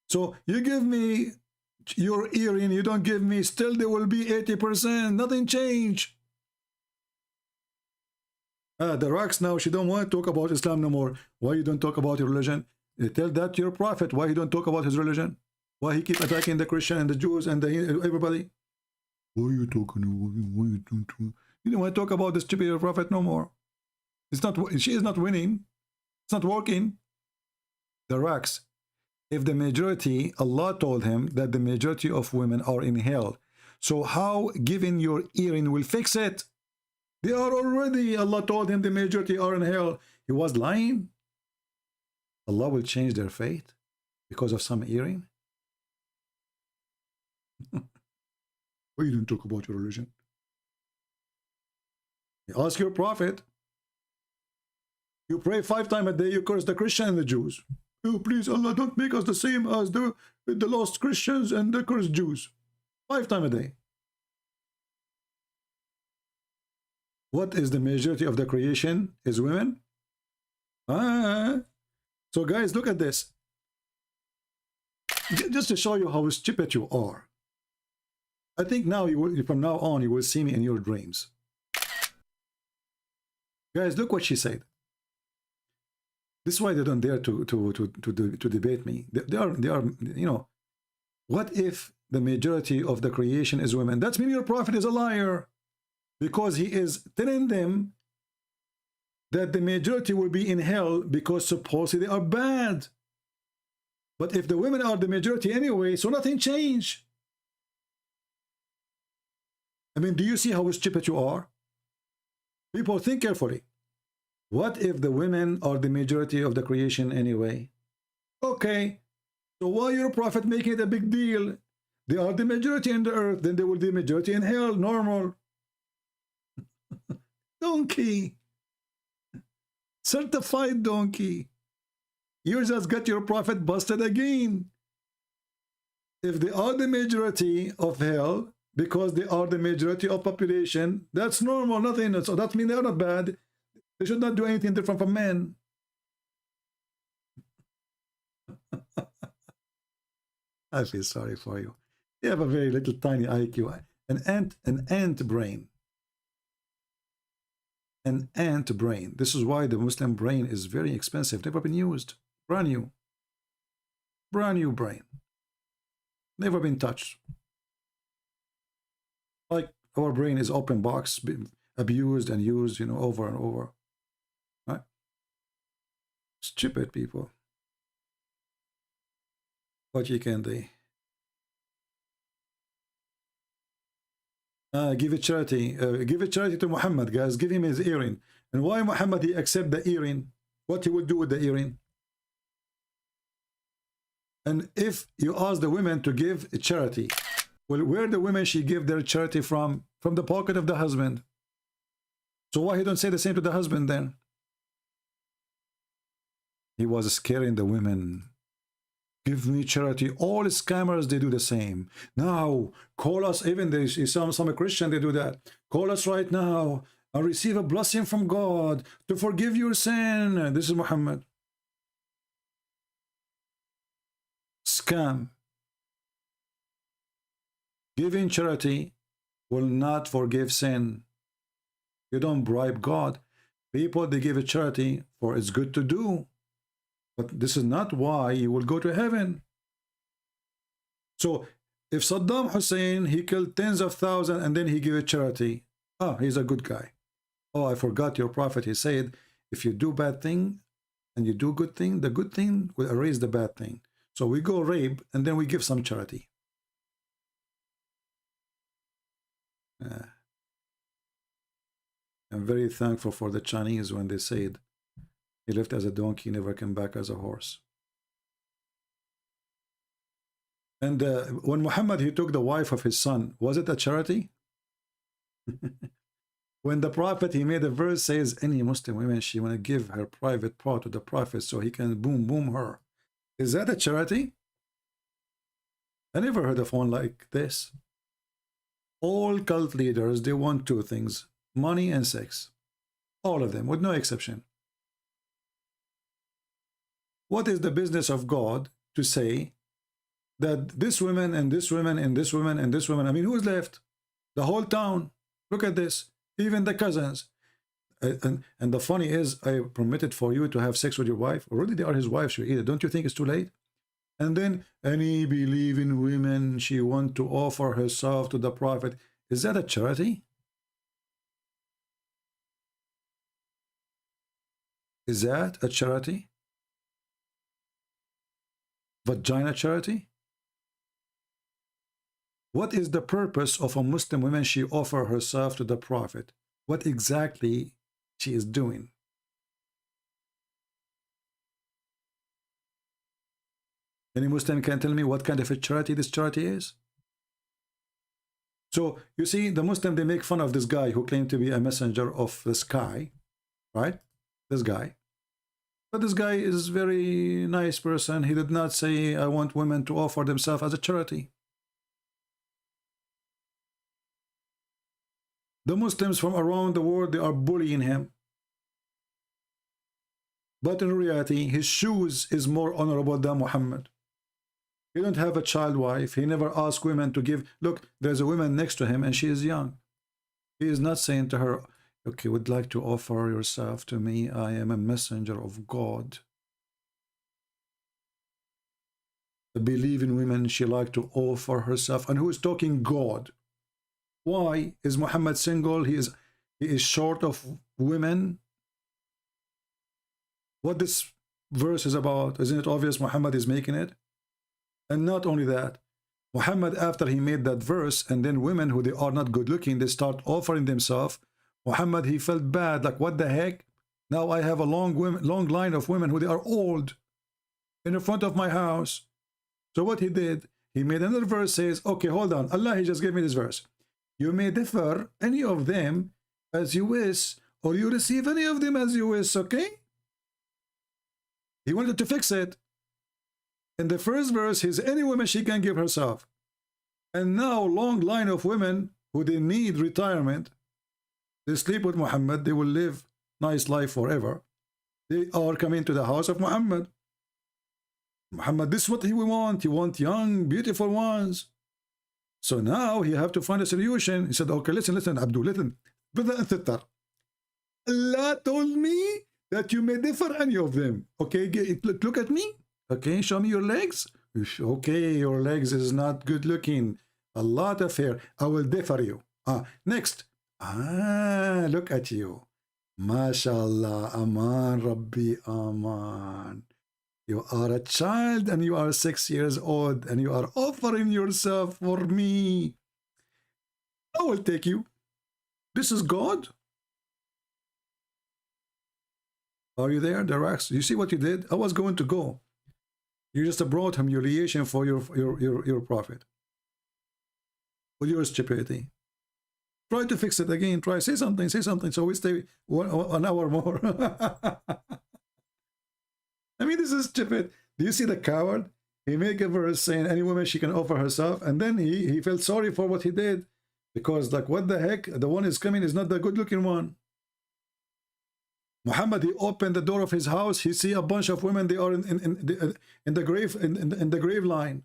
So you give me your earring, you don't give me, still there will be 80%. Nothing changed. The rocks now, she don't want to talk about Islam no more. Why you don't talk about your religion? You tell that to your prophet. Why he don't talk about his religion? Why he keep attacking the Christian and the Jews and everybody? Why are you talking? Why you don't? You don't want to talk about the stupid prophet no more. It's not. She is not winning. It's not working. The rocks. If the majority, Allah told him that the majority of women are in hell. So how giving your earring will fix it? They are already, Allah told him the majority are in hell. He was lying. Allah will change their fate because of some earring. Why you don't talk about your religion? You ask your prophet. You pray 5 times a day, you curse the Christian and the Jews. Oh, please, Allah, don't make us the same as the lost Christians and the cursed Jews. 5 times a day. What is the majority of the creation? Is women? So guys, look at this. Just to show you how stupid you are. I think now you will, from now on, you will see me in your dreams. Guys, look what she said. This is why they don't dare to debate me. They are, you know, what if the majority of the creation is women? That means your prophet is a liar. Because he is telling them that the majority will be in hell because supposedly they are bad. But if the women are the majority anyway, so nothing changed. I mean, do you see how stupid you are? People, think carefully. What if the women are the majority of the creation anyway? Okay, so why your prophet making it a big deal? They are the majority in the earth, then they will be the majority in hell, normal. Donkey. Certified donkey. You just got your prophet busted again. If they are the majority of hell, because they are the majority of population, that's normal, nothing. So that means they are not bad. They should not do anything different from men. I feel sorry for you. You have a very little tiny IQ. An ant brain. An ant brain. This is why the Muslim brain is very expensive. Never been used. Brand new. Brand new brain. Never been touched. Like our brain is open box, abused and used, you know, over and over. Right? Stupid people. What you can do? Give it charity. Give it charity to Muhammad, guys. Give him his earring. And why Muhammad he accept the earring? What he will do with the earring? And if you ask the women to give charity, well, where the women she give their charity from? From the pocket of the husband. So why he don't say the same to the husband then? He was scaring the women. Give me charity. All scammers, they do the same. Now, call us, even some Christian, they do that. Call us right now and receive a blessing from God to forgive your sin. This is Muhammad. Scam. Giving charity will not forgive sin. You don't bribe God. People, they give a charity for it's good to do. But this is not why you will go to heaven. So if Saddam Hussein, he killed tens of thousands and then he gave a charity, he's a good guy. Oh, I forgot your prophet. He said, if you do bad thing and you do good thing, the good thing will erase the bad thing. So we go rape and then we give some charity. I'm very thankful for the Chinese when they said, he lived as a donkey, never came back as a horse. And when Muhammad, he took the wife of his son, was it a charity? When the prophet, he made a verse says, any Muslim woman, she want to give her private part to the prophet so he can boom her. Is that a charity? I never heard of one like this. All cult leaders, they want two things, money and sex. All of them, with no exception. What is the business of God to say that this woman and this woman and this woman and this woman, I mean, who's left? The whole town. Look at this. Even the cousins. And the funny is, I permitted for you to have sex with your wife. Already they are his wives. Don't you think it's too late? And then any believing women, she want to offer herself to the prophet. Is that a charity? Is that a charity? Vagina charity? What is the purpose of a Muslim woman? She offer herself to the prophet. What exactly she is doing? Any Muslim can tell me what kind of a charity this charity is? So you see, the Muslim, they make fun of this guy who claimed to be a messenger of the sky, right? This guy. But this guy is a very nice person. He did not say, I want women to offer themselves as a charity. The Muslims from around the world, they are bullying him. But in reality, his shoes is more honorable than Muhammad. He don't have a child wife. He never asked women to give. Look, there's a woman next to him and she is young. He is not saying to her, okay, would like to offer yourself to me. I am a messenger of God. The believing women, she like to offer herself. And who is talking? God. Why is Muhammad single? He is short of women. What this verse is about, isn't it obvious Muhammad is making it? And not only that, Muhammad, after he made that verse, and then women who they are not good looking, they start offering themselves. Muhammad, he felt bad, like what the heck? Now I have a long line of women who they are old in the front of my house. So what he did, he made another verse, says, okay, hold on, Allah, he just gave me this verse. You may differ any of them as you wish, or you receive any of them as you wish, okay? He wanted to fix it. In the first verse, he's any woman she can give herself. And now, long line of women who they need retirement, they sleep with Muhammad, they will live nice life forever. They are coming to the house of Muhammad. Muhammad, this is what he want. He want young, beautiful ones. So now he have to find a solution. He said, okay, listen, Abdul, listen. Brother and sister, Allah told me that you may differ any of them. Okay, look at me. Okay, show me your legs. Okay, your legs is not good looking. A lot of hair. I will differ you. Next. Look at you. MashaAllah. Aman Rabbi Aman. You are a child and you are 6 years old and you are offering yourself for me. I will take you. This is God. Are you there, Darax? You see what you did? I was going to go. You just brought humiliation for your prophet. With your stupidity. Try to fix it again. Try, say something, say something. So we stay an hour more. I mean, this is stupid. Do you see the coward? He make a verse saying any woman she can offer herself, and then he felt sorry for what he did, because like, what the heck, the one is coming is not the good looking one. Muhammad, he opened the door of his house, he see a bunch of women, they are in the grave, in the grave line.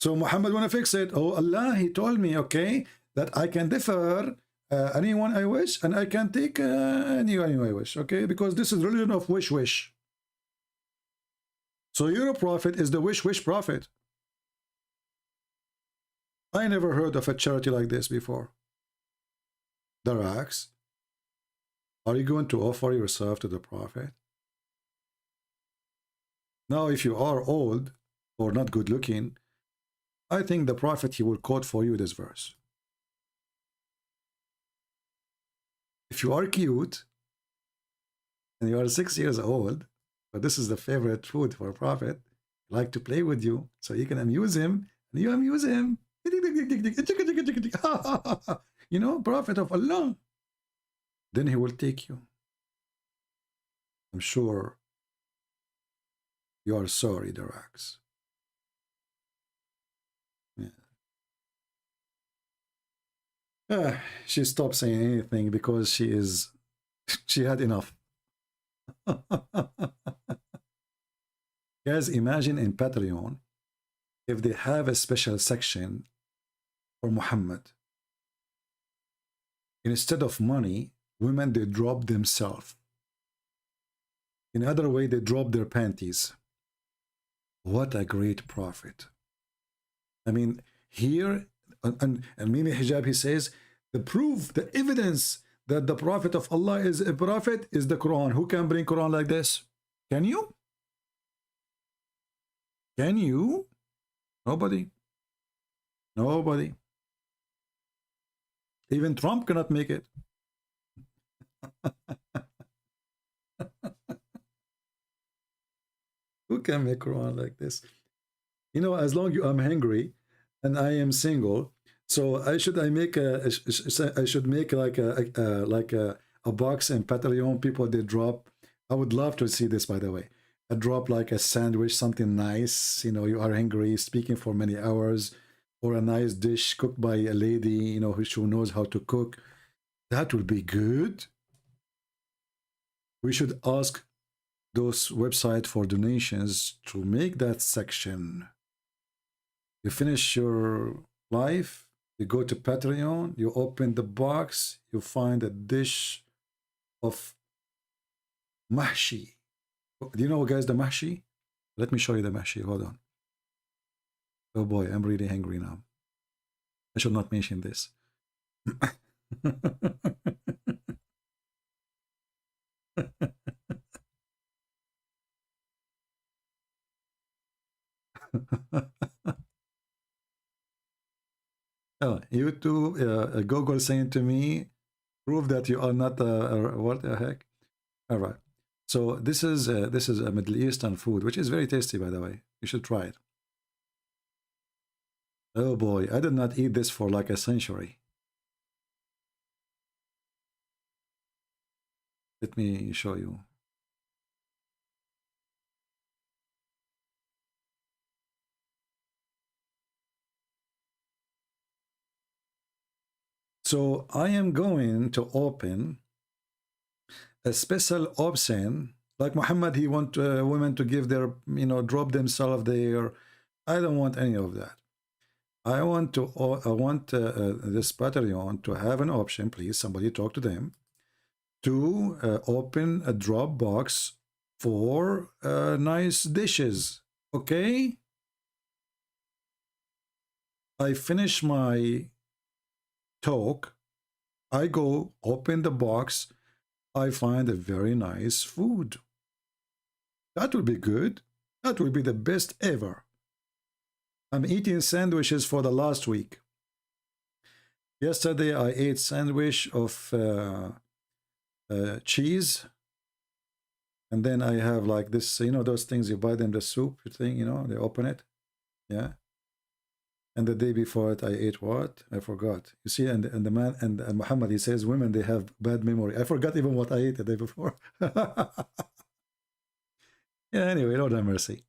So Muhammad want to fix it. Oh Allah, he told me, okay, that I can defer anyone I wish, and I can take anyone I wish, okay, because this is religion of wish. So your prophet is the wish prophet. I never heard of a charity like this before. Darax, are you going to offer yourself to the prophet? Now, if you are old or not good looking, I think the prophet, he will quote for you this verse. If you are cute and you are 6 years old, but this is the favorite food for a prophet, like to play with you, so you can amuse him, and you amuse him. You know, prophet of Allah. Then he will take you. I'm sure you are sorry, Darax. Yeah. She stopped saying anything because she had enough. Guys, imagine in Patreon if they have a special section for Muhammad. Instead of money, women, they drop themselves. In other way, they drop their panties. What a great prophet. I mean, here, and Mimi Hijab, he says, the proof, the evidence that the prophet of Allah is a prophet is the Quran. Who can bring Quran like this? Can you? Can you? Nobody. Nobody. Even Trump cannot make it. Who can make Quran like this? You know, as long as I'm hungry and I am single, so I should make like a box in Patreon. People, they drop. I would love to see this, by the way. I drop like a sandwich, something nice. You know, you are hungry, speaking for many hours, or a nice dish cooked by a lady, you know, who knows how to cook. That would be good. We should ask those websites for donations to make that section. You finish your life, you go to Patreon, you open the box, you find a dish of mahshi. Do you know, guys, the mahshi? Let me show you the mahshi. Hold on. Oh boy, I'm really hungry now. I should not mention this. Oh, YouTube, Google saying to me, prove that you are not what the heck? All right. So this is a Middle Eastern food, which is very tasty, by the way. You should try it. Oh boy, I did not eat this for like a century. Let me show you. So I am going to open a special option, like Muhammad, he want women to give their, you know, drop themselves there. I don't want any of that. I want this Patreon to have an option, please, somebody talk to them, to open a drop box for nice dishes, okay? I finish my talk, I go open the box, I find a very nice food. That would be good. That would be the best ever. I'm eating sandwiches for the last week. Yesterday I ate sandwich of cheese, and then I have like this, you know, those things you buy them, the soup thing, you know, they open it, yeah. And the day before it, I ate what? I forgot. You see, and the man, and Muhammad, he says women, they have bad memory. I forgot even what I ate the day before. Yeah, anyway, Lord have mercy.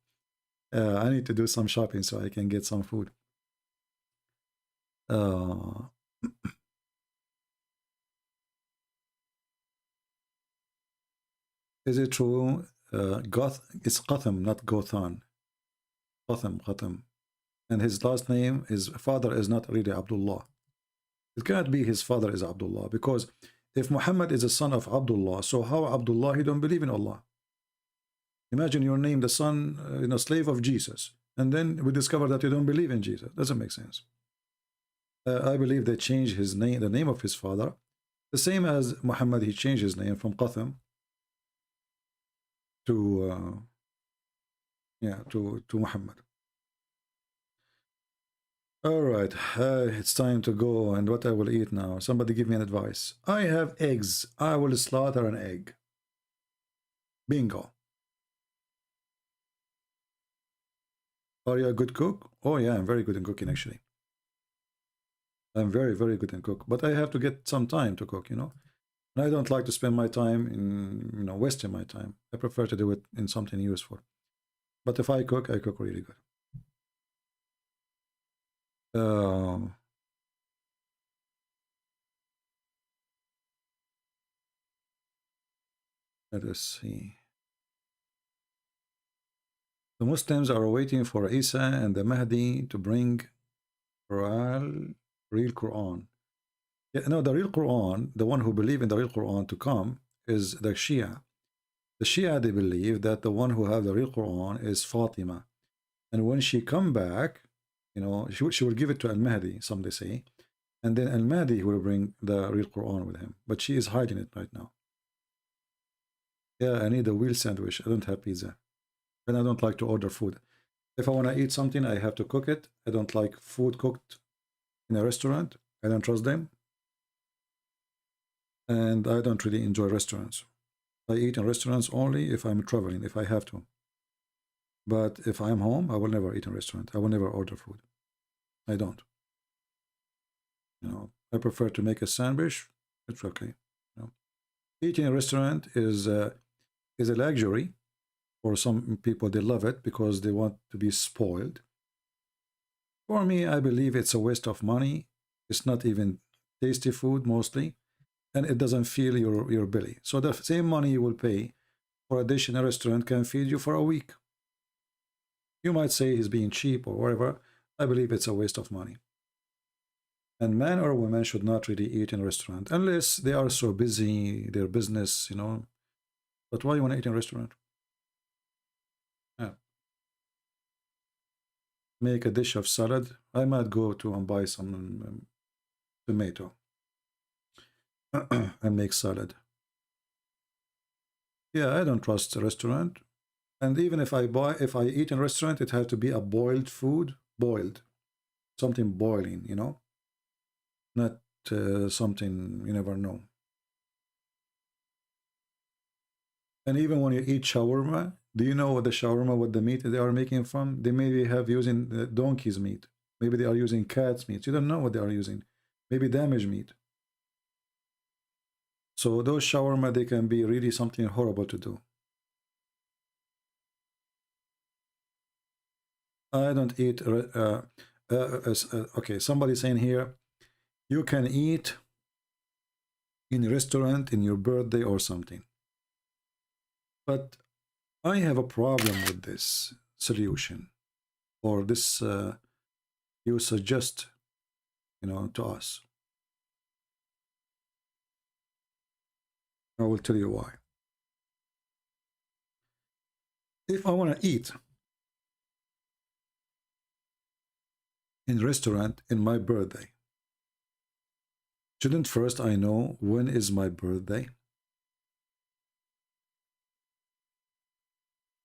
I need to do some shopping so I can get some food. Is it true? It's Qatham, not Gothan. Qatham. And his last name, his father is not really Abdullah. It cannot be his father is Abdullah, because if Muhammad is a son of Abdullah, so how Abdullah, he don't believe in Allah? Imagine your name, the son, slave of Jesus, and then we discover that you don't believe in Jesus. Doesn't make sense. I believe they changed his name, the name of his father, the same as Muhammad. He changed his name from Qatham to Muhammad. All right, it's time to go. And what I will eat now? Somebody give me an advice. I have eggs. I will slaughter an egg. Bingo. Are you a good cook? Oh yeah, I'm very good in cooking actually. I'm very, very good in cook, but I have to get some time to cook, And I don't like to spend my time in, wasting my time. I prefer to do it in something useful. But if I cook really good. Let us see. The Muslims are waiting for Isa and the Mahdi to bring real Quran. Yeah, no, the real Quran, the one who believe in the real Quran to come, is the Shia. The Shia, they believe that the one who have the real Quran is Fatima. And when she come back, she will give it to Al-Mahdi, some they say. And then Al-Mahdi will bring the real Quran with him. But she is hiding it right now. Yeah, I need a wheel sandwich. I don't have pizza. And I don't like to order food. If I want to eat something, I have to cook it. I don't like food cooked in a restaurant. I don't trust them. And I don't really enjoy restaurants. I eat in restaurants only if I'm traveling, if I have to. But if I'm home, I will never eat in a restaurant. I will never order food. I don't. I prefer to make a sandwich. It's okay. Eating in a restaurant is a luxury. For some people, they love it because they want to be spoiled. For me, I believe it's a waste of money. It's not even tasty food mostly, and it doesn't fill your belly. So the same money you will pay for a dish in a restaurant can feed you for a week. You might say he's being cheap or whatever. I believe it's a waste of money. And man or woman should not really eat in a restaurant unless they are so busy, their business, But why you want to eat in a restaurant? Yeah. Make a dish of salad. I might go to and buy some tomato and make salad. Yeah, I don't trust the restaurant. And even if I eat in a restaurant, it has to be a boiled food, something boiling, not something you never know. And even when you eat shawarma, do you know what the meat they are making from? They maybe have using the donkey's meat. Maybe they are using cat's meat. You don't know what they are using. Maybe damaged meat. So those shawarma, they can be really something horrible to do. I don't eat. Okay, somebody's saying here, you can eat in a restaurant in your birthday or something. But I have a problem with this solution, or this you suggest, to us. I will tell you why. If I want to eat in a restaurant in my birthday, shouldn't first I know when is my birthday?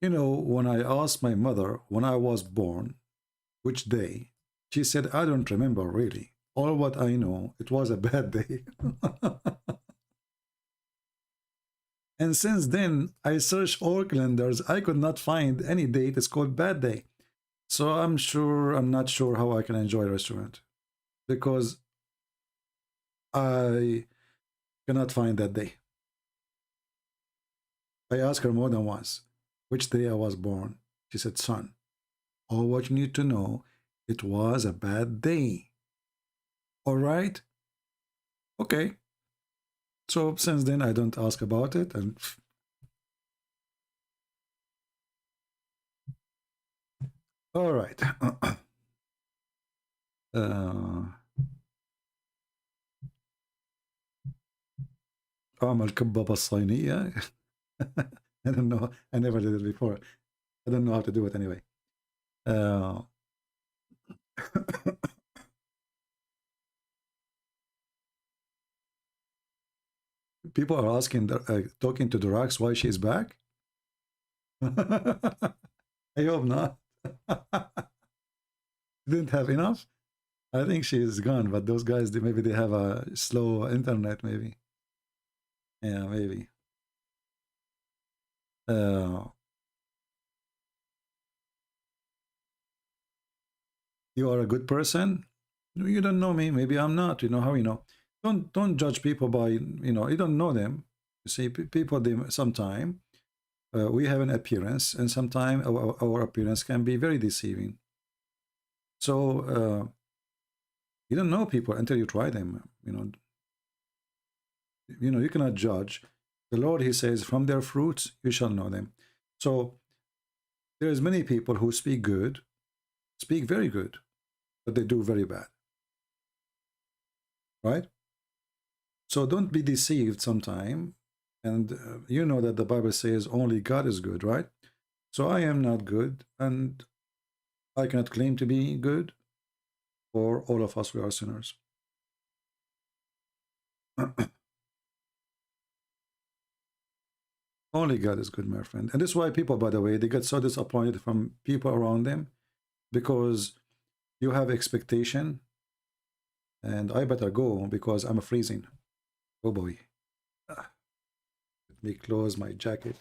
When I asked my mother when I was born, which day, she said, I don't remember really. All what I know, it was a bad day. And since then, I searched all calendars. I could not find any date. It's called bad day. So I'm not sure how I can enjoy a restaurant because I cannot find that day. I asked her more than once which day I was born. She said, son, all what you need to know, it was a bad day. All right? Okay. So since then, I don't ask about it. And all right. أعمل كبة الصينية. I don't know. I never did it before. I don't know how to do it anyway. People are asking, talking to Durax why she's back. I hope not. Didn't have enough. I think she's gone, but those guys, maybe they have a slow internet, maybe. Yeah, maybe. You are a good person. You don't know me. Maybe I'm not. You know how you know. Don't judge people by, you know, you don't know them. You see, people, they sometimes we have an appearance, and sometimes our appearance can be very deceiving. So you don't know people until you try them. You know, you cannot judge. The Lord, he says, from their fruits you shall know them. So there's many people who speak good, speak very good, but they do very bad. Right? So don't be deceived sometime. And you know that the Bible says only God is good, right? So I am not good, and I cannot claim to be good, for all of us, we are sinners. Only God is good, my friend. And this is why people, by the way, they get so disappointed from people around them, because you have expectation, and I better go because I'm freezing. Oh boy. Let me close my jacket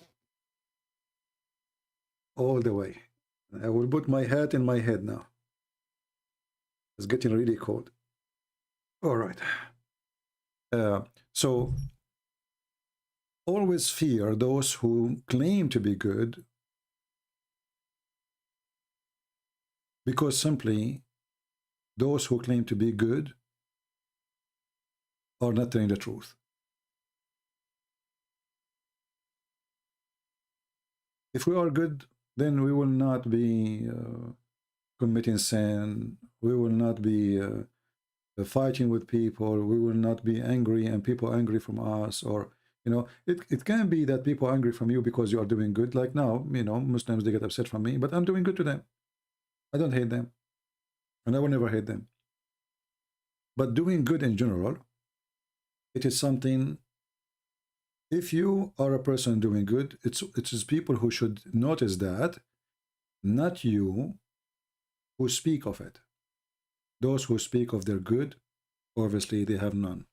all the way. I will put my hat in my head now. It's getting really cold. All right. So always fear those who claim to be good, because simply those who claim to be good are not telling the truth. If we are good, then we will not be committing sin. We will not be fighting with people. We will not be angry and people angry from us. Or, you know, it can be that people are angry from you because you are doing good. Like now, you know, Muslims, they get upset from me, but I'm doing good to them. I don't hate them, and I will never hate them. But doing good in general, it is something. If you are a person doing good, it is people who should notice that, not you who speak of it. Those who speak of their good, obviously they have none.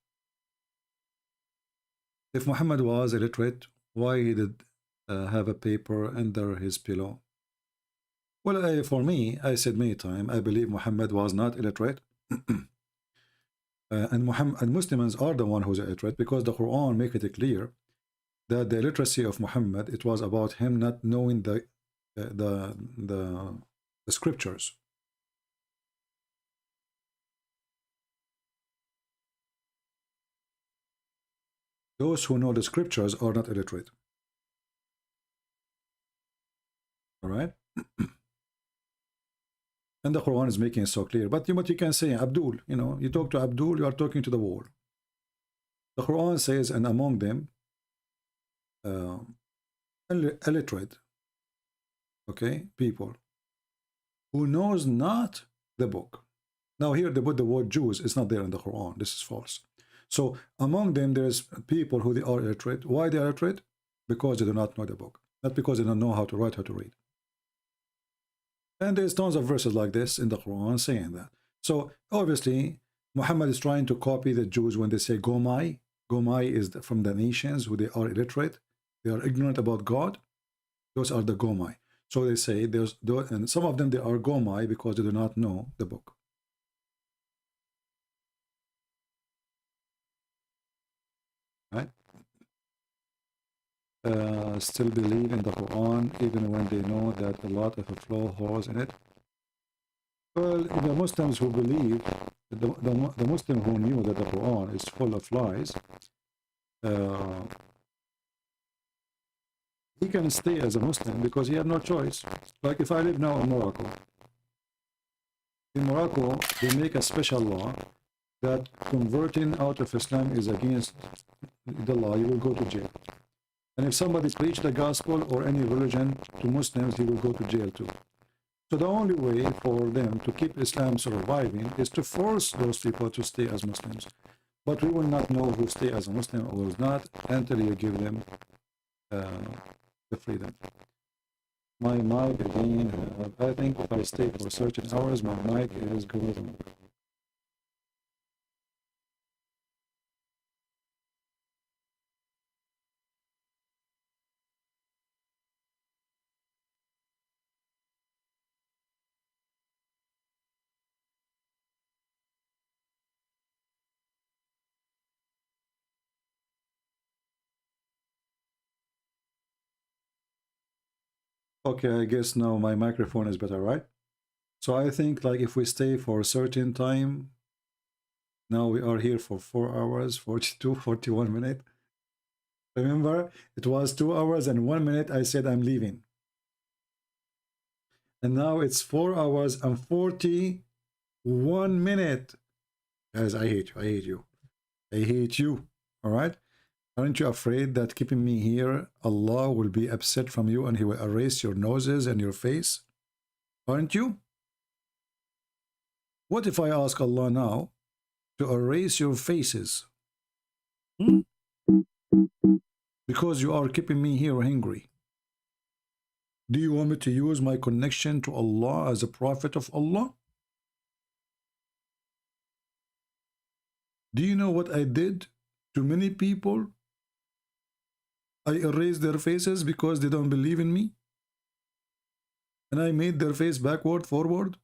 If Muhammad was illiterate, why he did have a paper under his pillow? Well, for me, I said many times, I believe Muhammad was not illiterate. And Muslims are the one who's illiterate, because the Quran makes it clear that the illiteracy of Muhammad, it was about him not knowing the scriptures. Those who know the scriptures are not illiterate. All right? And the Quran is making it so clear. But what you can say, Abdul, you know, you talk to Abdul, you are talking to the wall. The Quran says, and among them, illiterate, okay, people who knows not the book. Now here they put the word Jews. It's not there in the Quran. This is false. So among them, there's people who they are illiterate. Why they are illiterate? Because they do not know the book, not because they don't know how to write, how to read. And there's tons of verses like this in the Quran saying that. So obviously Muhammad is trying to copy the Jews when they say Gomai. Gomai is from the nations who they are illiterate. They are ignorant about God. Those are the Gomai. So they say, and some of them, they are Gomai because they do not know the book. Right? Still believe in the Quran even when they know that a lot of flaw holes in it. Well, the Muslims who believe, the Muslim who knew that the Quran is full of lies, he can stay as a Muslim because he has no choice. Like if I live now in Morocco, they make a special law that converting out of Islam is against the law. You will go to jail. And if somebody preached the gospel or any religion to Muslims, he will go to jail too. So the only way for them to keep Islam surviving is to force those people to stay as Muslims. But we will not know who stay as a Muslim or who is not until you give them the freedom. My mic again, I think if I stay for certain hours, my mic is golden. Okay, I guess now my microphone is better, right? So I think like if we stay for a certain time, now we are here for 4 hours, 42, 41 minutes. Remember, it was 2 hours and 1 minute I said I'm leaving. And now it's 4 hours and 41 minutes. Guys, I hate you, I hate you. I hate you, all right? Aren't you afraid that keeping me here, Allah will be upset from you and he will erase your noses and your face? Aren't you? What if I ask Allah now to erase your faces? Because you are keeping me here hungry. Do you want me to use my connection to Allah as a prophet of Allah? Do you know what I did to many people? I erased their faces because they don't believe in me. And I made their face backward, forward,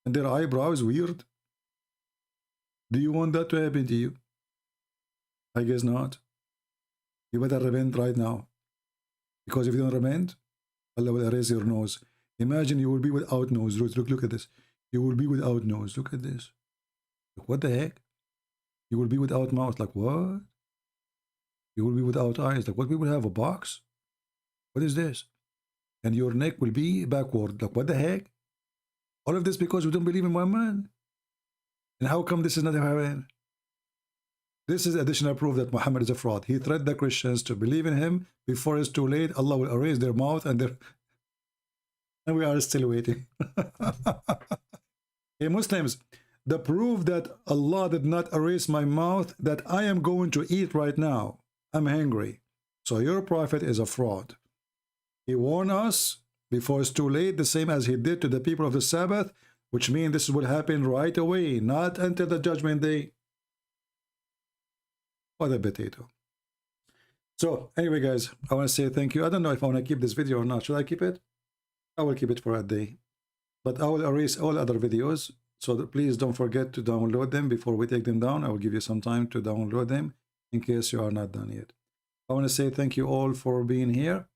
and their eyebrows weird. Do you want that to happen to you? I guess not. You better repent right now. Because if you don't repent, Allah will erase your nose. Imagine you will be without nose. Look at this. You will be without nose. Look at this. Look, what the heck? You will be without mouth. Like what? You will be without eyes. Like what? We will have a box? What is this? And your neck will be backward. Like what the heck? All of this because we don't believe in one man. And how come this is not happening? This is additional proof that Muhammad is a fraud. He threatened the Christians to believe in him before it's too late. Allah will erase their mouth and their... And we are still waiting. Hey Muslims, the proof that Allah did not erase my mouth, that I am going to eat right now. I'm hungry. So your prophet is a fraud. He warned us before it's too late, the same as he did to the people of the Sabbath, which means this will happen right away, not until the judgment day. What a potato. So anyway, guys, I want to say thank you. I don't know if I want to keep this video or not. Should I keep it? I will keep it for a day. But I will erase all other videos. So please don't forget to download them before we take them down. I will give you some time to download them in case you are not done yet. I want to say thank you all for being here.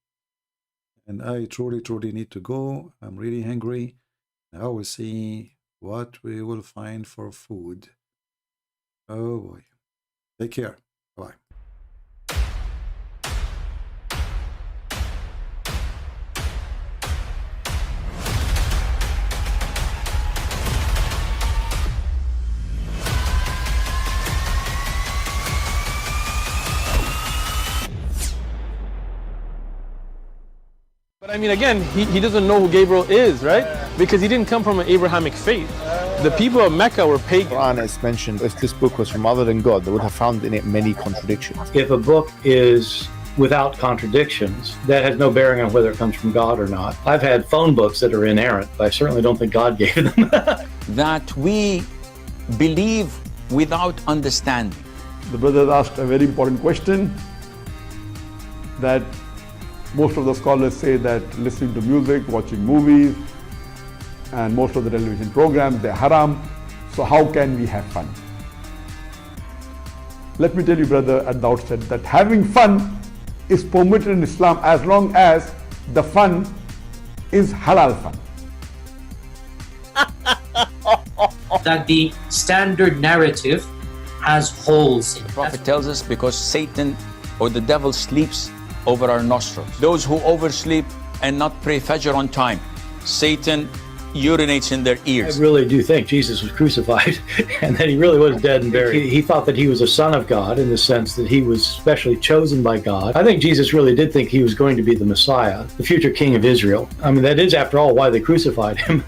And I truly need to go. I'm really hungry. I will see what we will find for food. Oh boy. Take care. Bye. But I mean, again, he doesn't know who Gabriel is, right? Because he didn't come from an Abrahamic faith. The people of Mecca were pagan. Quran is mentioned, if this book was from other than God, they would have found in it many contradictions. If a book is without contradictions, that has no bearing on whether it comes from God or not. I've had phone books that are inerrant, but I certainly don't think God gave them. That we believe without understanding. The brother asked a very important question, that most of the scholars say that listening to music, watching movies, and most of the television programs, they're haram. So how can we have fun? Let me tell you, brother, at the outset that having fun is permitted in Islam as long as the fun is halal fun. That the standard narrative has holes in it. The Prophet tells us because Satan or the devil sleeps over our nostrils. Those who oversleep and not pray Fajr on time, Satan urinates in their ears. I really do think Jesus was crucified and that he really was dead and buried. He thought that he was a son of God in the sense that he was specially chosen by God. I think Jesus really did think he was going to be the Messiah, the future king of Israel. I mean, that is, after all, why they crucified him.